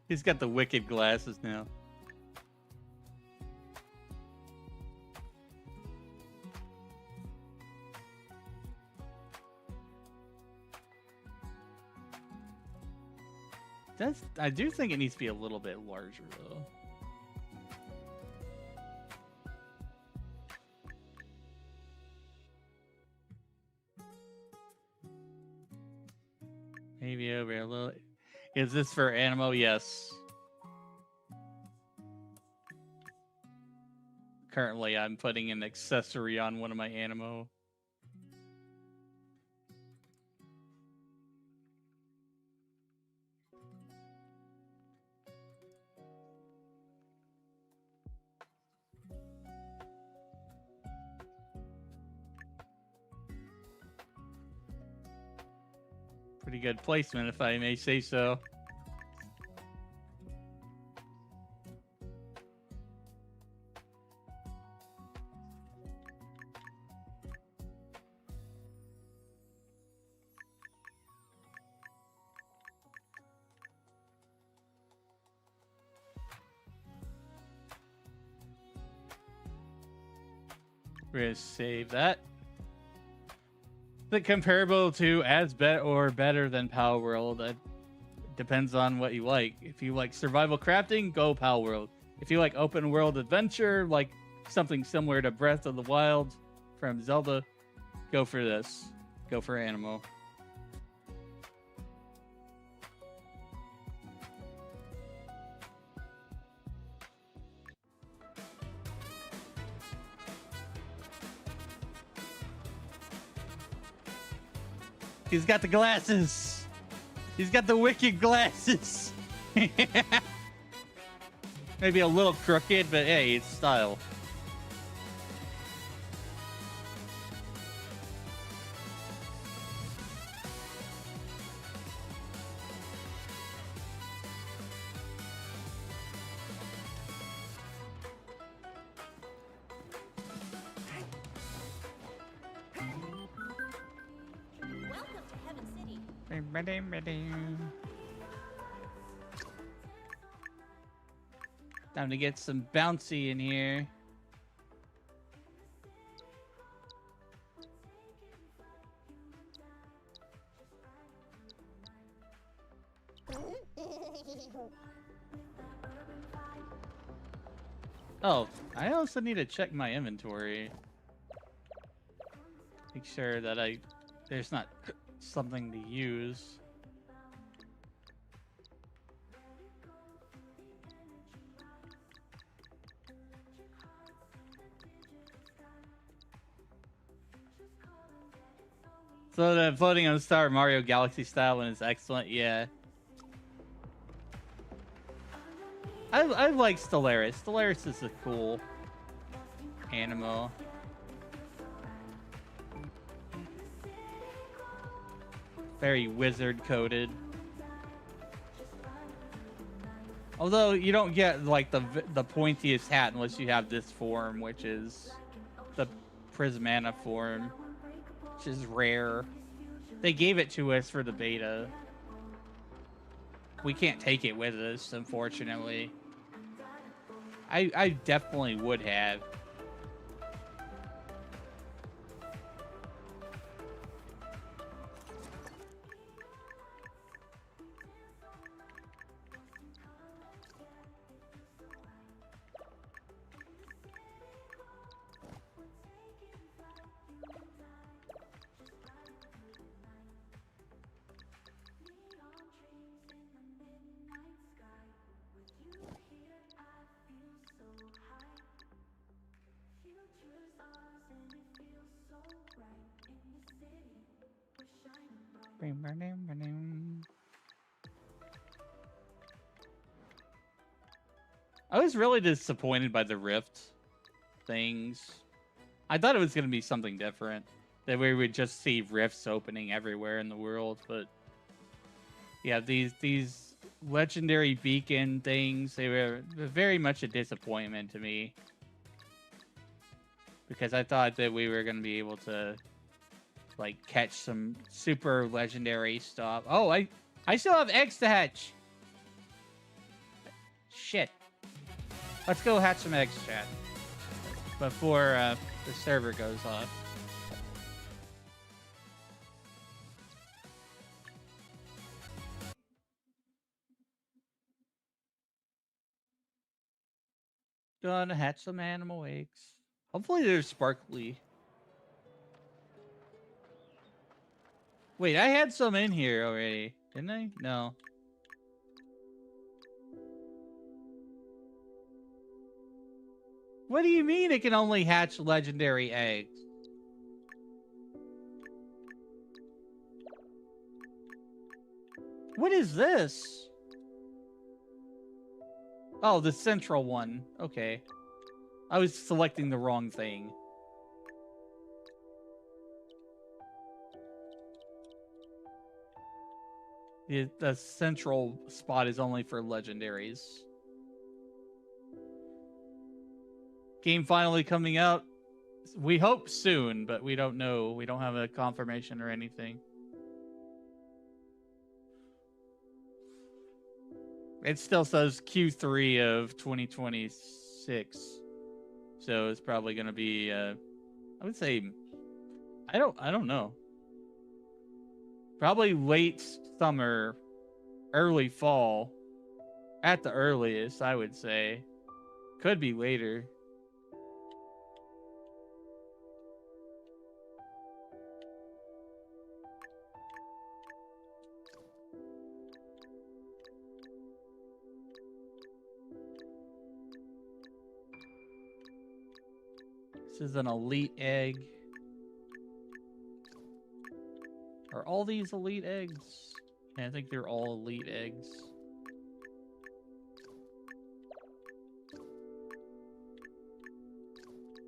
He's got the wicked glasses now. I do think it needs to be a little bit larger, though. Maybe over a little. Is this for Aniimo? Yes. Currently, I'm putting an accessory on one of my Aniimo. Pretty good placement, if I may say so. We're gonna save that. The comparable to as bet or better than Power World. It depends on what you like. If you like survival crafting, go Power World. If you like open world adventure, like something similar to Breath of the Wild from Zelda, go for this. Go for Aniimo. He's got the glasses. He's got the wicked glasses. Maybe a little crooked, but hey, it's style. Welcome to Heaven City. Time to get some bouncy in here. Oh, I also need to check my inventory. Make sure that there's not something to use. So the floating on the star Mario Galaxy style one is excellent, yeah. I like Stellaris. Stellaris is a cool animal. Very wizard coded. Although you don't get like the pointiest hat unless you have this form, which is the Prismana form, which is rare. They gave it to us for the beta. We can't take it with us, unfortunately. I definitely would have. I was really disappointed by the Rift things. I thought it was going to be something different. That we would just see rifts opening everywhere in the world, but yeah, these legendary beacon things, they were very much a disappointment to me. Because I thought that we were going to be able to like catch some super legendary stuff. Oh, I still have eggs to hatch. shit. Let's go hatch some eggs, chat. Before the server goes off. Gonna hatch some animal eggs. Hopefully they're sparkly. Wait, I had some in here already, didn't I? No. What do you mean it can only hatch legendary eggs? What is this? Oh, the central one. Okay. I was selecting the wrong thing. The central spot is only for legendaries. Game finally coming out. We hope soon, but we don't know. We don't have a confirmation or anything. It still says Q3 of 2026. So it's probably going to be I would say I don't know. Probably late summer, early fall at the earliest, I would say. Could be later. This is an elite egg. Are all these elite eggs? Yeah, I think they're all elite eggs.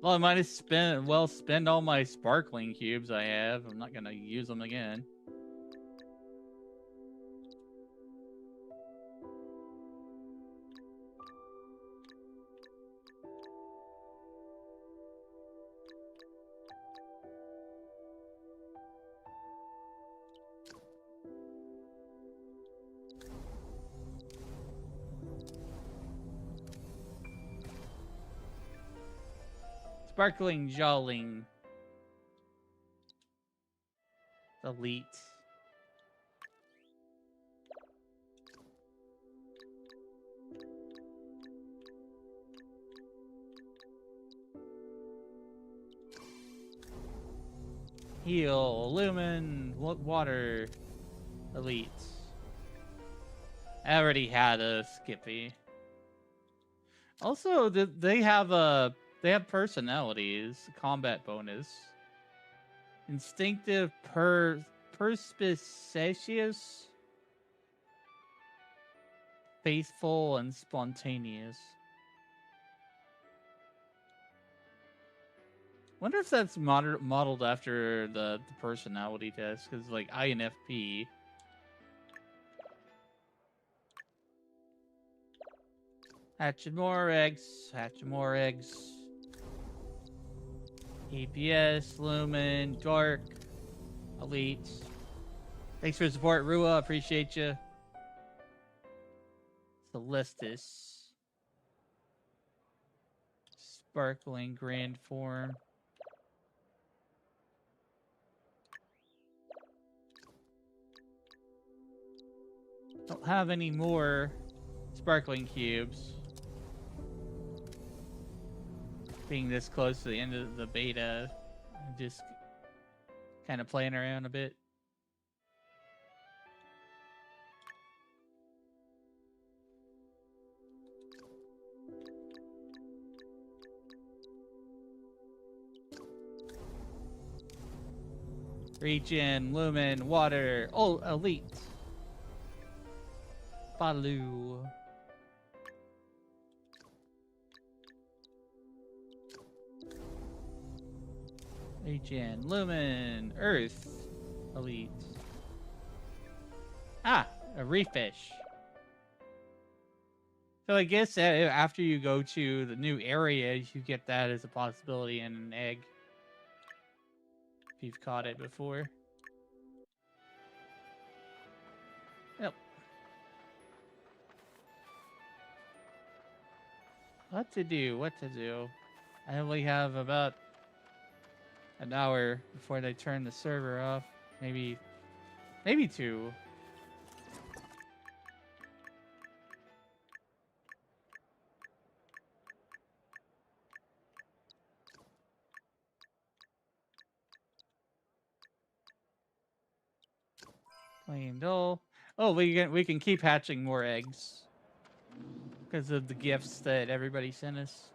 Well, I might have spend all my sparkling cubes I have. I'm not gonna use them again. Sparkling Jolling. Elite. Heal, Lumen, Water, Elite. I already had a Skippy. Also, they have personalities, combat bonus, instinctive, perspicacious, faithful, and spontaneous. Wonder if that's modeled after the personality test, because like INFP. Hatching more eggs. Hatching more eggs. EPS, Lumen, Dark, Elite. Thanks for the support, Rua. Appreciate you. Celestis. Sparkling Grand Form. Don't have any more sparkling cubes. Being this close to the end of the beta, I'm just kind of playing around a bit. Regen, Lumen, Water, oh, Elite. Baloo. Regen, Lumen, Earth, Elite. Ah, a reef fish. So I guess after you go to the new area, you get that as a possibility in an egg. If you've caught it before. Yep. What to do? What to do? I only have about an hour before they turn the server off. Maybe 2. Plain dull. Oh, we can keep hatching more eggs because of the gifts that everybody sent us.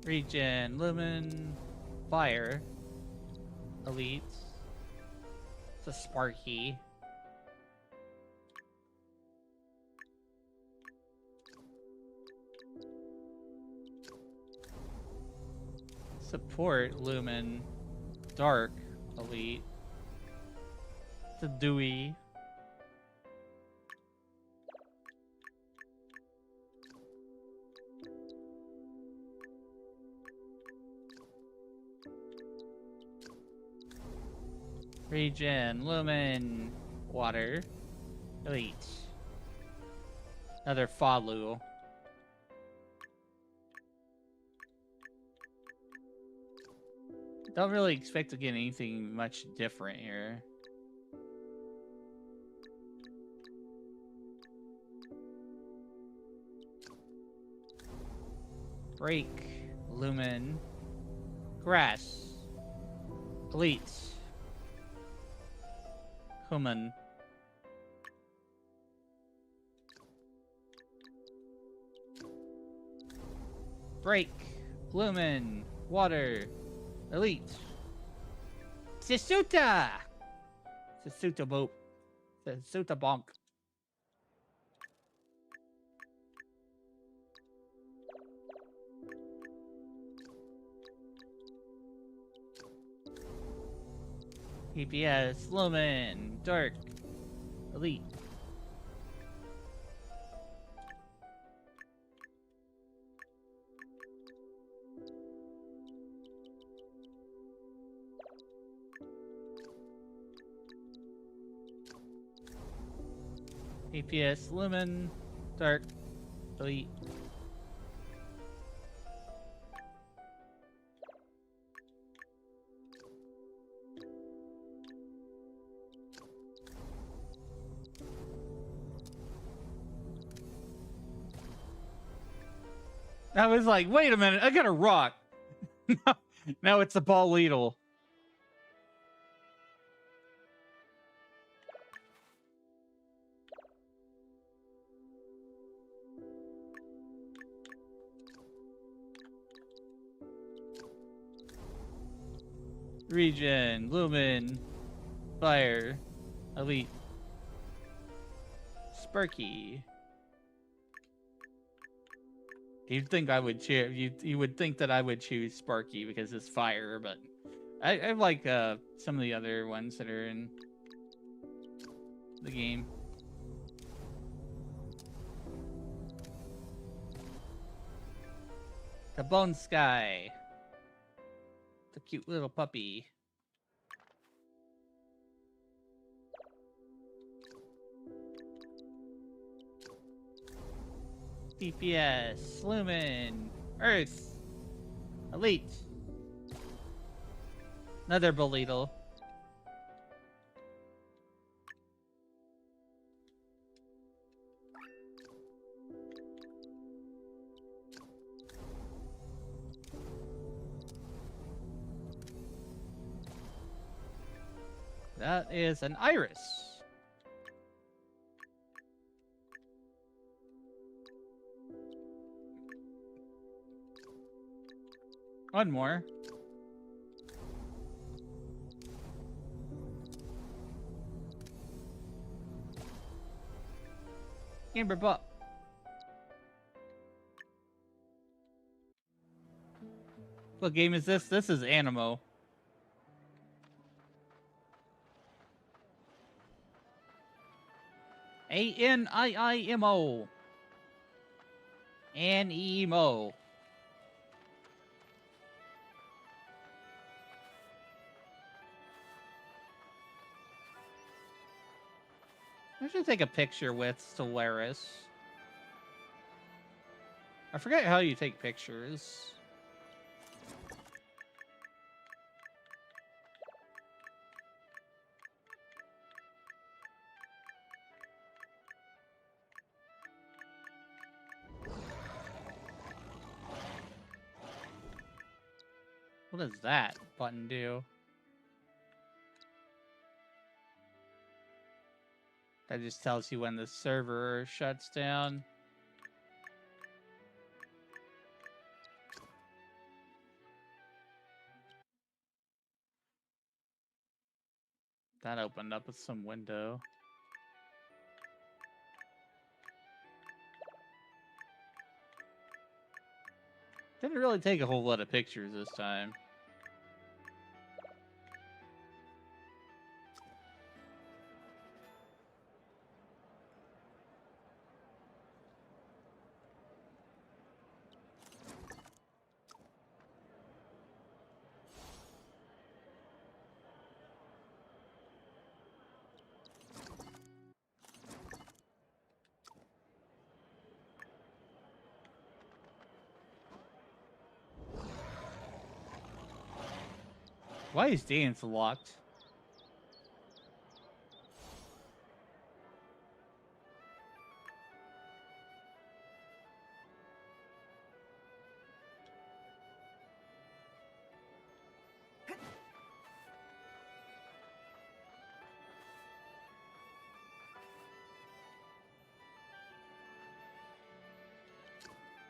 Regen, Lumen, Fire, Elite. It's a Sparky. Support, Lumen, Dark, Elite. It's a Dewey. Regen, Lumen, Water, Elite. Another Falu. Don't really expect to get anything much different here. Break, Lumen, Grass, Elite, Human. Break, Lumen, Water, Elite. Sisuta! Sisuta Boop. Sisuta Bonk. PPS, Lumen, Dark, Elite. PPS, Lumen, Dark, Elite. I was like, wait a minute, I got a rock. Now it's a ball needle. Regen, Lumen, Fire, Elite, Sparky. You'd think I would choose. You would think that I would choose Sparky because it's fire, but I like some of the other ones that are in the game. The Bone Sky. The cute little puppy. DPS, Lumen, Earth, Elite. Another Boleedle. That is an Iris. One more. Amber Buck. What game is this? This is Aniimo. Aniimo. Aniimo. I should take a picture with Solaris. I forget how you take pictures. What does that button do? That just tells you when the server shuts down. That opened up with some window. Didn't really take a whole lot of pictures this time. Why is dance locked?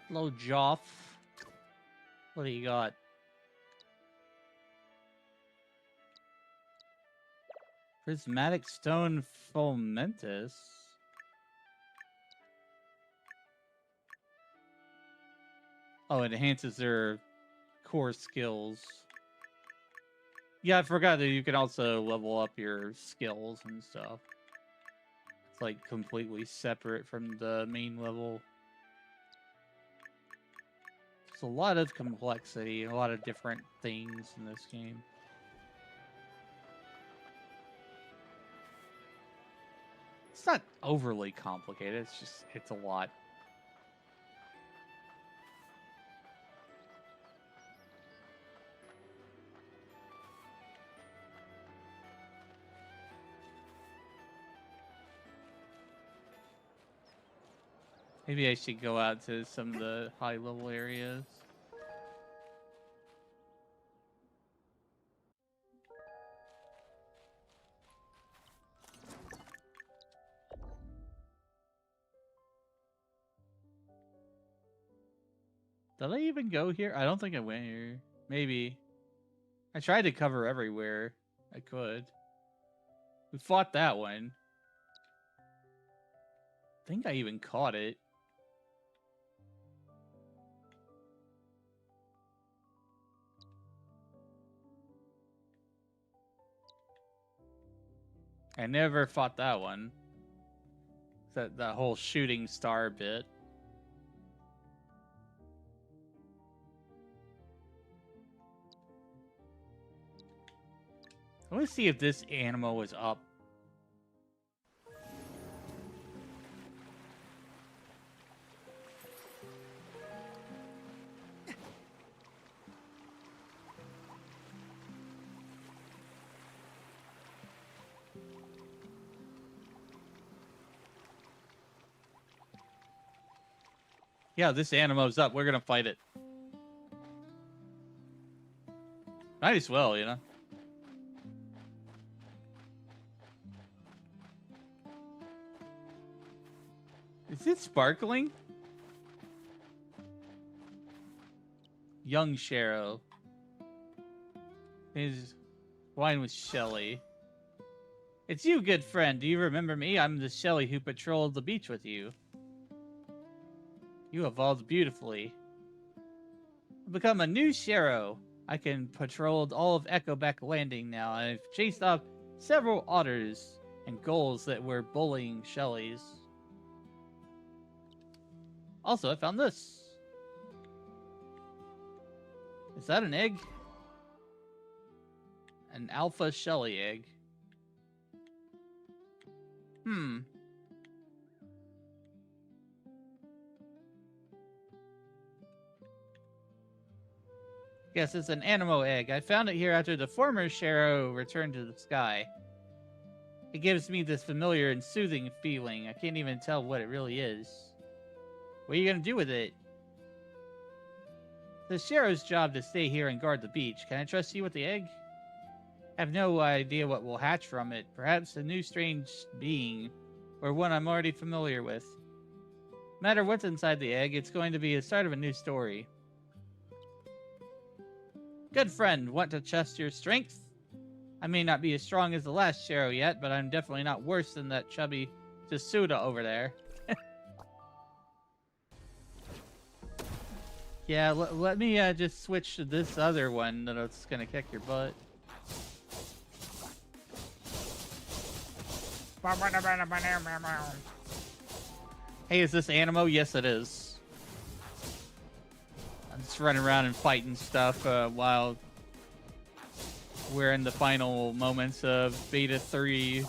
Hello, Joff. What do you got? Prismatic stone fomentus. Oh, it enhances their core skills. Yeah, I forgot that you can also level up your skills and stuff. It's like completely separate from the main level. There's a lot of complexity, a lot of different things in this game. It's not overly complicated, it's a lot. Maybe I should go out to some of the high level areas. Did I even go here? I don't think I went here. Maybe. I tried to cover everywhere I could. We fought that one. I think I even caught it. I never fought that one. That whole shooting star bit. I want to see if this animal is up. Yeah, this Animo's up. We're gonna fight it. Might as well, you know? Is it sparkling? Young Shero. His wine with Shelly. It's you, good friend. Do you remember me? I'm the Shelly who patrolled the beach with you. You evolved beautifully. I've become a new Shero. I can patrol all of Echoback Landing now. I've chased off several otters and gulls that were bullying Shellies. Also, I found this. Is that an egg? An alpha Shelly egg. Guess it's an Aniimo egg. I found it here after the former Shero returned to the sky. It gives me this familiar and soothing feeling. I can't even tell what it really is. What are you gonna do with it? The Shero's job to stay here and guard the beach. Can I trust you with the egg? I have no idea what will hatch from it. Perhaps a new strange being, or one I'm already familiar with. No matter what's inside the egg, it's going to be the start of a new story. Good friend, want to test your strength? I may not be as strong as the last Shero yet, but I'm definitely not worse than that chubby Jasuda over there. Yeah, let me just switch to this other one that's gonna kick your butt. Hey, is this Aniimo? Yes, it is. I'm just running around and fighting stuff while we're in the final moments of Beta 3.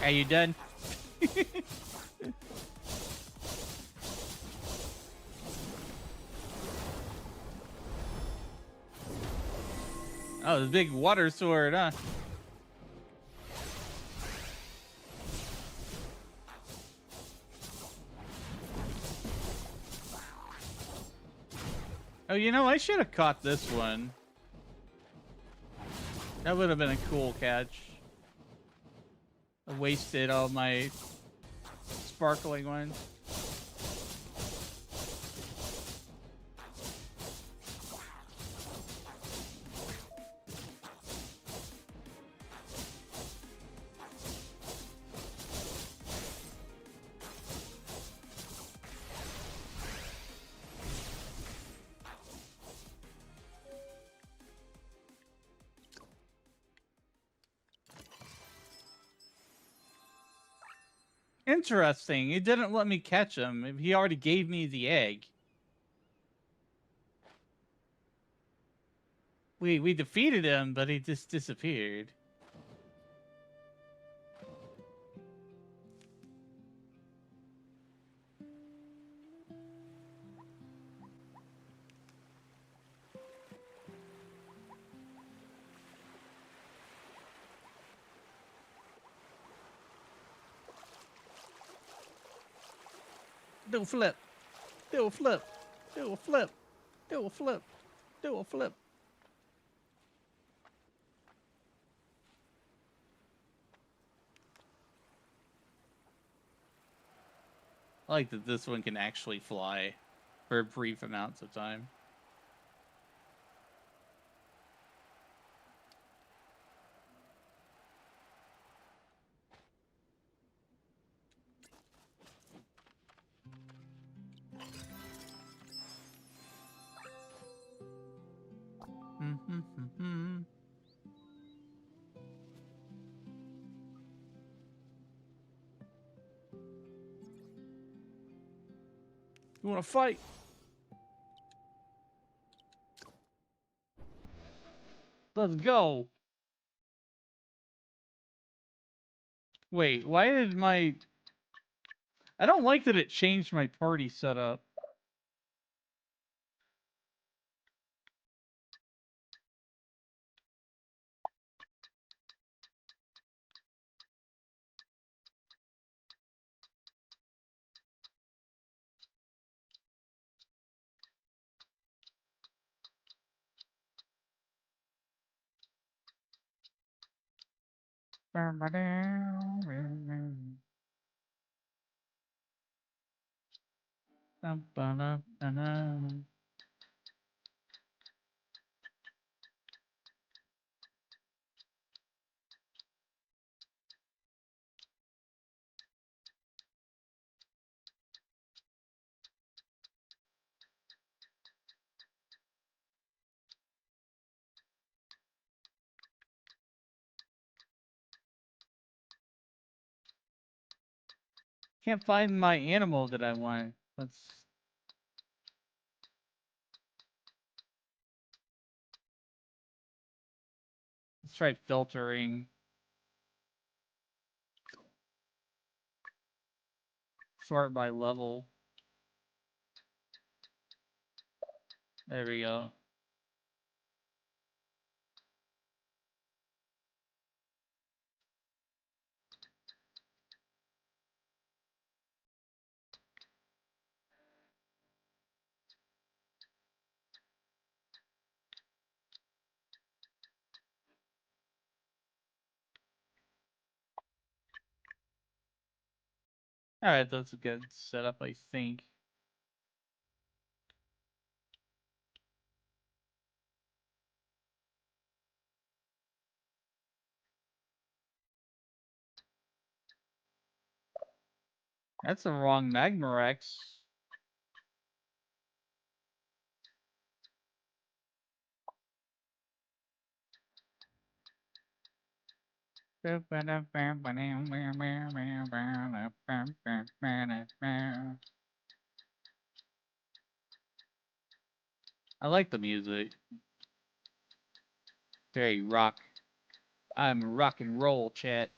Are you done? Oh, the big water sword, huh? Oh, you know, I should have caught this one. That would have been a cool catch. I wasted all my sparkling ones. Interesting. He didn't let me catch him. He already gave me the egg. We defeated him, but he just disappeared. Do a flip. Do a flip. Do a flip. Do a flip. Do a flip. I like that this one can actually fly for brief amounts of time. You want to fight? Let's go. Wait, why did my... I don't like that it changed my party setup. Can't find my animal that I want. Let's try filtering. Sort by level. There we go. Alright, that's a good setup, I think. That's the wrong Magmarex. I like the music. Very rock. I'm rock and roll, chat.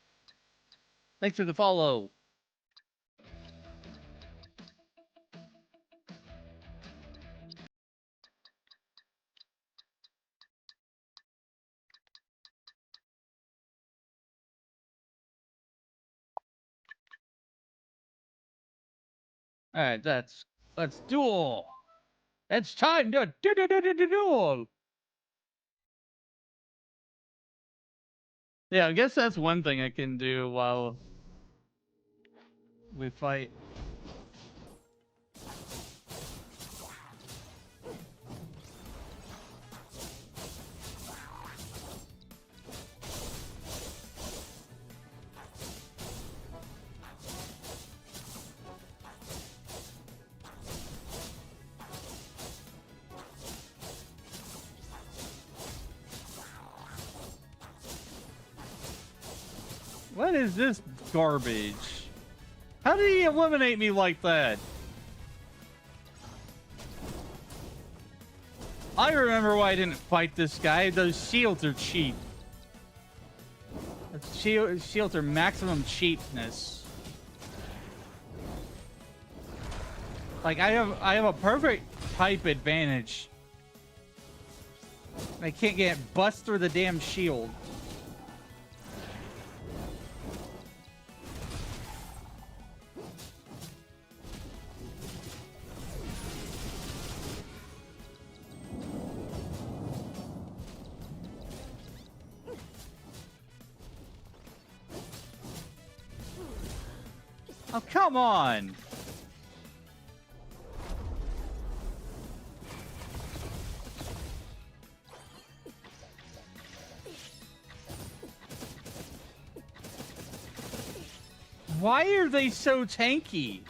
Thanks for the follow. Alright, let's duel. It's time to duel. Yeah, I guess that's one thing I can do while we fight. What is this garbage? How did he eliminate me like that? I remember why I didn't fight this guy. Those shields are cheap. Shields are maximum cheapness. Like I have a perfect type advantage. I can't get bust through the damn shield. Oh, come on! Why are they so tanky?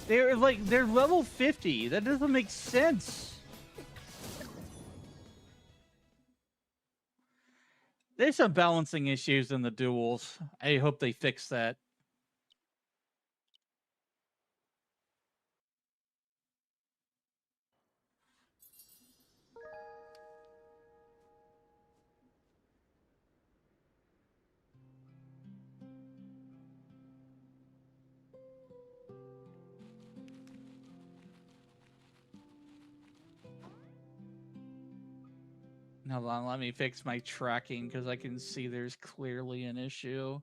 They're level 50. That doesn't make sense. There's some balancing issues in the duels. I hope they fix that. Hold on, let me fix my tracking because I can see there's clearly an issue.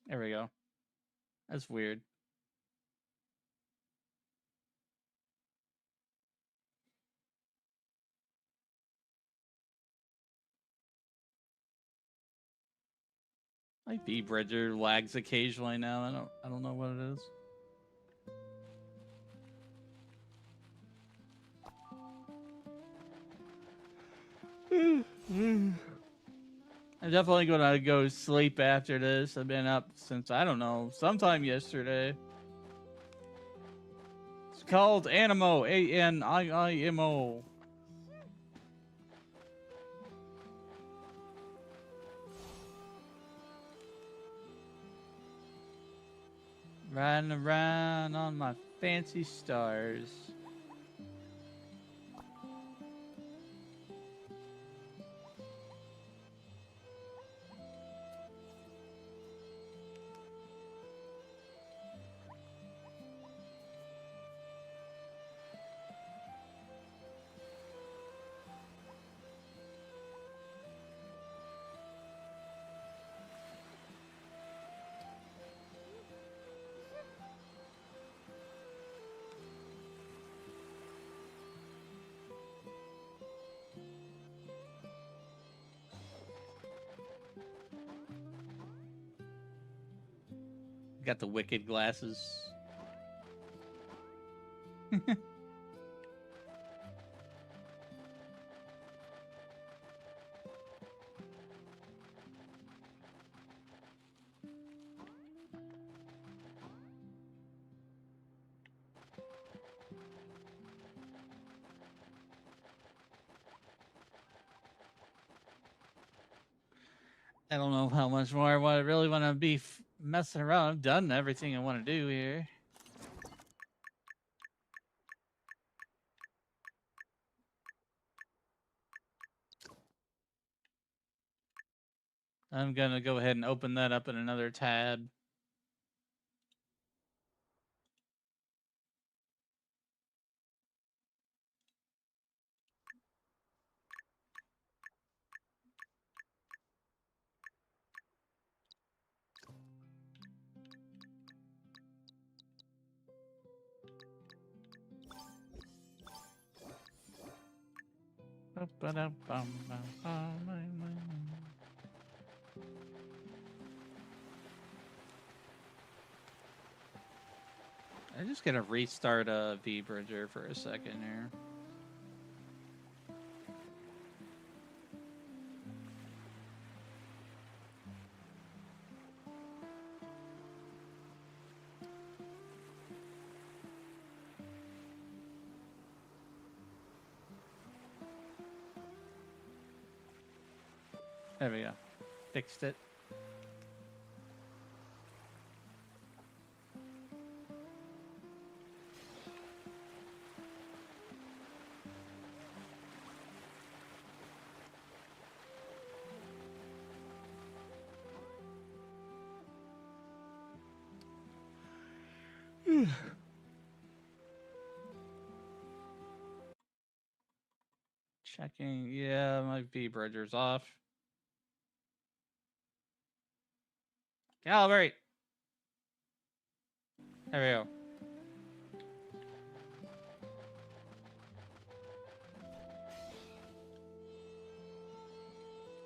There we go. That's weird. My V-bridger lags occasionally now. I don't know what it is. I'm definitely gonna go sleep after this. I've been up since, I don't know, sometime yesterday. It's called Aniimo, Aniimo. Riding around on my fancy stars. Got the wicked glasses. I don't know how much more I really want to be messing around. I've done everything I want to do here. I'm gonna go ahead and open that up in another tab. I'm just gonna restart a V-bridger for a second here. There we go. Fixed it. Checking. Yeah, my V-bridger's off. Calibrate. There we go.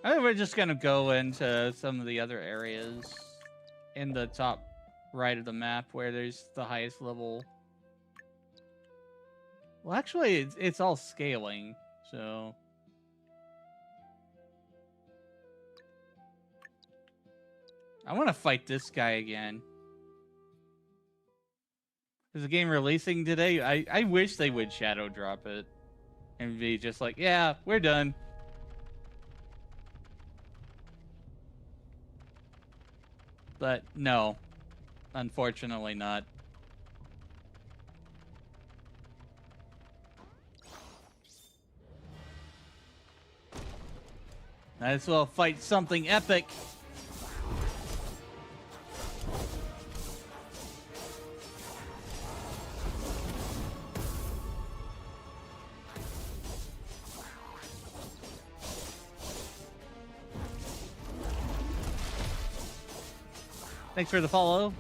I think we're just gonna go into some of the other areas in the top right of the map where there's the highest level. Well, actually, it's all scaling, so. I want to fight this guy again. Is the game releasing today? I wish they would shadow drop it and be just like, yeah, we're done. But no, unfortunately not. Might as well fight something epic. Thanks for the follow.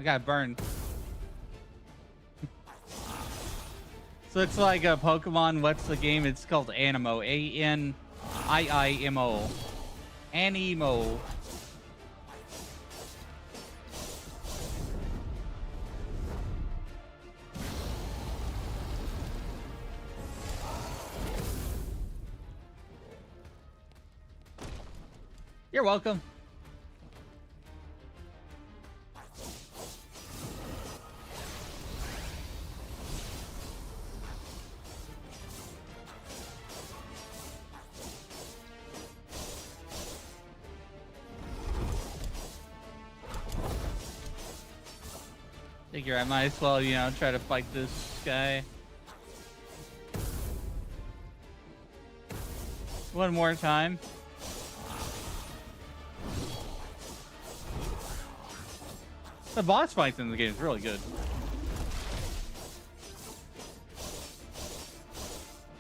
I got burned. So it's like a Pokemon. What's the game? It's called Animo. A-N-I-I-M-O. Aniimo. You're welcome. Figure I might as well, you know, try to fight this guy. One more time. The boss fights in the game is really good.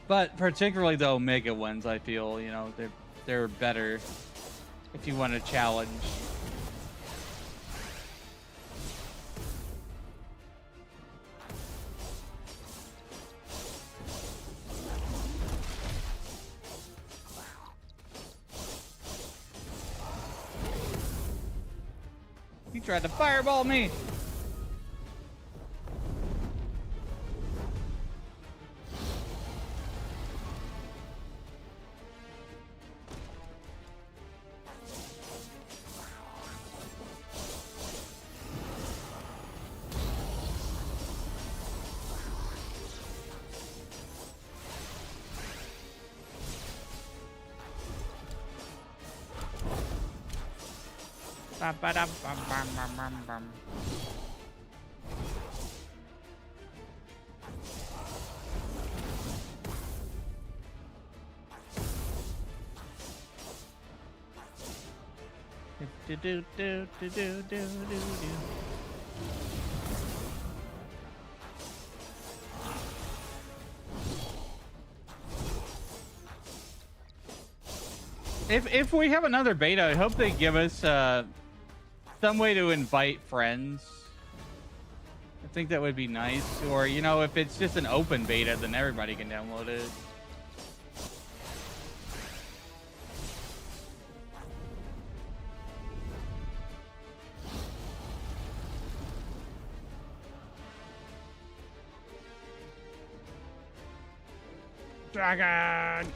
But particularly the Omega ones, I feel, you know, they're better if you want to challenge. You tried to fireball me. Ba-ba-dum-bum-bum-bum-bum. Do do do do do do do. If we have another beta, I hope they give us some way to invite friends. I think that would be nice. Or, you know, if it's just an open beta, then everybody can download it. Dragon.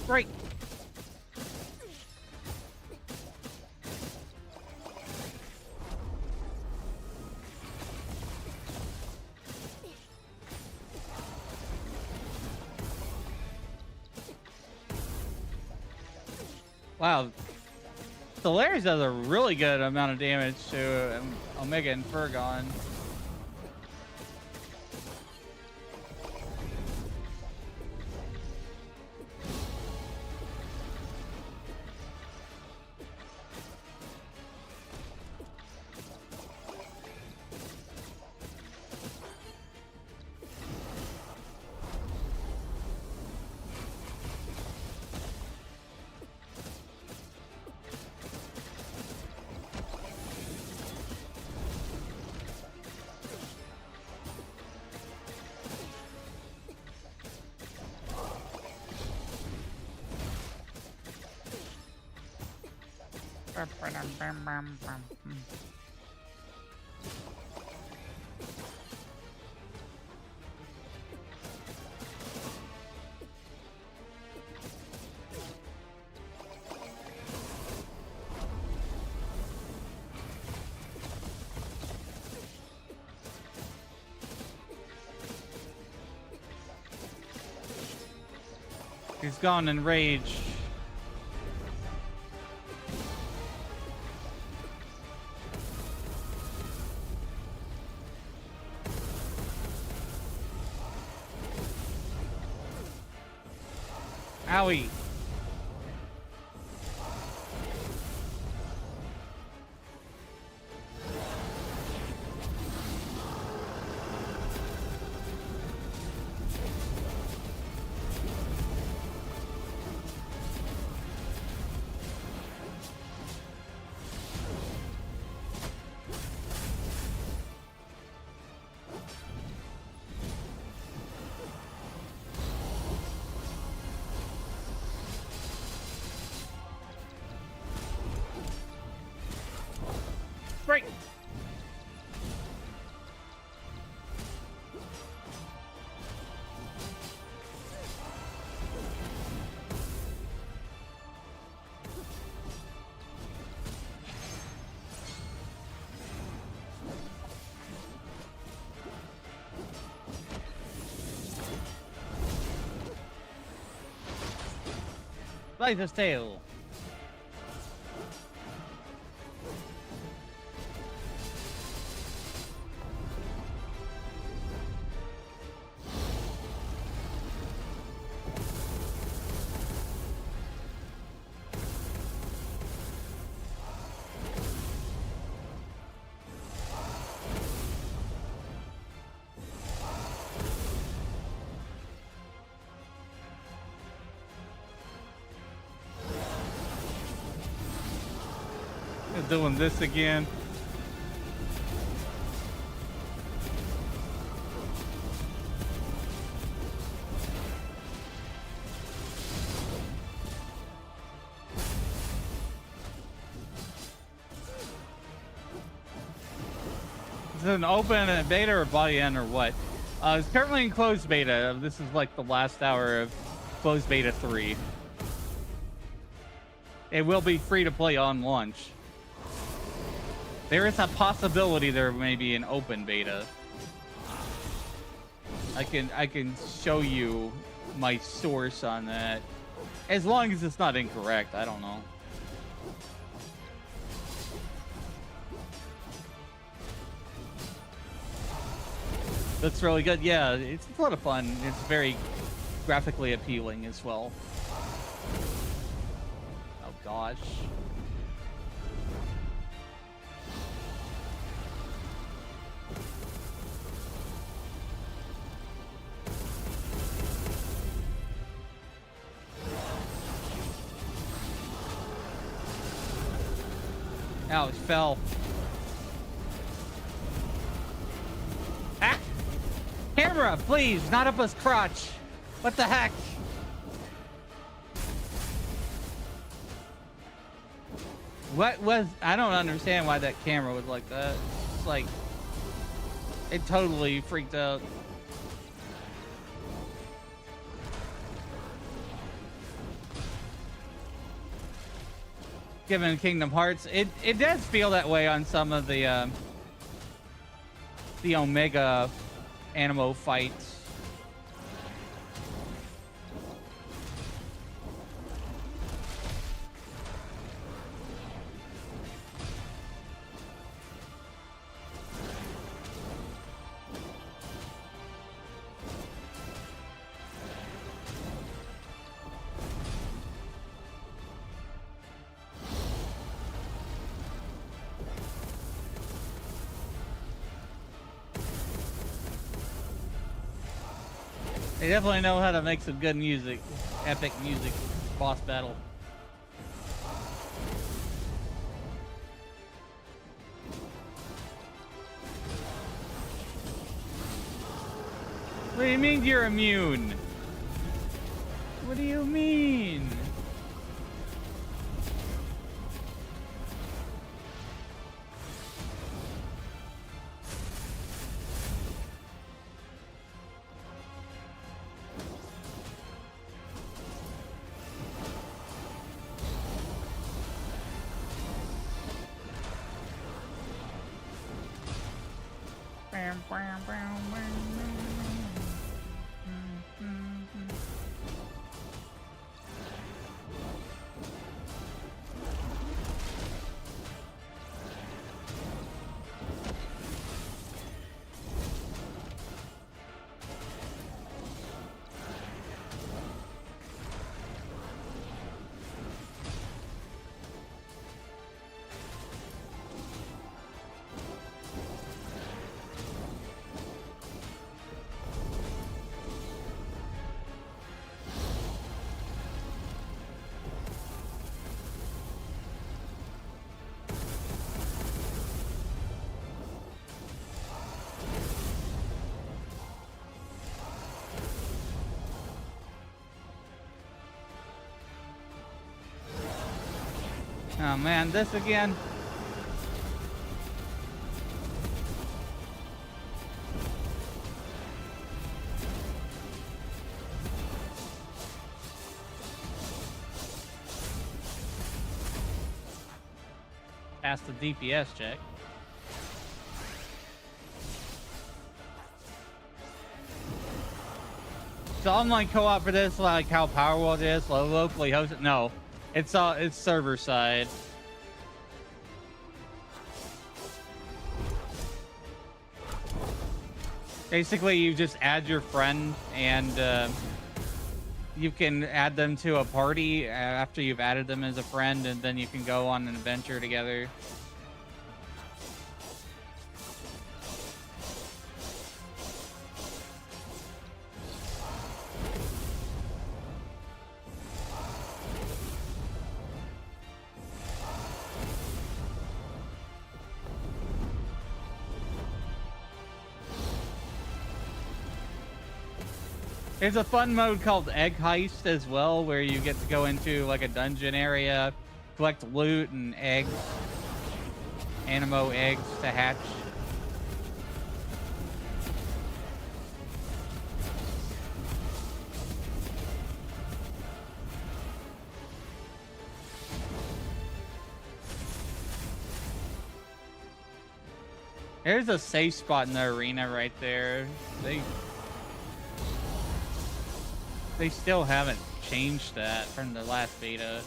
Right. Wow. Solaris does a really good amount of damage to Omega and Furgon. Ba-ba-dum-bum-bum-bum. He's gone in rage. Owie. Great. Slice his tail. Doing this again. Is it an open beta or body end or what? It's currently in closed beta. This is like the last hour of closed beta 3. It will be free to play on launch. There is a possibility there may be an open beta. I can show you my source on that. As long as it's not incorrect, I don't know. Looks really good. Yeah, it's a lot of fun. It's very graphically appealing as well. Oh gosh. Ow, it fell. Ah! Camera, please, not up his crotch. What the heck? What was... I don't understand why that camera was like that. It's like... It totally freaked out. Given Kingdom Hearts, it does feel that way on some of the Omega Aniimo fights. They definitely know how to make some good music. Epic music. Boss battle. What do you mean you're immune? What do you mean? Oh man, this again. Pass the DPS check. So online co-op for this, like how Power World is, locally hosted. No, it's server side. Basically, you just add your friend, and you can add them to a party after you've added them as a friend, and then you can go on an adventure together. There's a fun mode called Egg Heist as well, where you get to go into like a dungeon area, collect loot and eggs, Aniimo eggs to hatch. There's a safe spot in the arena right there. They still haven't changed that from the last beta.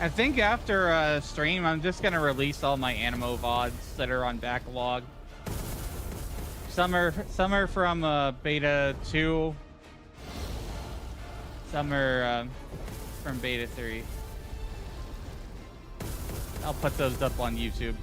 I think after stream, I'm just gonna release all my Aniimo VODs that are on backlog. Some are from beta 2. Some are from beta 3. I'll put those up on YouTube.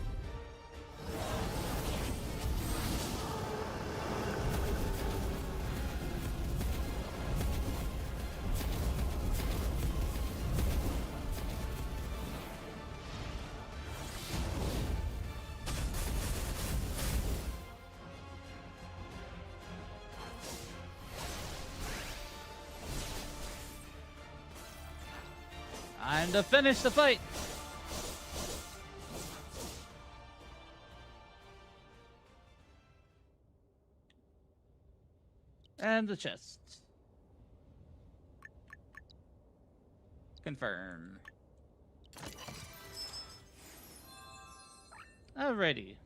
Time to finish the fight. And the chest. Confirm. Alrighty.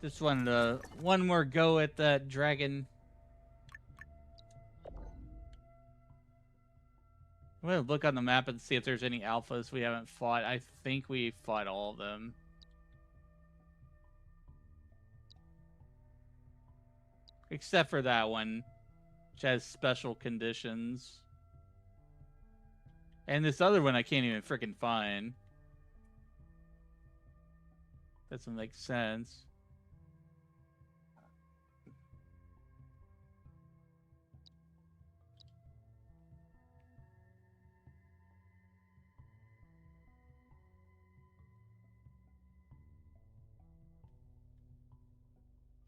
Just wanted one more go at that dragon. I'm gonna look on the map and see if there's any alphas we haven't fought. I think we fought all of them. Except for that one, which has special conditions. And this other one I can't even freaking find. Doesn't make sense.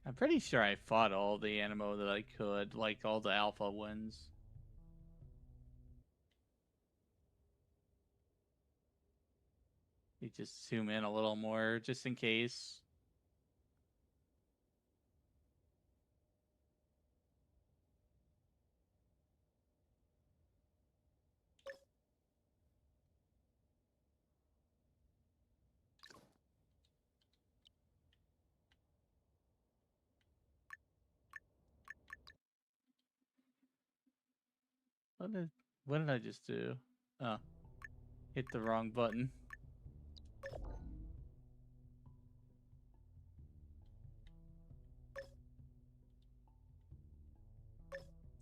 I'm pretty sure I fought all the Aniimo that I could, like all the alpha ones. You just zoom in a little more, just in case. What did I just do? Oh, hit the wrong button.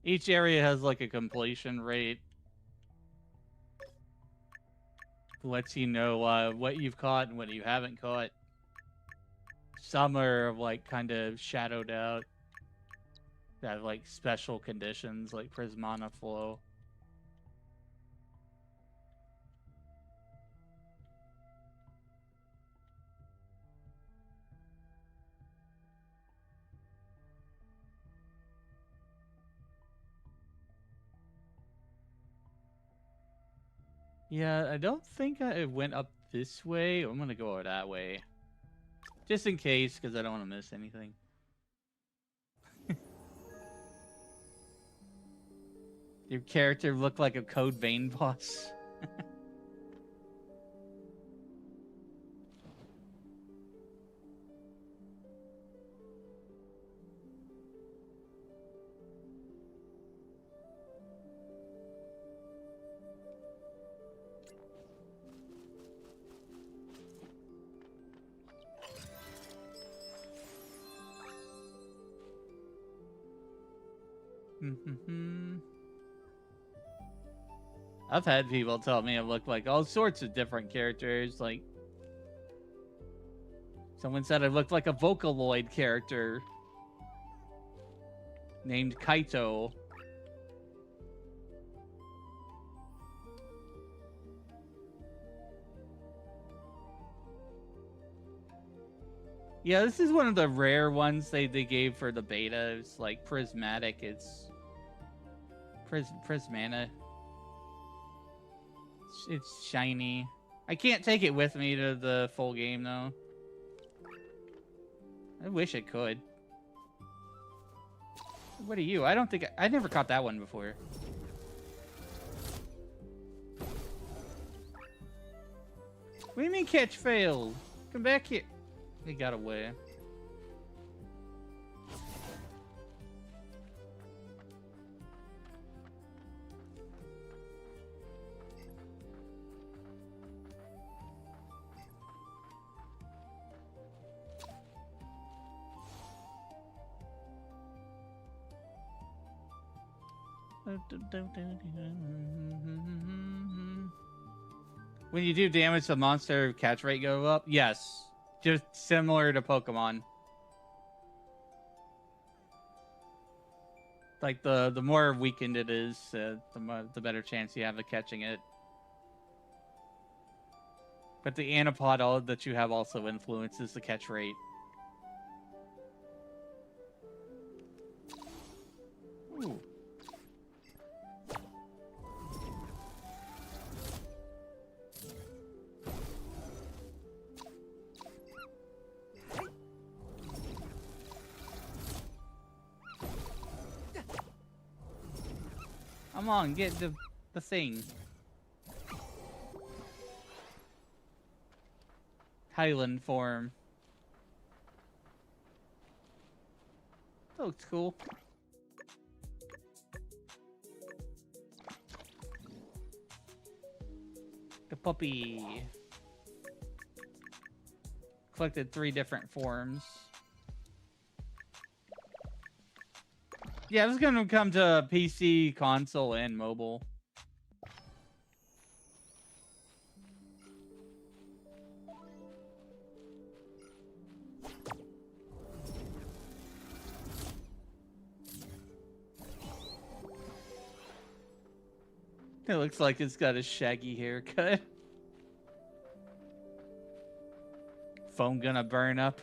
Each area has like a completion rate. Lets you know what you've caught and what you haven't caught. Some are like kind of shadowed out. That have like special conditions like Prismana flow. Yeah, I don't think it went up this way. I'm gonna go that way. Just in case, because I don't want to miss anything. Your character looked like a Code Vein boss. I've had people tell me I look like all sorts of different characters. Like, someone said I looked like a Vocaloid character named Kaito. Yeah, this is one of the rare ones they gave for the beta. It's like prismatic. It's Prismana. It's shiny. I can't take it with me to the full game though. I wish I could. What are you? I don't think I never caught that one before. What do you mean catch failed? Come back here. He got away. When you do damage, the monster catch rate go up? Yes. Just similar to Pokemon. Like the more weakened it is, the better chance you have of catching it. But the Anipod that you have also influences the catch rate. Ooh. Come on, get the thing. Highland form. That looks cool. The puppy. Collected 3 different forms. Yeah, this is gonna come to PC, console, and mobile. It looks like it's got a shaggy haircut. Phone gonna burn up.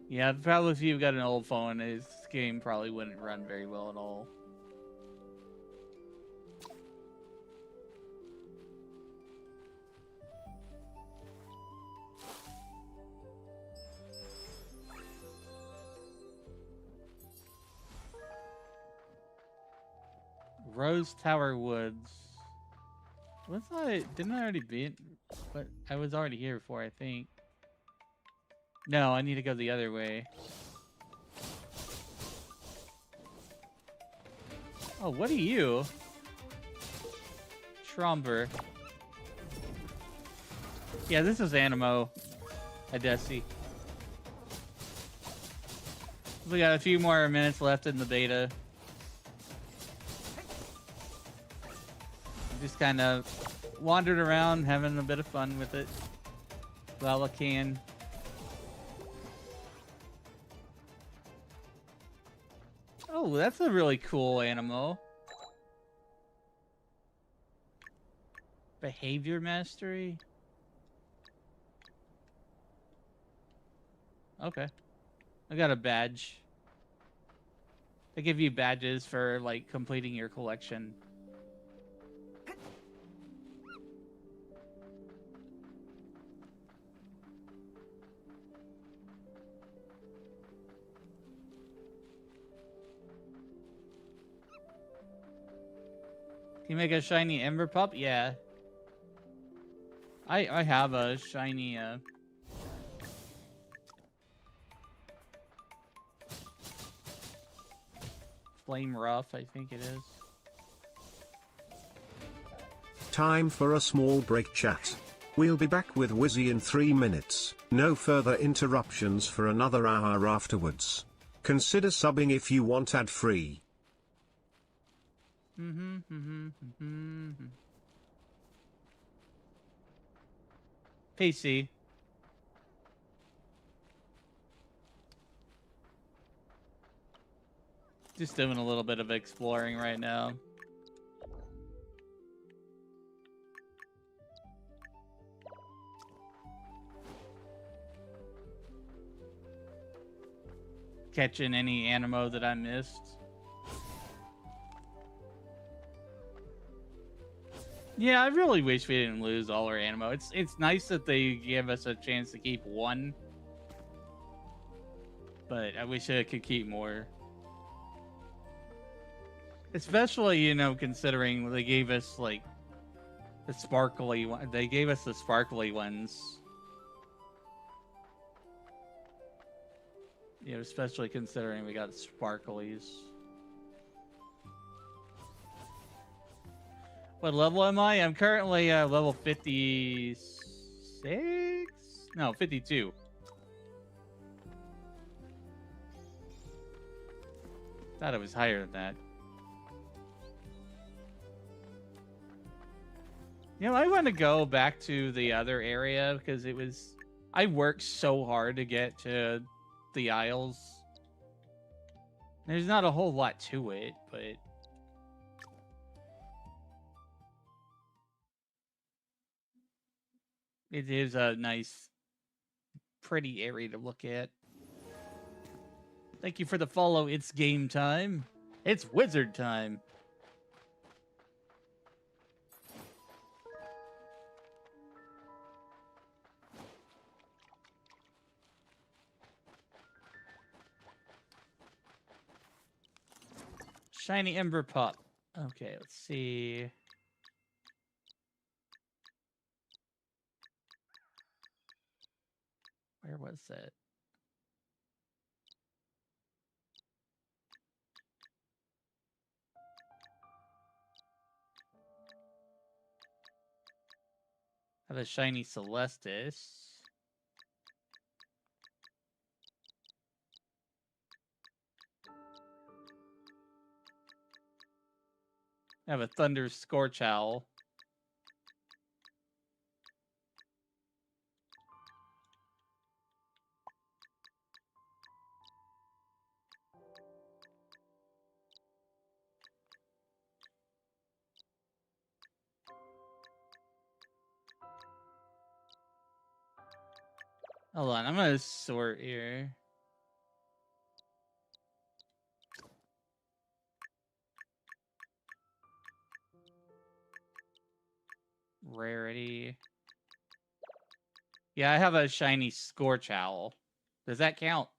Yeah, probably if you've got an old phone, this game probably wouldn't run very well at all. Rose Tower Woods. What's that? Didn't I already be? But I was already here before, I think. No, I need to go the other way. Oh, what are you? Tromber. Yeah, this is Aniimo Beta. We got a few more minutes left in the beta. Just kind of wandered around, having a bit of fun with it while I can. Oh, that's a really cool Aniimo. Behavior mastery. Okay. I got a badge. They give you badges for like completing your collection. Can you make a shiny Ember Pup? Yeah. I have a shiny Flame Rough, I think it is. Time for a small break, chat. We'll be back with Wizzy in 3 minutes. No further interruptions for another hour afterwards. Consider subbing if you want ad-free. PC. Just doing a little bit of exploring right now. Catching any Aniimo that I missed. Yeah, I really wish we didn't lose all our Aniimo. It's nice that they give us a chance to keep one, but I wish I could keep more. Especially, you know, considering they gave us like the sparkly one. They gave us the sparkly ones. You know, especially considering we got sparklies. What level am I? I'm currently level 56? No, 52. Thought it was higher than that. You know, I want to go back to the other area because it was... I worked so hard to get to the Isles. There's not a whole lot to it, but... it is a nice, pretty area to look at. Thank you for the follow. It's game time. It's wizard time. Shiny Ember Pup. Okay, let's see. Where was it? I have a shiny Celestis. I have a Thunder Scorch Owl. Hold on, I'm gonna sort here. Rarity. Yeah, I have a shiny Scorch Owl. Does that count?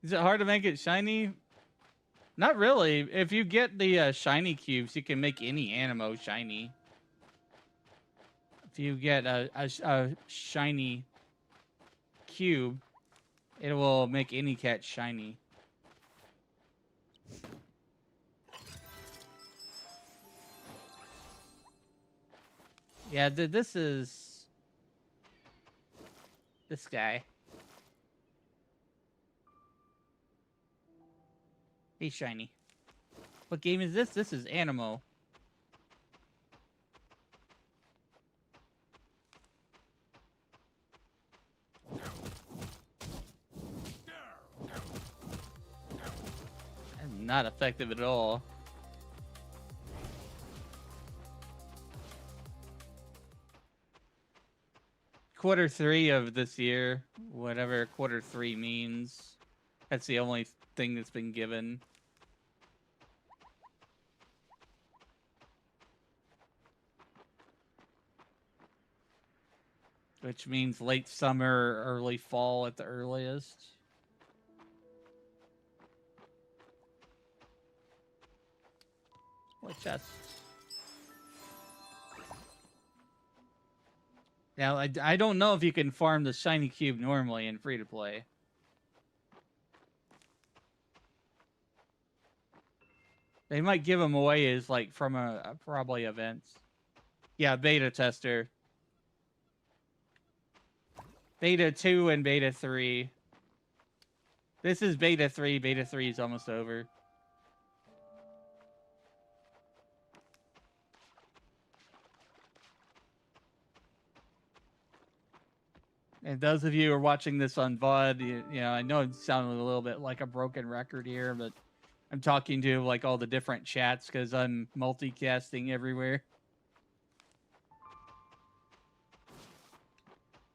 Is it hard to make it shiny? Not really. If you get the shiny cubes, you can make any Animo shiny. If you get a shiny cube, it will make any cat shiny. Yeah, this is this guy. He's shiny. What game is this? This is Animo. Not effective at all. Quarter 3 of this year, whatever quarter 3 means. That's the only thing that's been given. Which means late summer, early fall at the earliest. What chest? Now, I don't know if you can farm the shiny cube normally in free-to-play. They might give them away as, like, from probably events. Yeah, beta tester. Beta 2 and beta 3. This is beta 3. Beta 3 is almost over. And those of you who are watching this on VOD, you know, I know it sounded a little bit like a broken record here, but I'm talking to like all the different chats because I'm multicasting everywhere.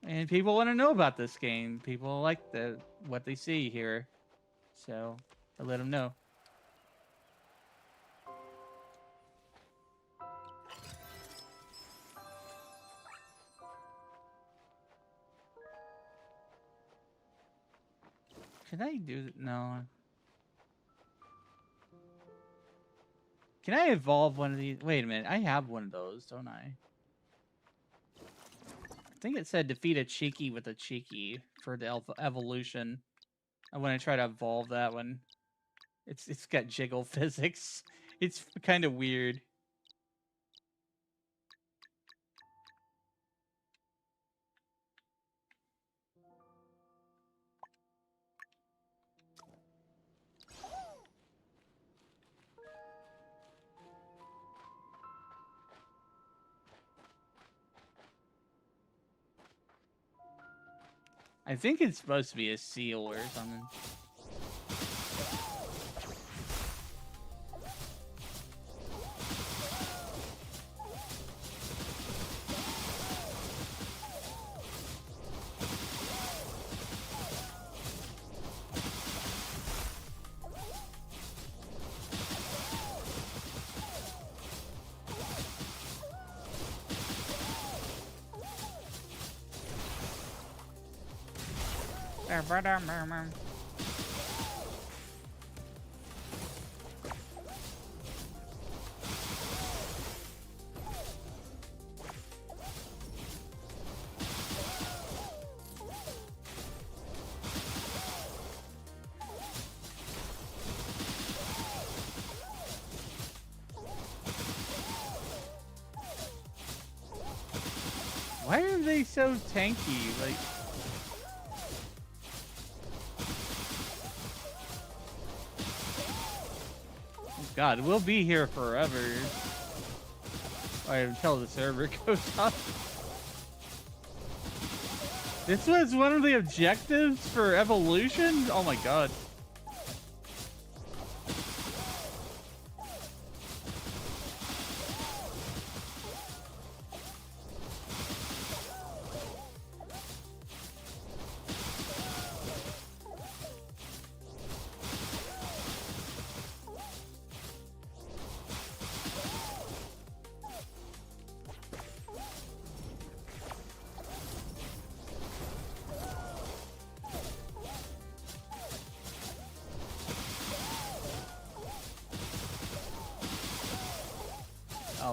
And people want to know about this game. People like what they see here. So I let them know. Can I do that? No. Can I evolve one of these? Wait a minute. I have one of those, don't I? I think it said defeat a Cheeky with a Cheeky for the evolution. I want to try to evolve that one. It's got jiggle physics. It's kind of weird. I think it's supposed to be a seal or something. Why are they so tanky? Like, God, we'll be here forever. Alright, until the server goes up. This was one of the objectives for evolution? Oh my God.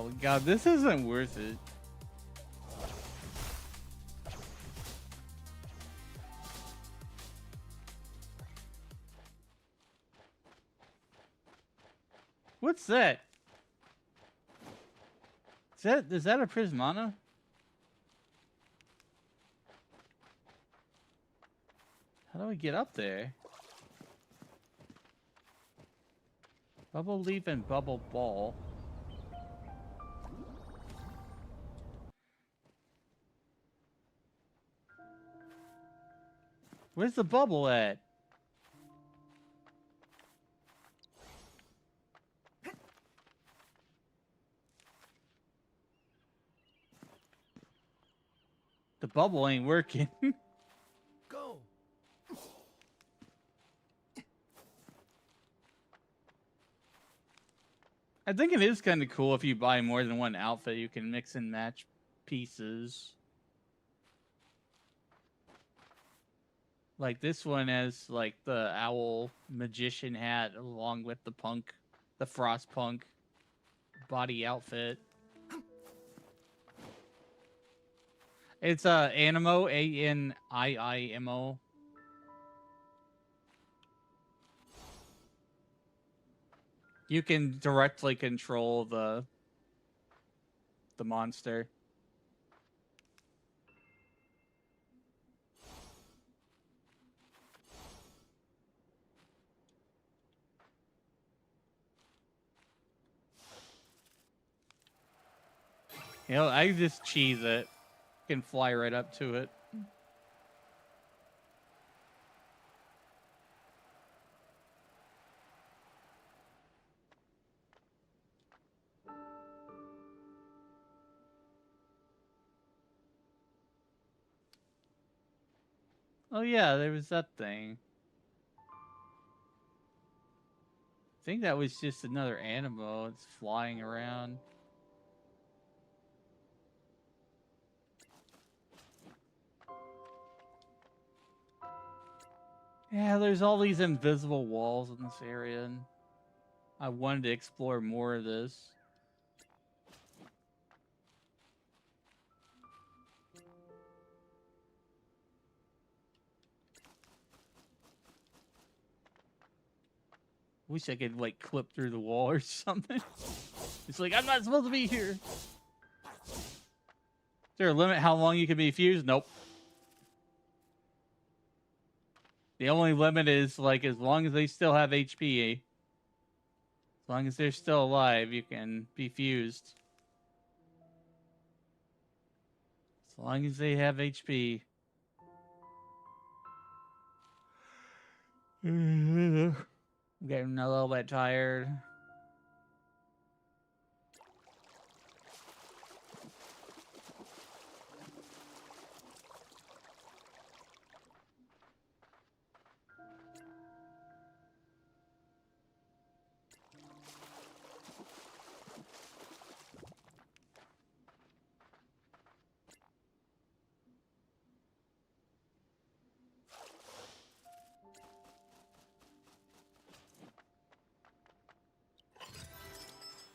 Oh god, this isn't worth it. What's that? Is that a Prismana? How do we get up there? Bubble leaf and bubble ball. Where's the bubble at? The bubble ain't working. Go. I think it is kind of cool if you buy more than one outfit, you can mix and match pieces. Like this one has like the owl magician hat along with the frost punk body outfit. It's Animo, Aniimo. You can directly control the monster. You know, I just cheese it. Can fly right up to it. Oh yeah, there was that thing. I think that was just another Animo. It's flying around. Yeah, there's all these invisible walls in this area, and I wanted to explore more of this. Wish I could, like, clip through the wall or something. It's like, I'm not supposed to be here. Is there a limit how long you can be fused? Nope. The only limit is, like, as long as they still have HP. As long as they're still alive, you can be fused. As long as they have HP. I'm getting a little bit tired.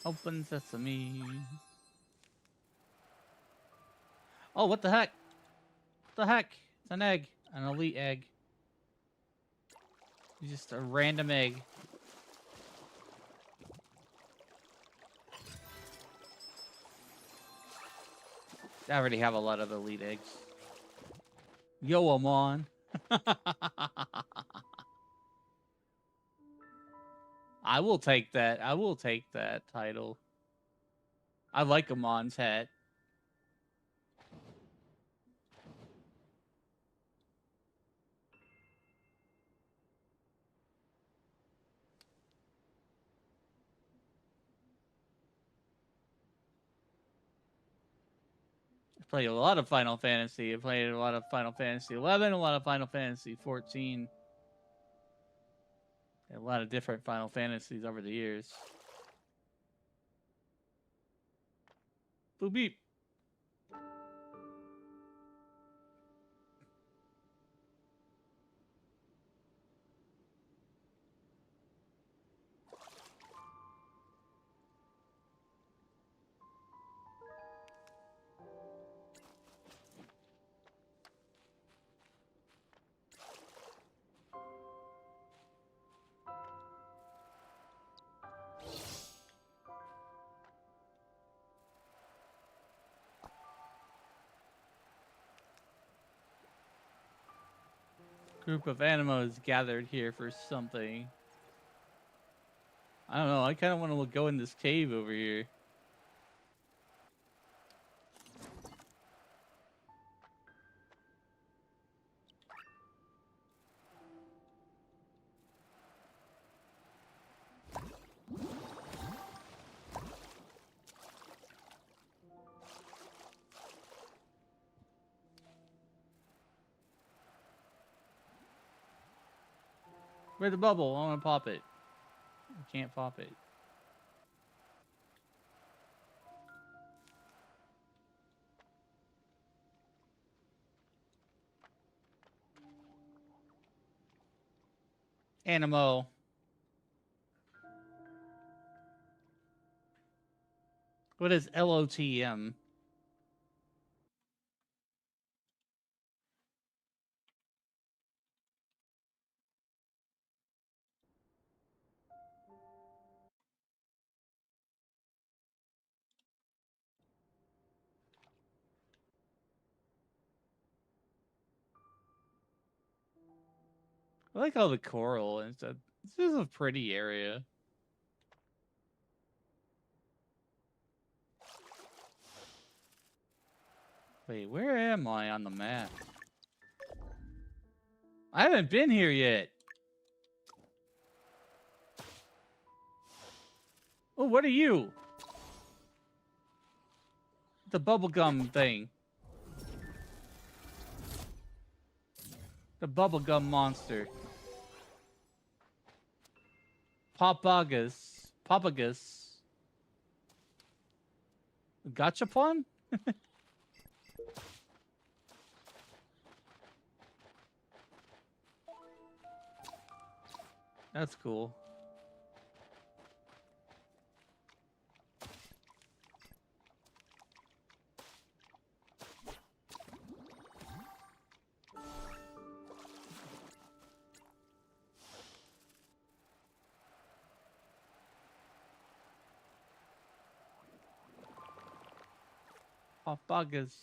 Open sesame. Oh, what the heck? What the heck? It's an egg. An elite egg. It's just a random egg. I already have a lot of elite eggs. Yo, I'm on. I will take that. I will take that title. I like Amon's hat. I played a lot of Final Fantasy. I played a lot of Final Fantasy 11, a lot of Final Fantasy 14. A lot of different Final Fantasies over the years. Boop beep. Group of animals gathered here for something. I don't know. I kind of want to go in this cave over here. Where's the bubble? I want to pop it. I can't pop it. Animo. What is LOTM? I like all the coral and stuff. This is a pretty area. Wait, where am I on the map? I haven't been here yet. Oh, what are you? The bubblegum thing. The bubblegum monster. Papagus. Papagus. Gachapon? That's cool. Papagus.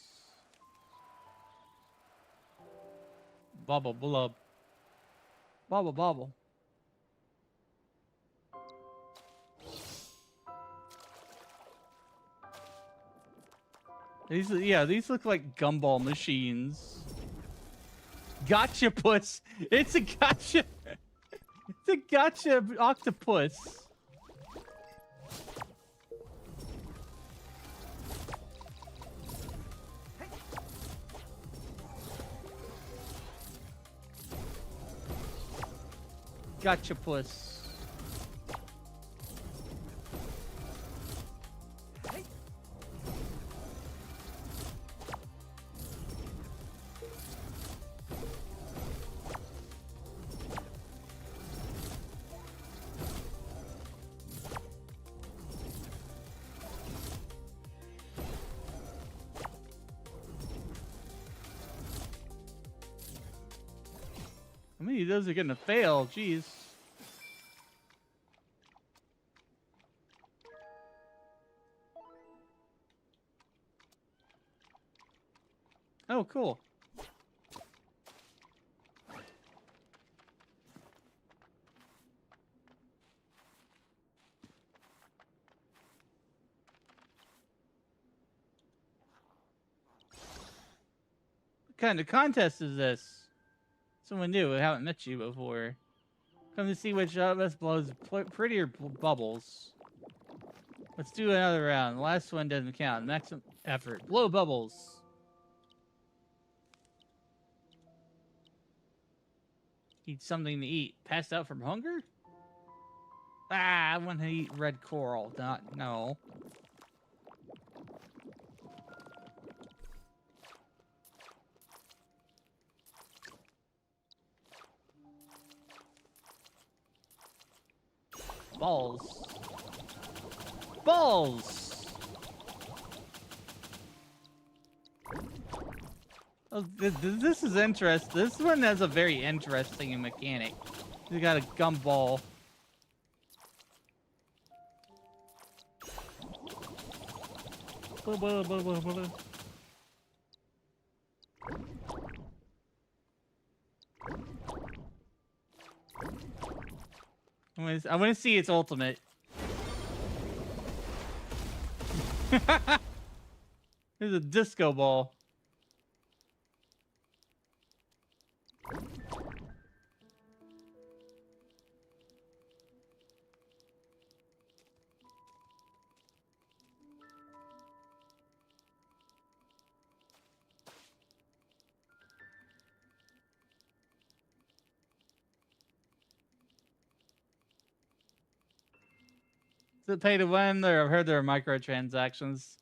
Bubble blub. Bubble bubble. These look like gumball machines. Gotcha puss. It's a gotcha. It's a gotcha octopus. Gotcha puss. How many of those are gonna fail? Jeez. Oh, cool. What kind of contest is this? Someone new. I haven't met you before. Come to see which of us blows prettier bubbles. Let's do another round. The last one doesn't count. Maximum effort. Blow bubbles. Eat something to eat. Passed out from hunger? Ah, I want to eat red coral. No. Balls. Balls! Oh, this is interesting. This one has a very interesting mechanic. You got a gumball. I want to see its ultimate. There's a disco ball. Is it pay to win? I've heard there are microtransactions.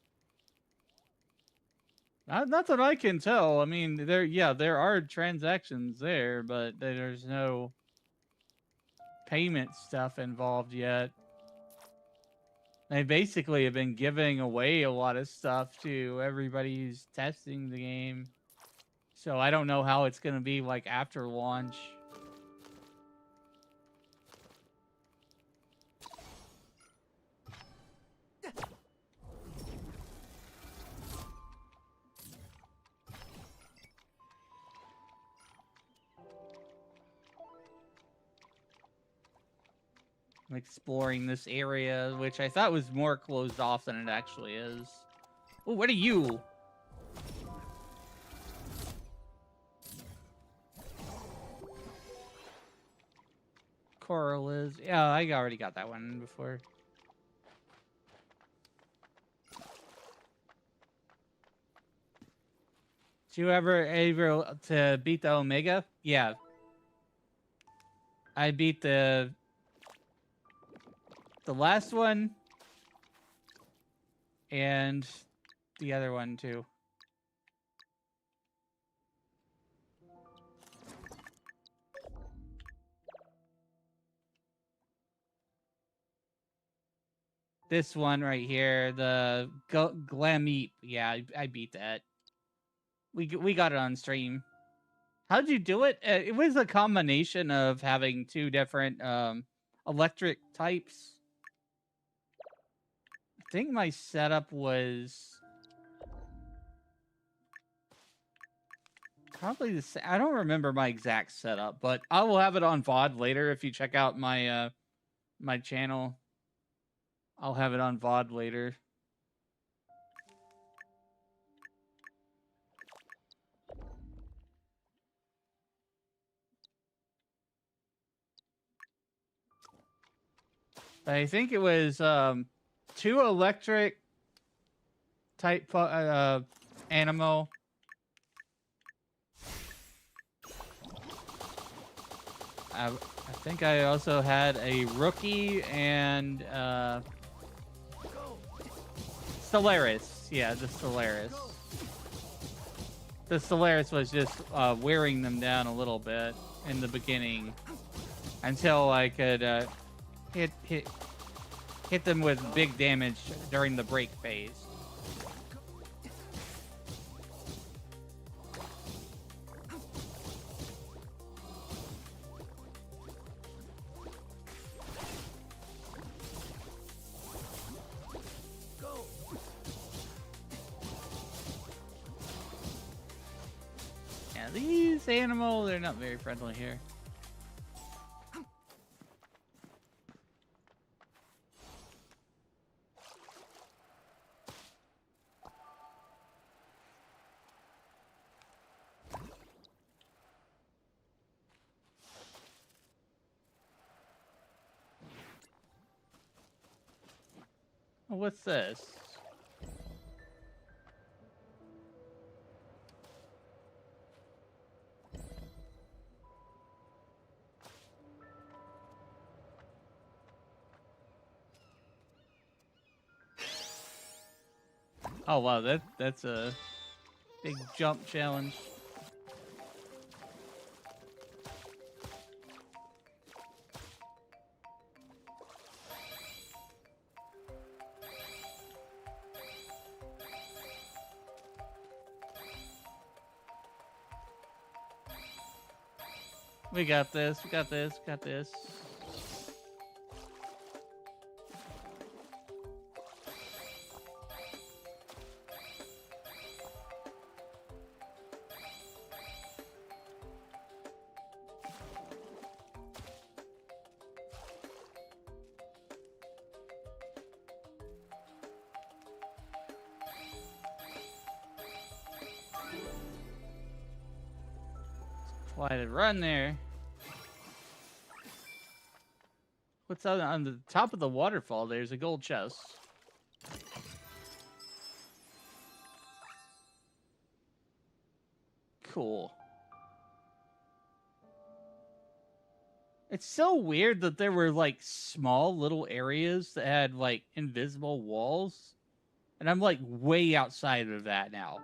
Not that I can tell. I mean, there are transactions there, but there's no payment stuff involved yet. They basically have been giving away a lot of stuff to everybody who's testing the game. So I don't know how it's going to be like after launch. I'm exploring this area, which I thought was more closed off than it actually is. Oh, what are you? Coral is... Yeah, I already got that one before. Did you ever able to beat the Omega? Yeah. I beat the last one and the other one too. This one right here, the Glameep. Yeah, I beat that. We got it on stream. How'd you do it? It was a combination of having two different electric types. I think my setup was probably the same. I don't remember my exact setup, but I will have it on VOD later if you check out my my channel. I'll have it on VOD later. I think it was two electric type Aniimo. I think I also had a rookie and Stellaris. Yeah, the Stellaris. The Stellaris was just wearing them down a little bit in the beginning until I could hit them with big damage during the break phase. Yeah, these animals, they're not very friendly here. Oh, what's this? Oh wow, that's a big jump challenge. We got this, we got this, got this. Why did run there? What's on the top of the waterfall? There's a gold chest. Cool. It's so weird that there were like small little areas that had like invisible walls. And I'm like way outside of that now.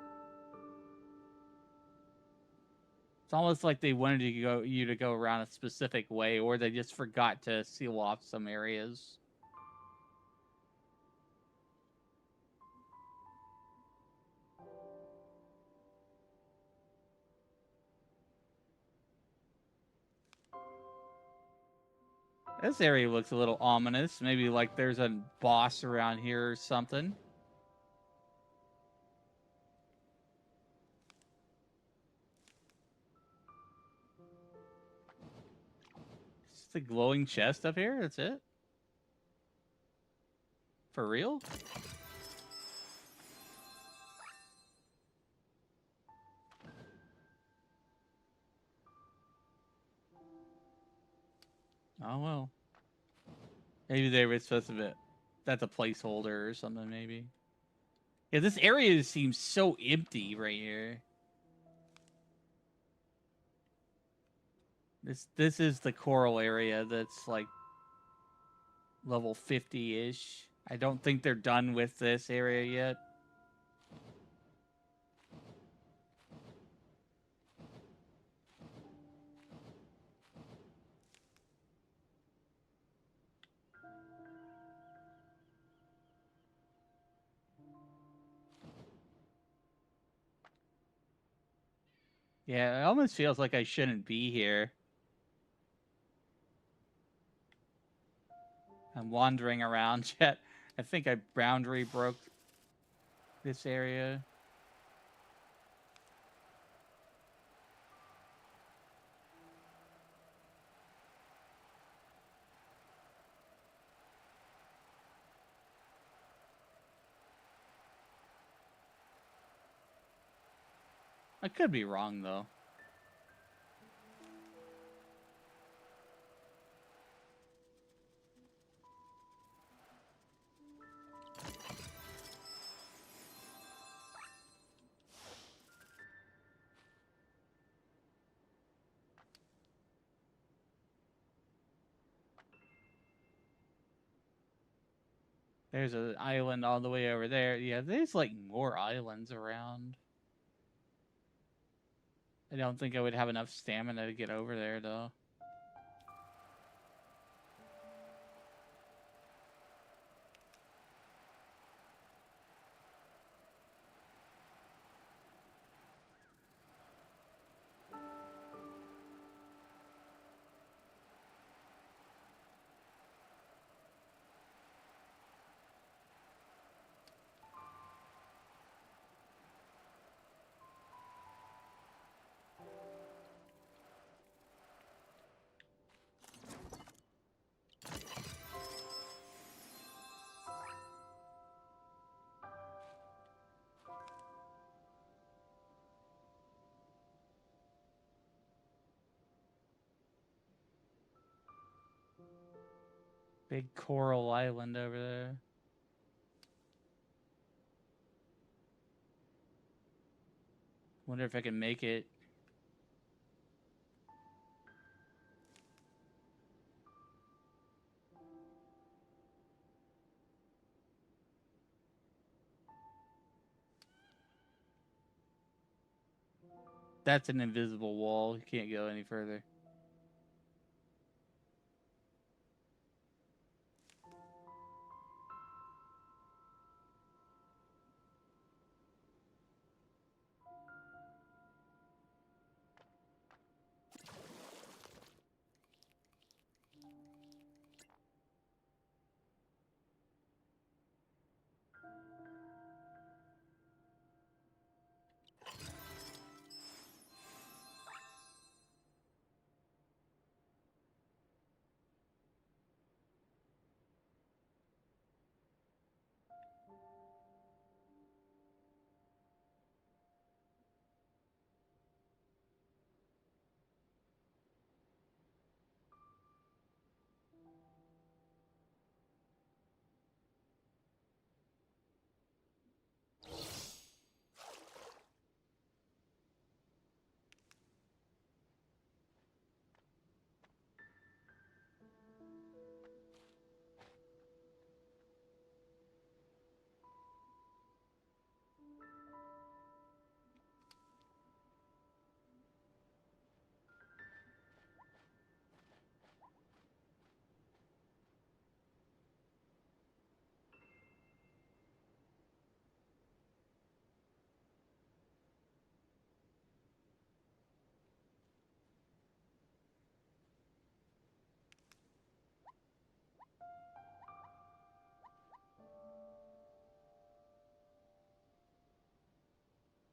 It's almost like they wanted you to go around a specific way, or they just forgot to seal off some areas. This area looks a little ominous. Maybe like there's a boss around here or something. It's the glowing chest up here. That's it. For real? Oh well. Maybe they were supposed to be. That's a placeholder or something, maybe. Yeah, this area seems so empty right here. This is the coral area that's like level 50-ish. I don't think they're done with this area yet. Yeah, it almost feels like I shouldn't be here. I'm wandering around yet. I think I boundary broke this area. I could be wrong, though. There's an island all the way over there. Yeah, there's like more islands around. I don't think I would have enough stamina to get over there, though. Big coral island over there. Wonder if I can make it. That's an invisible wall. You can't go any further.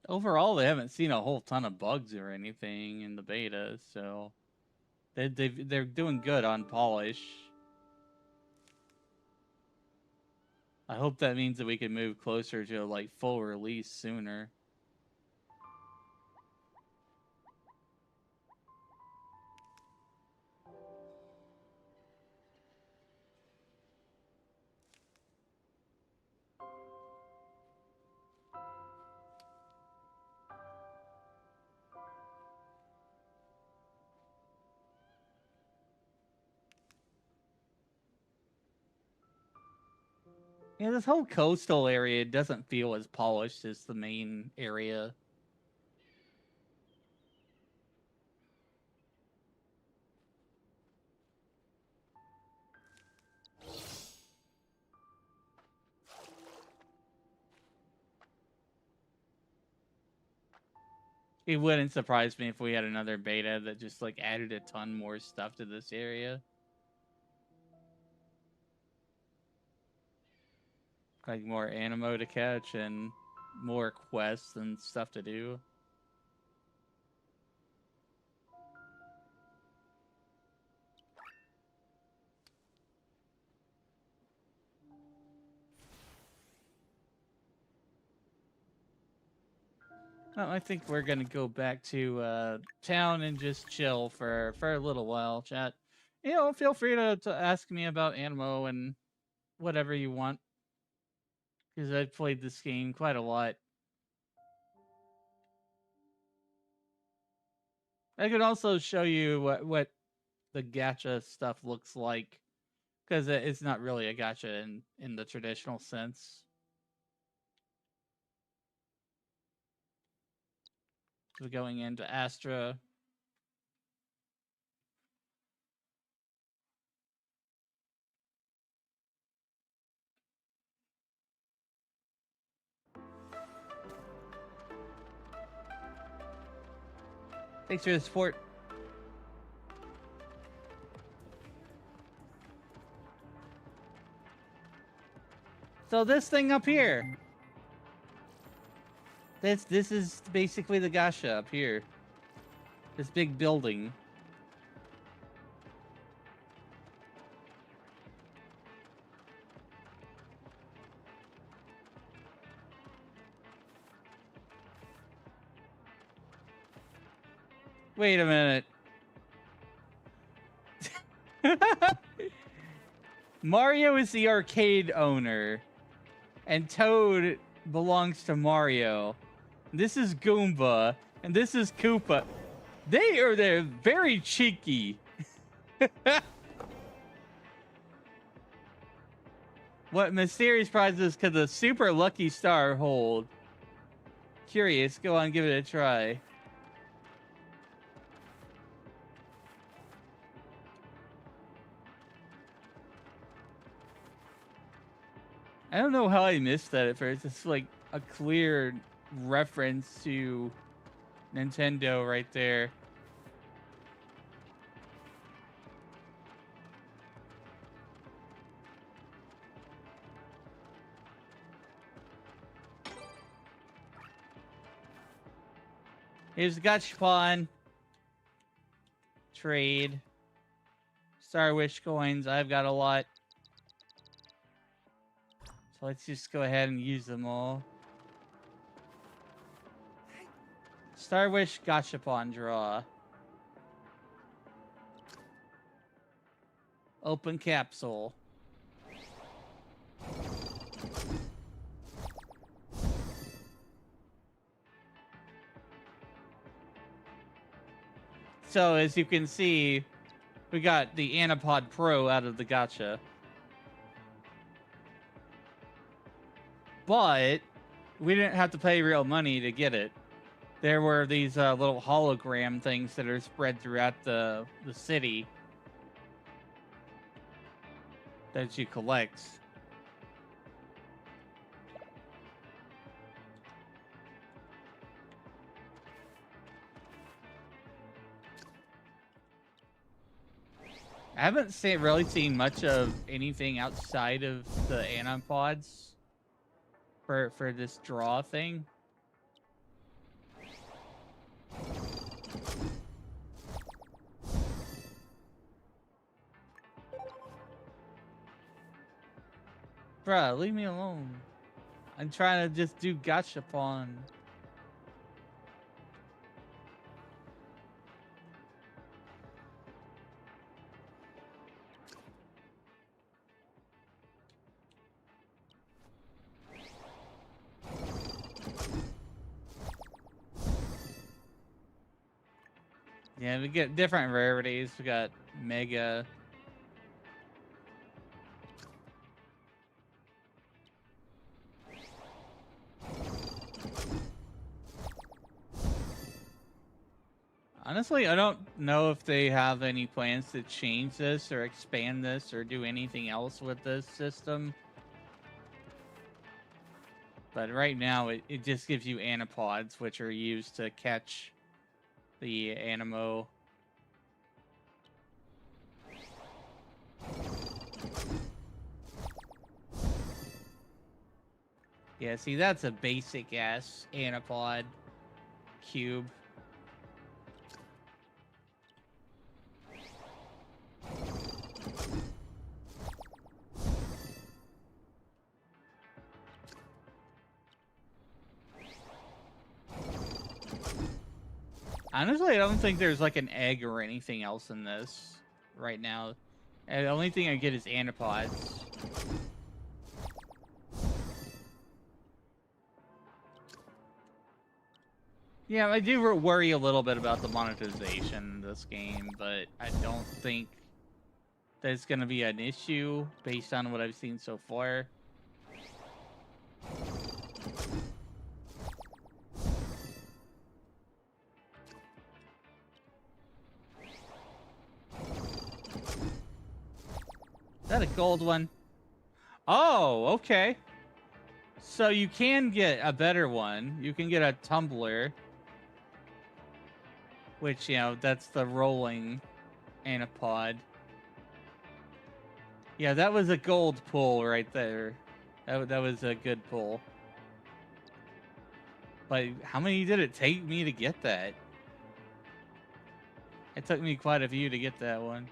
Overall, they haven't seen a whole ton of bugs or anything in the beta, so they're doing good on polish. I hope that means that we can move closer to like full release sooner. Yeah, this whole coastal area doesn't feel as polished as the main area. It wouldn't surprise me if we had another beta that just like added a ton more stuff to this area. Like more Animo to catch and more quests and stuff to do. Well, I think we're gonna go back to town and just chill for a little while, chat. You know, feel free to ask me about Animo and whatever you want. Because I've played this game quite a lot. I can also show you what the gacha stuff looks like. Because it's not really a gacha in the traditional sense. So going into Astra. Thanks for the support. So this thing up here. This is basically the gacha up here. This big building. Wait a minute. Mario is the arcade owner, and Toad belongs to Mario. This is Goomba, and this is Koopa. They're very cheeky. What mysterious prizes could the super lucky star hold? Curious, go on, give it a try. I don't know how I missed that at first. It's like a clear reference to Nintendo right there. Here's the Gachapon. Trade. Star Wish coins. I've got a lot. So let's just go ahead and use them all. Star Wish Gachapon draw. Open capsule. So as you can see, we got the Anipod Pro out of the gacha. But we didn't have to pay real money to get it. There were these little hologram things that are spread throughout the city that you collect. I haven't really seen much of anything outside of the Anipods for this draw thing. Bruh, leave me alone. I'm trying to just do gachapon. Yeah, we get different rarities. We got mega. Honestly, I don't know if they have any plans to change this or expand this or do anything else with this system. But right now, it just gives you anipods, which are used to catch the Animo. Yeah, see, that's a basic ass anipod cube. Honestly, I don't think there's like an egg or anything else in this right now. And the only thing I get is anipods. Yeah, I do worry a little bit about the monetization in this game, but I don't think that it's going to be an issue based on what I've seen so far. Is that a gold one? Oh, okay. So you can get a better one. You can get a tumbler. Which, you know, that's the rolling anipod. Yeah, that was a gold pull right there. That was a good pull. But how many did it take me to get that? It took me quite a few to get that one.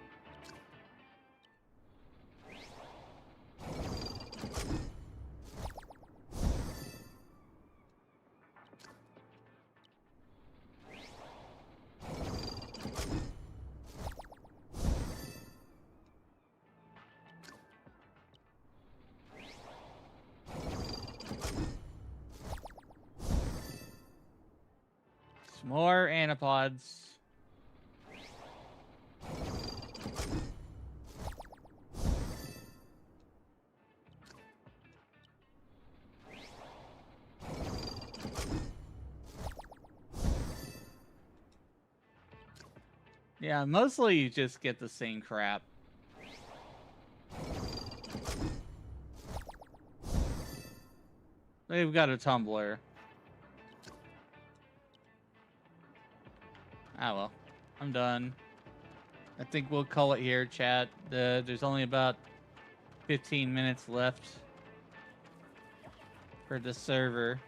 Some more anipods. Yeah, mostly you just get the same crap. They've got a tumbler. Ah, well. I'm done. I think we'll call it here, chat. There's only about 15 minutes left for the server.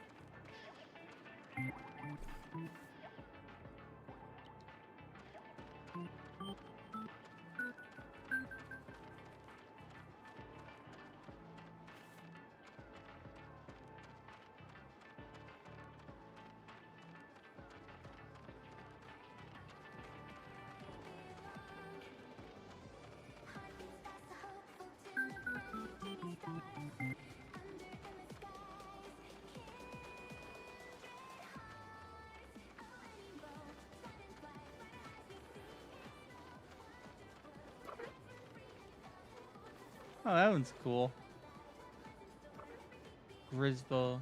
Oh, that one's cool. Grisbo.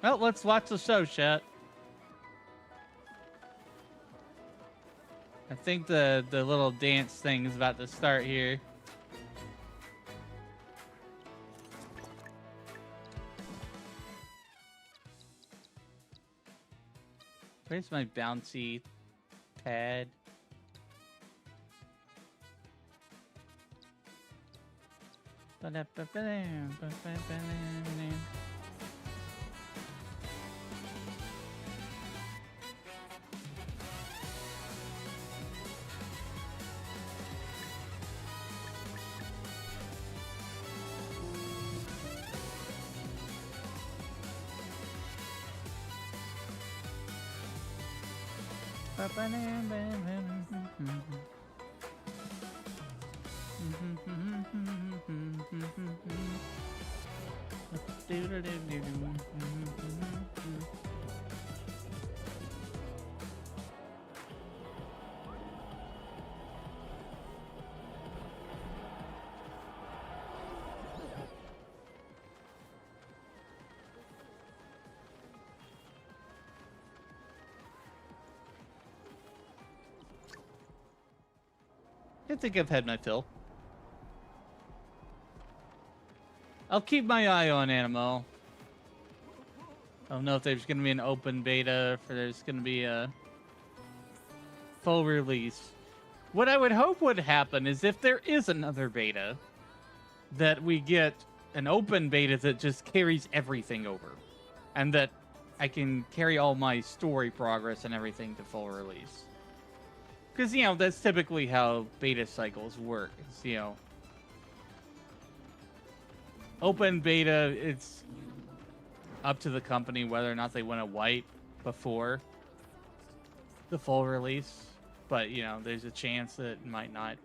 Well, let's watch the show, chat. think the little dance thing is about to start here. Where's my bouncy pad? I think I've had my fill. I'll keep my eye on Aniimo. I don't know if there's going to be an open beta, or there's going to be a full release. What I would hope would happen is if there is another beta, that we get an open beta that just carries everything over. And that I can carry all my story progress and everything to full release. Because, you know, that's typically how beta cycles work. It's, you know, open beta, it's up to the company whether or not they want to wipe before the full release. But, you know, there's a chance that it might not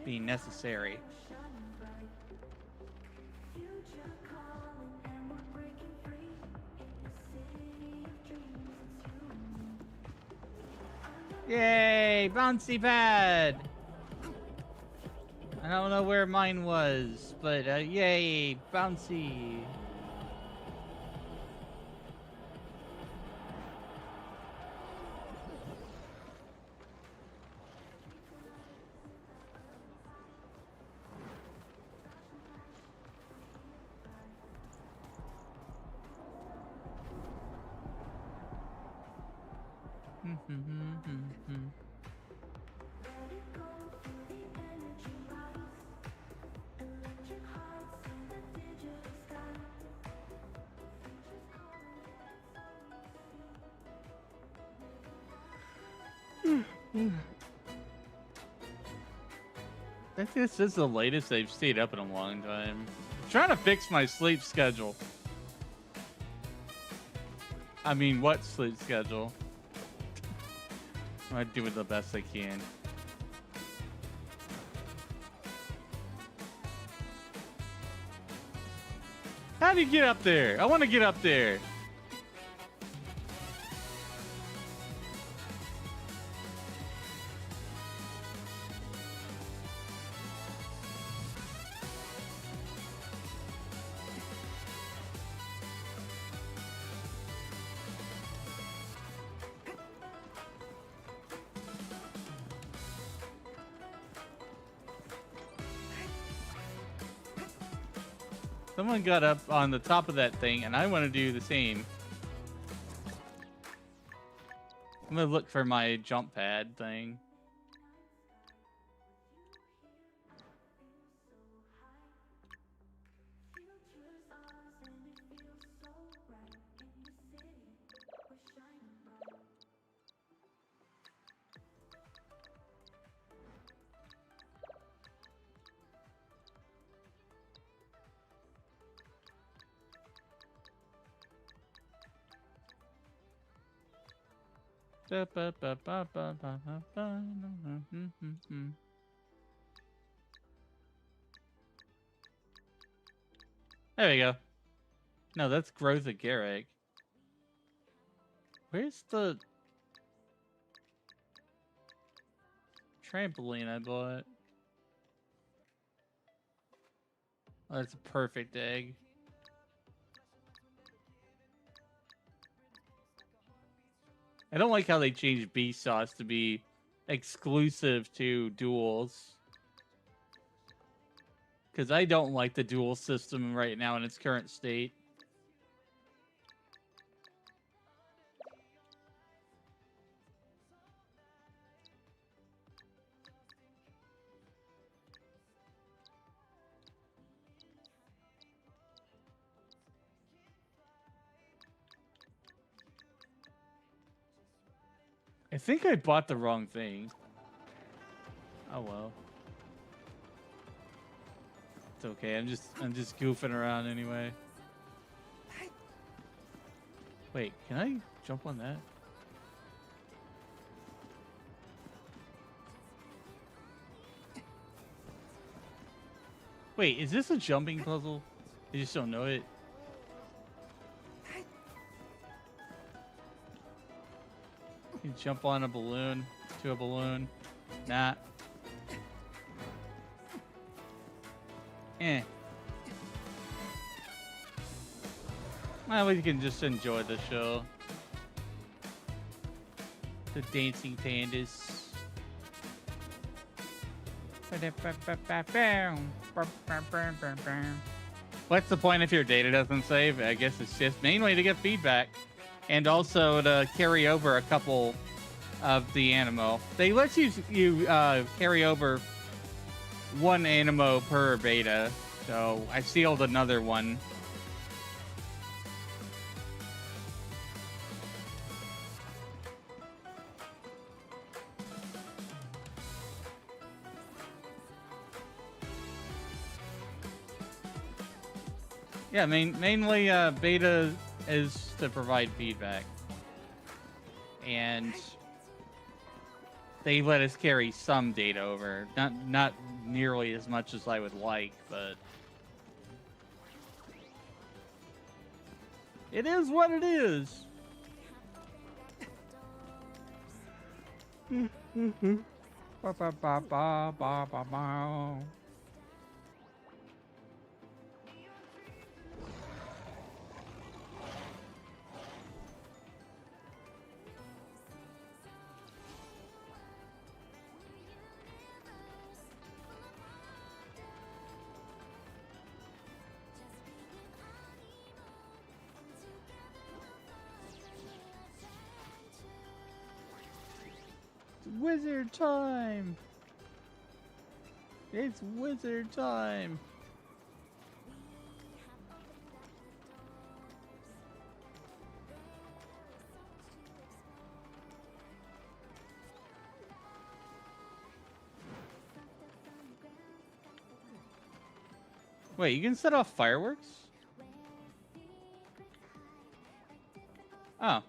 be necessary. Yay, bouncy pad! I don't know where mine was, but yay, bouncy. I think this is the latest I've stayed up in a long time. I'm trying to fix my sleep schedule. I mean, what sleep schedule? I'm doing the best I can. How do you get up there? I want to get up there. Someone got up on the top of that thing, and I want to do the same. I'm going to look for my jump pad thing. There we go. No, that's growth of Garrick. Where's the trampoline I bought? Oh, that's a perfect egg. I don't like how they changed beast sauce to be exclusive to duels. Because I don't like the duel system right now in its current state. I think I bought the wrong thing. Oh well. It's okay. I'm just goofing around anyway. Wait, can I jump on that? Wait, is this a jumping puzzle? You just don't know it. You jump on a balloon to a balloon. Nah. Eh. Well, we can just enjoy the show. The dancing pandas. What's the point if your data doesn't save? I guess it's just mainly to get feedback. And also to carry over a couple of the Aniimo. They let you carry over one Aniimo per beta. So I sealed another one. Yeah, mainly beta is to provide feedback. And they let us carry some data over. Not nearly as much as I would like, but it is what it is. Ba, ba, ba, ba, ba, ba, ba. Wizard time! It's wizard time! Wait, you can set off fireworks? Oh.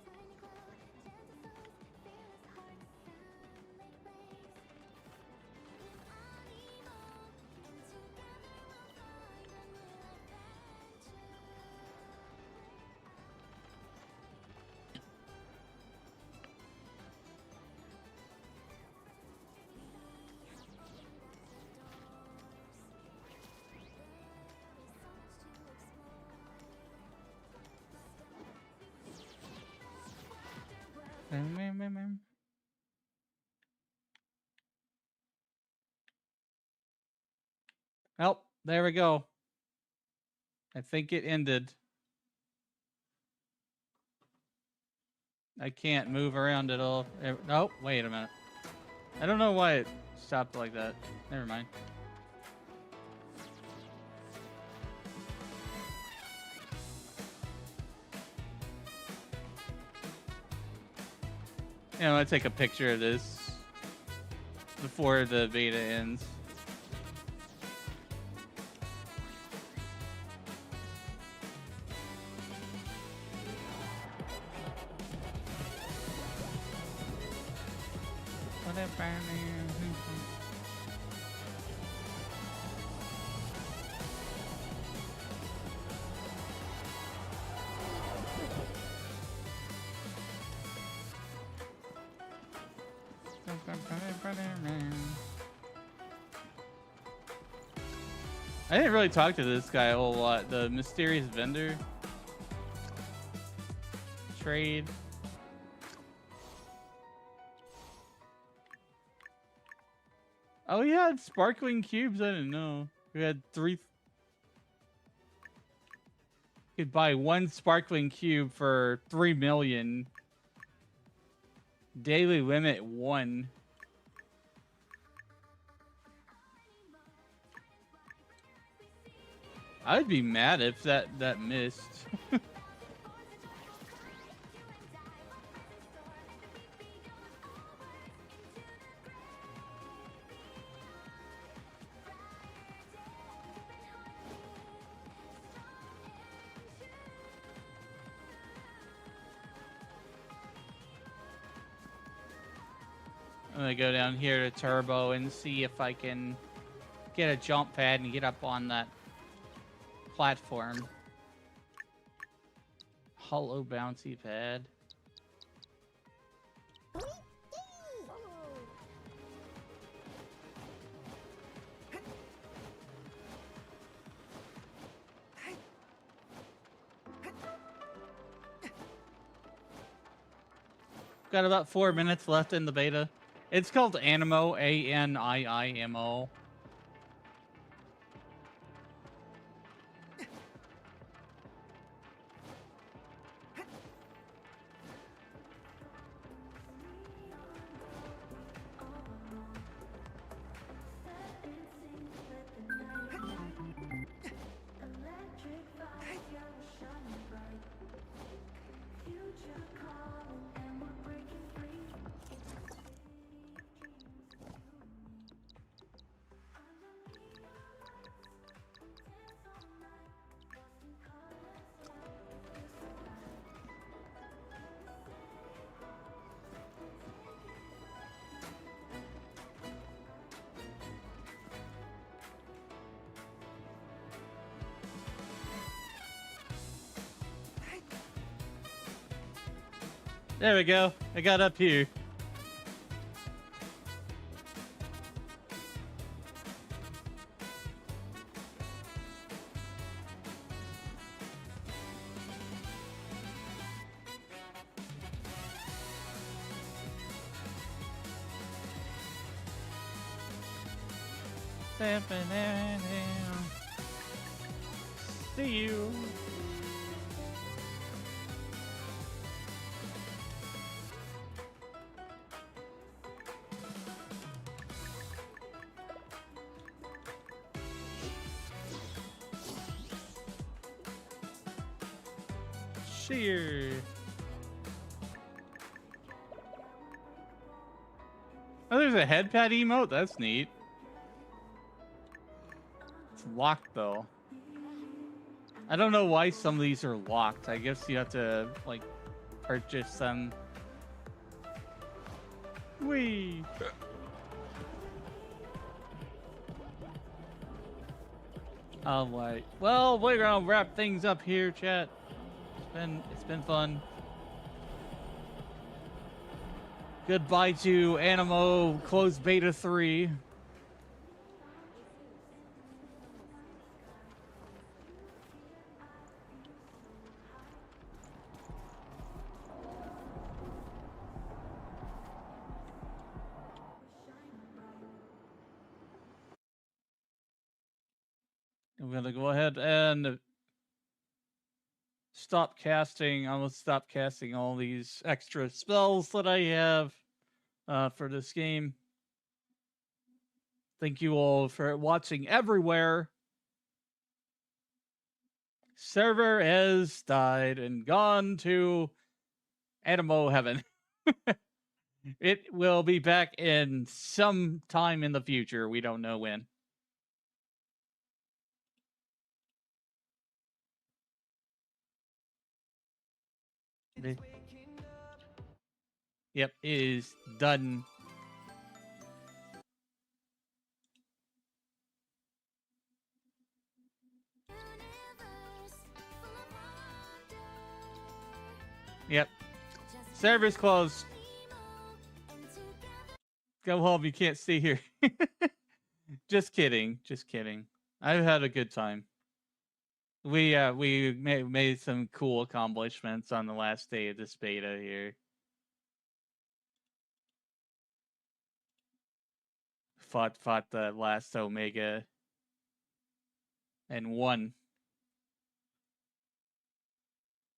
Oh, there we go. I think it ended. I can't move around at all. Oh, wait a minute. I don't know why it stopped like that. Never mind. You know, I take a picture of this before the beta ends. I didn't really talk to this guy a whole lot. The mysterious vendor. Trade. Oh yeah, it's sparkling cubes. I didn't know. We had 3. Could buy 1 sparkling cube for 3 million. Daily limit 1. I'd be mad if that missed. I'm gonna go down here to Turbo and see if I can get a jump pad and get up on that platform. Hollow bouncy pad. Got about 4 minutes left in the beta. It's called Aniimo, A-N-I-I-M-O. There we go. I got up here. See you. Cheer. Oh, there's a head pad emote? That's neat. It's locked, though. I don't know why some of these are locked. I guess you have to, like, purchase them. Whee! Alright. Well, we're gonna wrap things up here, chat. It's been fun. Goodbye to Aniimo closed beta 3. I'm gonna go ahead and stop casting. I'm gonna stop casting all these extra spells that I have for this game. Thank you all for watching everywhere. Server has died and gone to Aniimo heaven. It will be back in some time in the future. We don't know when. Yep, it is done. Yep. Server's closed. Go home, you can't stay here. Just kidding. Just kidding. I've had a good time. We made some cool accomplishments on the last day of this beta here. fought the last Omega and won.